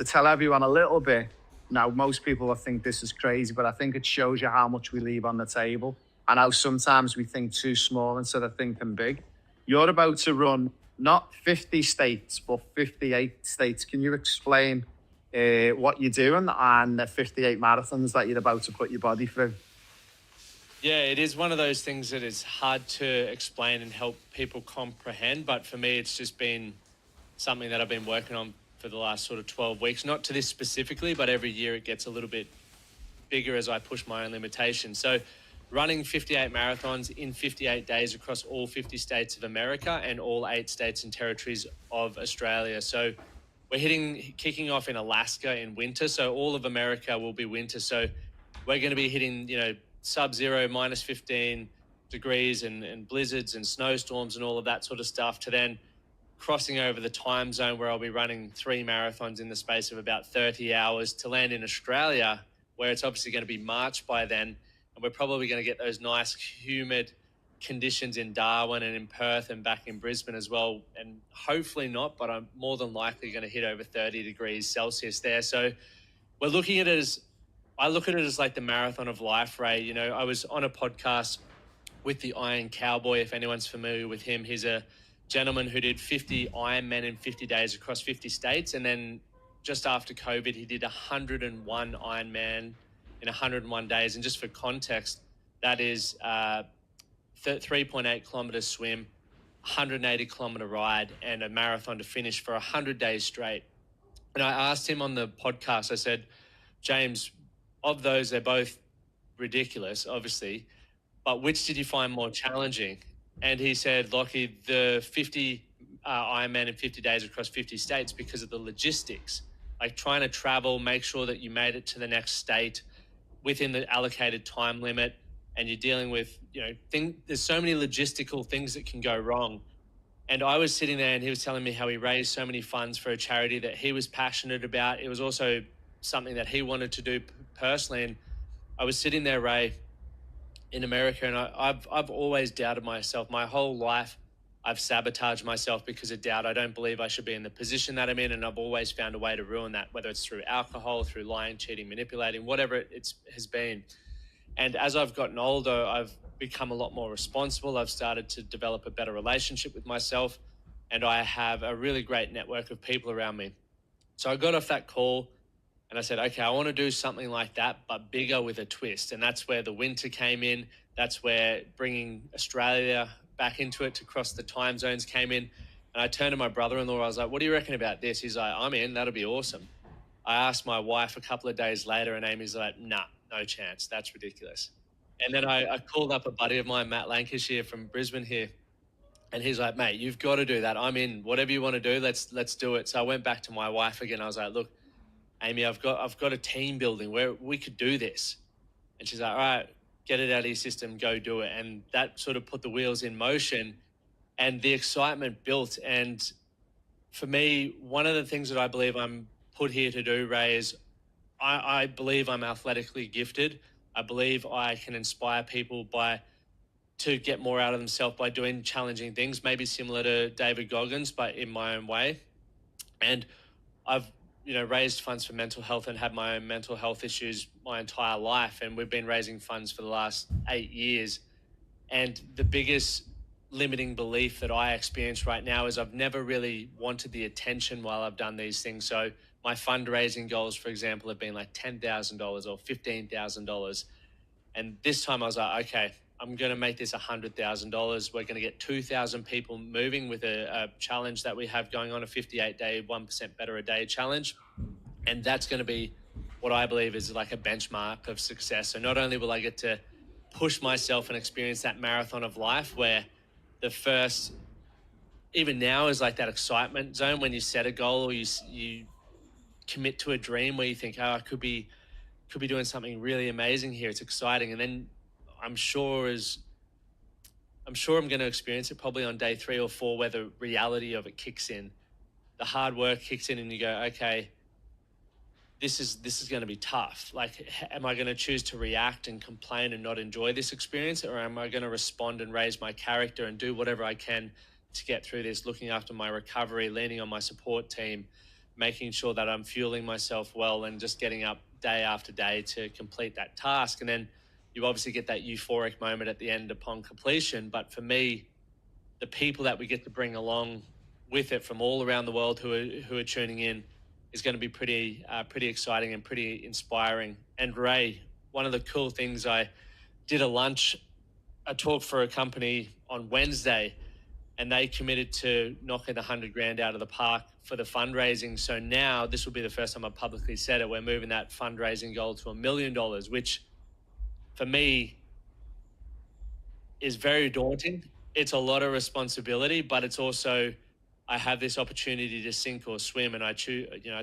tell everyone a little bit. Now, most people will think this is crazy, but I think it shows you how much we leave on the table and how sometimes we think too small instead of thinking big. You're about to run not 50 states, but 58 states. Can you explain what you're doing and the 58 marathons that you're about to put your body through?
Yeah, it is one of those things that is hard to explain and help people comprehend. But for me, it's just been something that I've been working on for the last sort of 12 weeks. Not to this specifically, but every year it gets a little bit bigger as I push my own limitations. So running 58 marathons in 58 days across all 50 states of America and all 8 states and territories of Australia. So we're kicking off in Alaska in winter. So all of America will be winter. So we're going to be hitting, sub-zero, minus 15 degrees and blizzards and snowstorms and all of that sort of stuff, to then crossing over the time zone where I'll be running 3 marathons in the space of about 30 hours to land in Australia, where it's obviously going to be March by then. And we're probably going to get those nice humid conditions in Darwin and in Perth and back in Brisbane as well. And hopefully not, but I'm more than likely going to hit over 30 degrees Celsius there. So we're looking at it I look at it as like the marathon of life, Ray. I was on a podcast with the Iron Cowboy, if anyone's familiar with him. He's a gentleman who did 50 Ironman in 50 days across 50 states. And then just after COVID, he did 101 Ironman in 101 days. And just for context, that is 3.8 kilometers swim, 180 kilometer ride, and a marathon to finish for 100 days straight. And I asked him on the podcast, I said, James, of those, they're both ridiculous, obviously, but which did you find more challenging? And he said, Lockie, the 50 Ironman in 50 days across 50 states, because of the logistics, like trying to travel, make sure that you made it to the next state within the allocated time limit, and you're dealing with, there's so many logistical things that can go wrong. And I was sitting there and he was telling me how he raised so many funds for a charity that he was passionate about. It was also something that he wanted to do personally. And I was sitting there, Ray, in America, and I've always doubted myself. My whole life, I've sabotaged myself because of doubt. I don't believe I should be in the position that I'm in, and I've always found a way to ruin that, whether it's through alcohol, through lying, cheating, manipulating, whatever it has been. And as I've gotten older, I've become a lot more responsible. I've started to develop a better relationship with myself, and I have a really great network of people around me. So I got off that call and I said, okay, I want to do something like that, but bigger with a twist. And that's where the winter came in. That's where bringing Australia back into it to cross the time zones came in. And I turned to my brother-in-law. I was like, what do you reckon about this? He's like, I'm in. That'll be awesome. I asked my wife a couple of days later, and Amy's like, nah, no chance. That's ridiculous. And then I called up a buddy of mine, Matt Lancashire from Brisbane here. And he's like, mate, you've got to do that. I'm in. Whatever you want to do, let's do it. So I went back to my wife again. I was like, look, Amy, I've got a team building where we could do this. And she's like, all right, get it out of your system, go do it. And that sort of put the wheels in motion and the excitement built. And for me, one of the things that I believe I'm put here to do, Ray, is I believe I'm athletically gifted. I believe I can inspire people to get more out of themselves by doing challenging things, maybe similar to David Goggins, but in my own way. And I've raised funds for mental health and had my own mental health issues my entire life. And we've been raising funds for the last 8 years. And the biggest limiting belief that I experience right now is I've never really wanted the attention while I've done these things. So my fundraising goals, for example, have been like $10,000 or $15,000. And this time I was like, okay, I'm going to make this $100,000. We're going to get 2,000 people moving with a challenge that we have going on, a 58-day, 1% better a day challenge. And that's going to be what I believe is like a benchmark of success. So not only will I get to push myself and experience that marathon of life where the first, even now is like that excitement zone when you set a goal or you commit to a dream where you think, oh, I could be doing something really amazing here. It's exciting. And then I'm sure I'm going to experience it probably on day 3 or 4 where the reality of it kicks in. The hard work kicks in and you go, okay, this is going to be tough. Like, am I going to choose to react and complain and not enjoy this experience? Or am I going to respond and raise my character and do whatever I can to get through this, looking after my recovery, leaning on my support team, making sure that I'm fueling myself well and just getting up day after day to complete that task. And then you obviously get that euphoric moment at the end upon completion. But for me, the people that we get to bring along with it from all around the world who are tuning in is going to be pretty exciting and pretty inspiring. And Ray, one of the cool things, I did a talk for a company on Wednesday, and they committed to knocking $100,000 out of the park for the fundraising. So now this will be the first time I've publicly said it. We're moving that fundraising goal to $1 million, which for me is very daunting. It's a lot of responsibility, but it's also, I have this opportunity to sink or swim, and I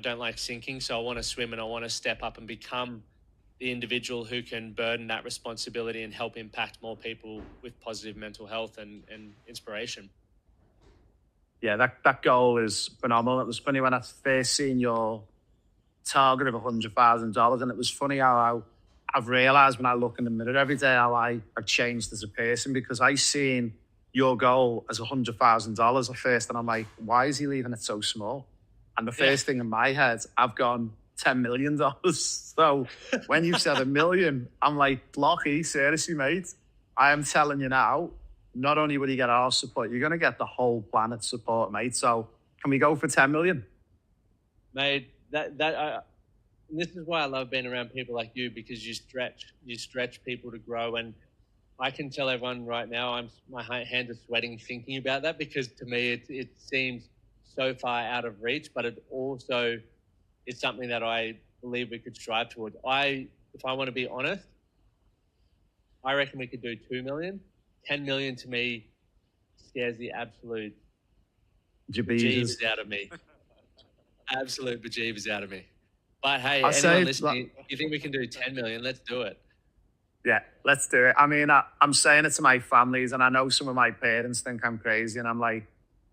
don't like sinking, so I want to swim and I want to step up and become the individual who can burden that responsibility and help impact more people with positive mental health and inspiration.
Yeah, that goal is phenomenal. It was funny when I first seen your target of $100,000, and it was funny how I've realised when I look in the mirror every day how I've changed as a person, because I seen your goal as $100,000 at first, and I'm like, why is he leaving it so small? And the first thing in my head, I've gone $10 million. So when you said $1 million, I'm like, Lockie, seriously, mate, I am telling you now, not only will you get our support, you're going to get the whole planet's support, mate. So can we go for 10 million?
Mate, this is why I love being around people like you, because you stretch people to grow. And I can tell everyone right now, my hands are sweating thinking about that, because to me it seems so far out of reach, but it also is something that I believe we could strive towards. If I want to be honest, I reckon we could do 2 million. 10 million to me scares the absolute bejeebers out of me. Absolute bejeebers out of me. But hey, anyone listening, you think we can do 10 million? Let's do it.
Yeah, let's do it. I mean, I'm saying it to my families, and I know some of my parents think I'm crazy, and I'm like,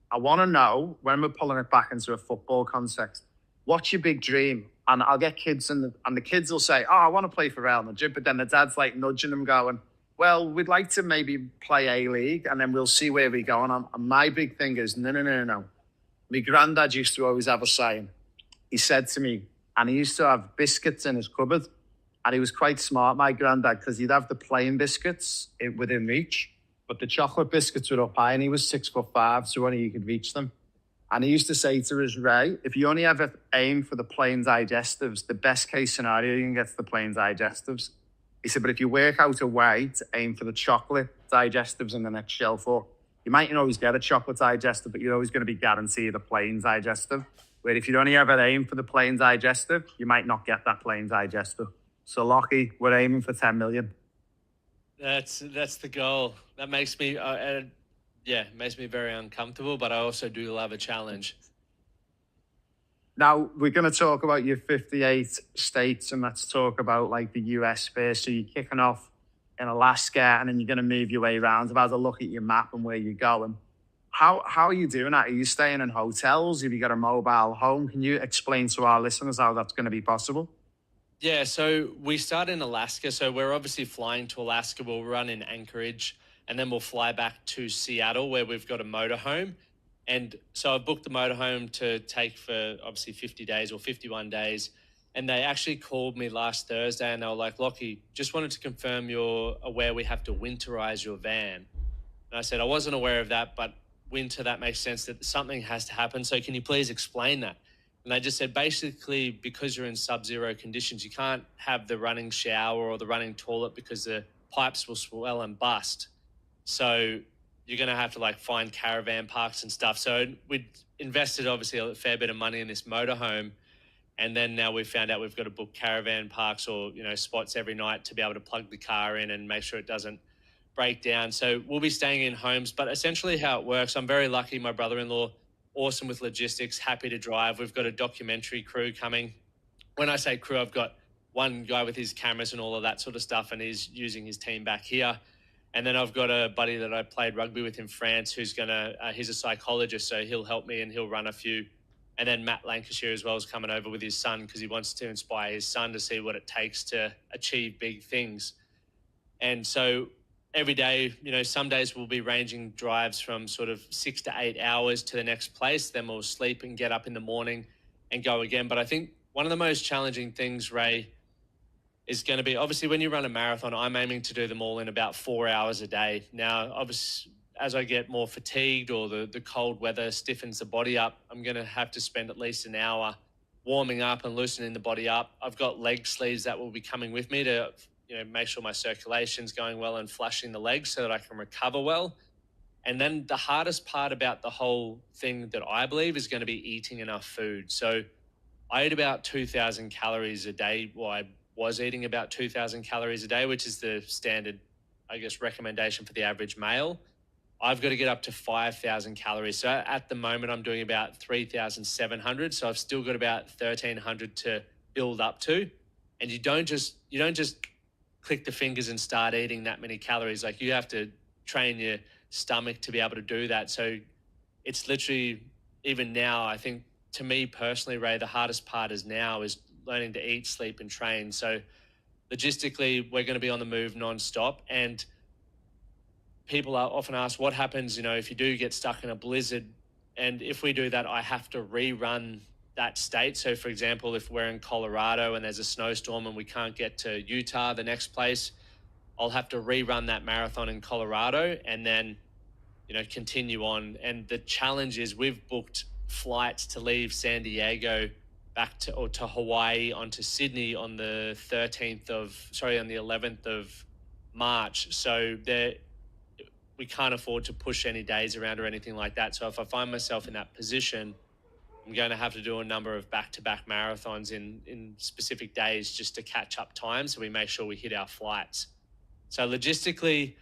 I want to know, when we're pulling it back into a football context, what's your big dream? And I'll get kids, and the kids will say, oh, I want to play for Real Madrid, but then the dad's like nudging them going, well, we'd like to maybe play A-League, and then we'll see where we go. And my big thing is, no. My granddad used to always have a saying. He said to me, and he used to have biscuits in his cupboard, and he was quite smart, my granddad, because he'd have the plain biscuits within reach, but the chocolate biscuits were up high, and he was 6'5", so only he could reach them. And he used to say to us, Ray, if you only ever aim for the plain digestives, the best case scenario you can get to the plain digestives. He said, but if you work out a way to aim for the chocolate digestives in the next shelf, or you mightn't always get a chocolate digestive, but you're always going to be guaranteed a plain digestive. Where if you only ever aim for the plain digestive, you might not get that plain digestive. So, Lockie, we're aiming for 10 million.
That's the goal. That makes me, makes me very uncomfortable, but I also do love a challenge.
Now, we're going to talk about your 58 states, and let's talk about like the US first. So you're kicking off in Alaska, and then you're going to move your way around. I've had a look at your map and where you're going. How are you doing that? Are you staying in hotels? Have you got a mobile home? Can you explain to our listeners how that's going to be possible?
Yeah, so we start in Alaska. So we're obviously flying to Alaska. We'll run in Anchorage, and then we'll fly back to Seattle, where we've got a motorhome. And so I booked the motorhome to take for obviously 50 days or 51 days. And they actually called me last Thursday, and they were like, Lockie, just wanted to confirm you're aware we have to winterize your van. And I said, I wasn't aware of that, but winter, that makes sense, that something has to happen. So can you please explain that? And they just said, basically, because you're in sub-zero conditions, you can't have the running shower or the running toilet because the pipes will swell and bust. So you're going to have to like find caravan parks and stuff. So we invested obviously a fair bit of money in this motorhome. And then now we've found out we've got to book caravan parks or, you know, spots every night to be able to plug the car in and make sure it doesn't break down. So we'll be staying in homes, but essentially how it works, I'm very lucky. My brother-in-law, awesome with logistics, happy to drive. We've got a documentary crew coming. When I say crew, I've got one guy with his cameras and all of that sort of stuff, and he's using his team back here. And then I've got a buddy that I played rugby with in France who's he's a psychologist, so he'll help me and he'll run a few. And then Matt Lancashire as well is coming over with his son because he wants to inspire his son to see what it takes to achieve big things. And so every day, you know, some days we'll be ranging drives from sort of 6 to 8 hours to the next place. Then we'll sleep and get up in the morning and go again. But I think one of the most challenging things, Ray, is going to be, obviously when you run a marathon, I'm aiming to do them all in about 4 hours a day. Now, obviously, as I get more fatigued or the cold weather stiffens the body up, I'm going to have to spend at least an hour warming up and loosening the body up. I've got leg sleeves that will be coming with me to, you know, make sure my circulation's going well and flushing the legs so that I can recover well. And then the hardest part about the whole thing that I believe is going to be eating enough food. So I eat about 2,000 calories a day. Well, I was eating about 2,000 calories a day, which is the standard, I guess, recommendation for the average male. I've got to get up to 5,000 calories. So at the moment, I'm doing about 3,700. So I've still got about 1,300 to build up to. And you don't just click the fingers and start eating that many calories. Like, you have to train your stomach to be able to do that. So it's literally, even now, I think to me personally, Ray, the hardest part is learning to eat, sleep and train. So logistically, we're going to be on the move nonstop. And people are often asked what happens, you know, if you do get stuck in a blizzard. And if we do that, I have to rerun that state. So for example, if we're in Colorado and there's a snowstorm and we can't get to Utah, the next place, I'll have to rerun that marathon in Colorado and then, you know, continue on. And the challenge is we've booked flights to leave San Diego back to Hawaii onto Sydney on the 11th of March. So we can't afford to push any days around or anything like that. So if I find myself in that position, I'm going to have to do a number of back-to-back marathons in specific days just to catch up time so we make sure we hit our flights. So logistically,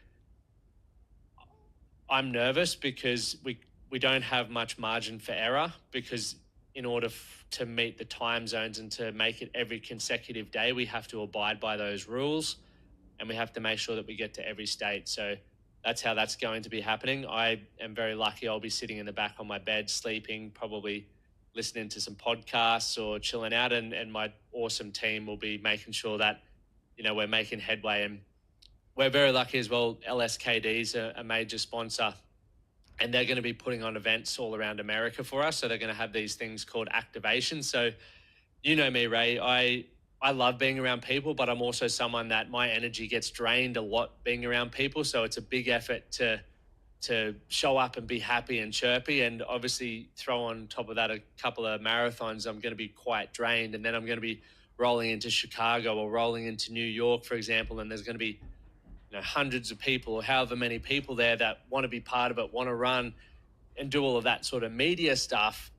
I'm nervous because we don't have much margin for error, because in order to meet the time zones and to make it every consecutive day, we have to abide by those rules and we have to make sure that we get to every state. So that's how that's going to be happening. I am very lucky. I'll be sitting in the back on my bed, sleeping, probably listening to some podcasts or chilling out, and my awesome team will be making sure that, you know, we're making headway. And we're very lucky as well. LSKD is a major sponsor, and they're going to be putting on events all around America for us. So they're going to have these things called activations. So, you know me, Ray, I love being around people, but I'm also someone that my energy gets drained a lot being around people. So it's a big effort to show up and be happy and chirpy, and obviously throw on top of that a couple of marathons. I'm going to be quite drained, and then I'm going to be rolling into Chicago or rolling into New York, for example, and there's going to be, you know, hundreds of people or however many people there that want to be part of it, want to run and do all of that sort of media stuff.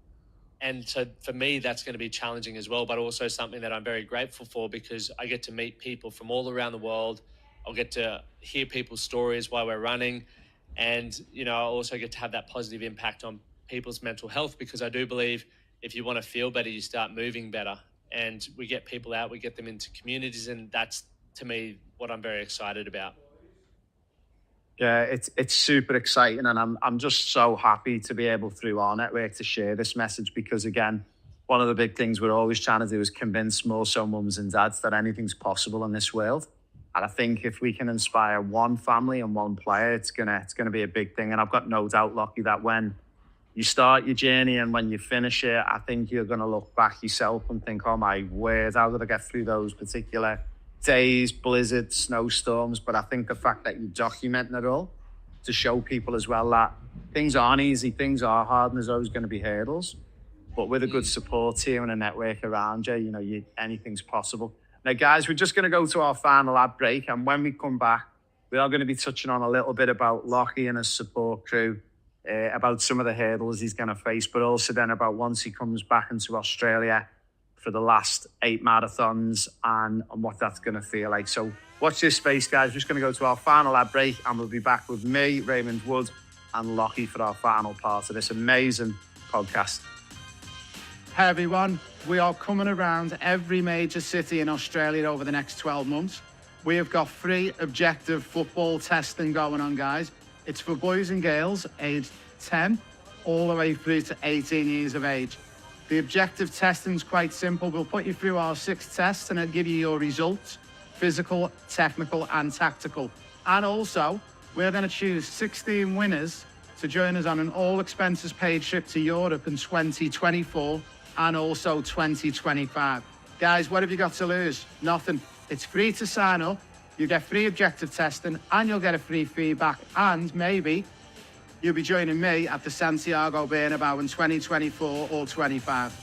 And so for me, that's going to be challenging as well, but also something that I'm very grateful for, because I get to meet people from all around the world. I'll get to hear people's stories while we're running. And, you know, I also get to have that positive impact on people's mental health, because I do believe if you want to feel better, you start moving better. And we get people out, we get them into communities. And that's, to me, what I'm very excited about.
Yeah, it's super exciting, and I'm just so happy to be able, through our network, to share this message, because again, one of the big things we're always trying to do is convince more so mums and dads that anything's possible in this world. And I think if we can inspire one family and one player, it's gonna be a big thing. And I've got no doubt, Lockie, that when you start your journey and when you finish it, I think you're gonna look back yourself and think, oh my word, how did I get through those particular days, blizzards, snowstorms? But I think the fact that you're documenting it all to show people as well that things aren't easy, things are hard, and there's always going to be hurdles. But with a good support team and a network around you, you know, anything's possible. Now, guys, we're just going to go to our final ad break. And when we come back, we are going to be touching on a little bit about Lockie and his support crew, about some of the hurdles he's going to face, but also then about once he comes back into Australia for the last 8 marathons and what that's going to feel like. So watch this space, guys. We're just going to go to our final ad break and we'll be back with me, Raymond Wood, and Lockie for our final part of this amazing podcast. Hey everyone, we are coming around every major city in Australia over the next 12 months. We have got free objective football testing going on, guys. It's for boys and girls aged 10 all the way through to 18 years of age. The objective testing is quite simple. We'll put you through our 6 tests and it'll give you your results, physical, technical and tactical. And also, we're going to choose 16 winners to join us on an all expenses paid trip to Europe in 2024 and also 2025. Guys, what have you got to lose? Nothing. It's free to sign up. You get free objective testing and you'll get a free feedback, and maybe you'll be joining me at the Santiago Bernabeu in 2024 or 25.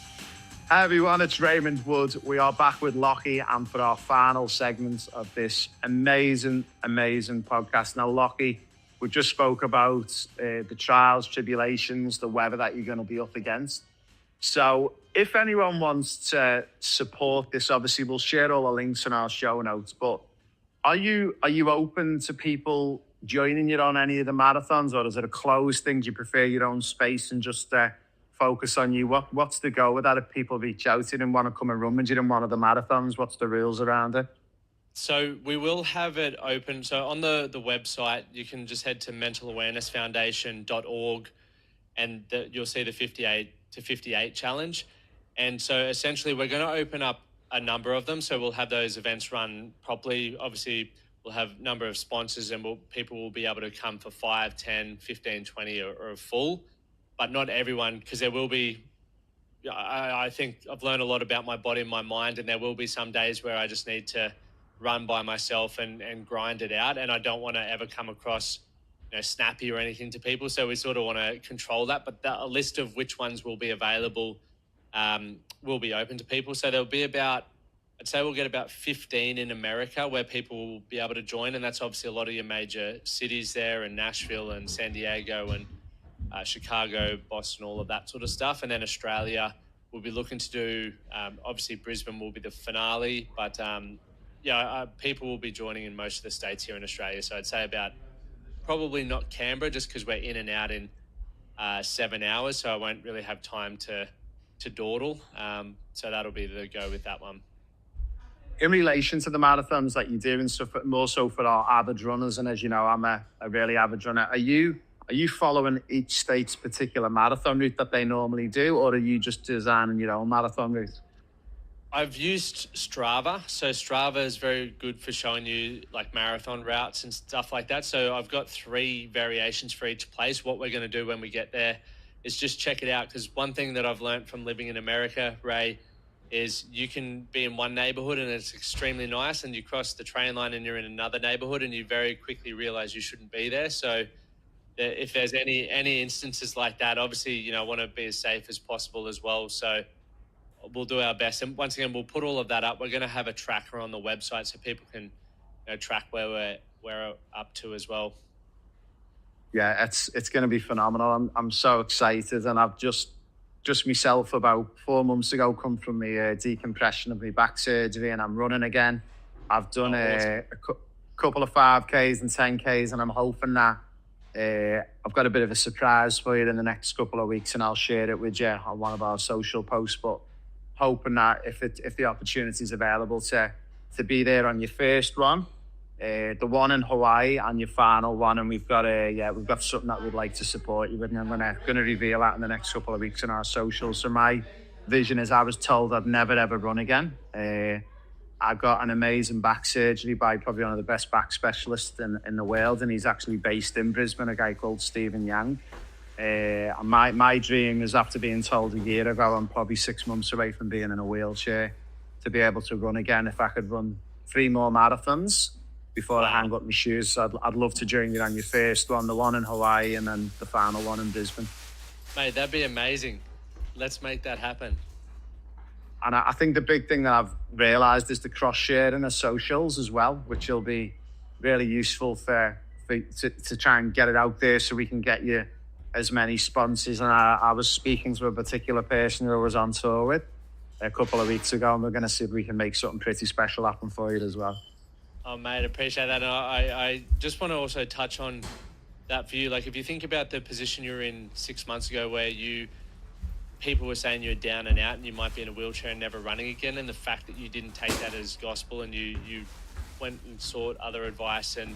Hi everyone, it's Raymond Wood. We are back with Lockie and for our final segment of this amazing podcast. Now, Lockie, we just spoke about the trials, tribulations, the weather that you're going to be up against. So if anyone wants to support this, obviously we'll share all the links in our show notes, but are you open to people joining you on any of the marathons, or is it a closed thing? Do you prefer your own space and just focus on you? What's the go with that if people reach out to you and want to come and run with you in one of the marathons? What's the rules around it?
So we will have it open. So on the website, you can just head to mentalawarenessfoundation.org and you'll see the 58 to 58 challenge. And so essentially we're going to open up a number of them. So we'll have those events run properly. Obviously, we'll have a number of sponsors and people will be able to come for 5, 10, 15, 20 or a full, but not everyone, because there will be, I think I've learned a lot about my body and my mind, and there will be some days where I just need to run by myself and grind it out. And I don't want to ever come across snappy or anything to people. So we sort of want to control that, but a list of which ones will be available will be open to people. So there'll be I'd say we'll get about 15 in America where people will be able to join. And that's obviously a lot of your major cities there, and Nashville and San Diego and Chicago, Boston, all of that sort of stuff. And then Australia, we'll be looking to do, obviously Brisbane will be the finale, but people will be joining in most of the states here in Australia. So I'd say about probably not Canberra, just because we're in and out in 7 hours. So I won't really have time to dawdle. So that'll be the go with that one.
In relation to the marathons that you do and stuff, more so for our avid runners, and as you know, I'm a really avid runner, are you following each state's particular marathon route that they normally do, or are you just designing your own marathon route?
I've used Strava. So Strava is very good for showing you like marathon routes and stuff like that. So I've got 3 variations for each place. What we're going to do when we get there is just check it out, because one thing that I've learned from living in America, Ray, is you can be in one neighborhood and it's extremely nice, and you cross the train line and you're in another neighborhood and you very quickly realize you shouldn't be there. So if there's any instances like that, obviously, I want to be as safe as possible as well. So we'll do our best. And once again, we'll put all of that up. We're going to have a tracker on the website so people can track where we're up to as well.
Yeah, it's going to be phenomenal. I'm so excited, and I've just myself about 4 months ago come from the decompression of my back surgery, and I'm running again. I've done a couple of 5Ks and 10Ks, and I'm hoping that I've got a bit of a surprise for you in the next couple of weeks, and I'll share it with you on one of our social posts. But hoping that if the opportunity is available to be there on your first one, the one in Hawaii, and your final one, and we've got something that we'd like to support you with, and I'm going to reveal that in the next couple of weeks on our socials. So my vision is, I was told I'd never ever run again. I got an amazing back surgery by probably one of the best back specialists in the world, and he's actually based in Brisbane, a guy called Stephen Yang. My dream is, after being told a year ago I'm probably 6 months away from being in a wheelchair, to be able to run again. If I could run 3 more marathons before I hang up my shoes, I'd love to join you on your first one, the one in Hawaii, and then the final one in Brisbane.
Mate, that'd be amazing. let's make that happen.
And I think the big thing that I've realised is the cross sharing of socials as well, which will be really useful to try and get it out there so we can get you as many sponsors. And I was speaking to a particular person who I was on tour with a couple of weeks ago, and we're going to see if we can make something pretty special happen for you as well.
Oh, mate, appreciate that. And I just want to also touch on that for you. Like, if you think about the position you were in 6 months ago where people were saying you're down and out and you might be in a wheelchair and never running again, and the fact that you didn't take that as gospel and you went and sought other advice and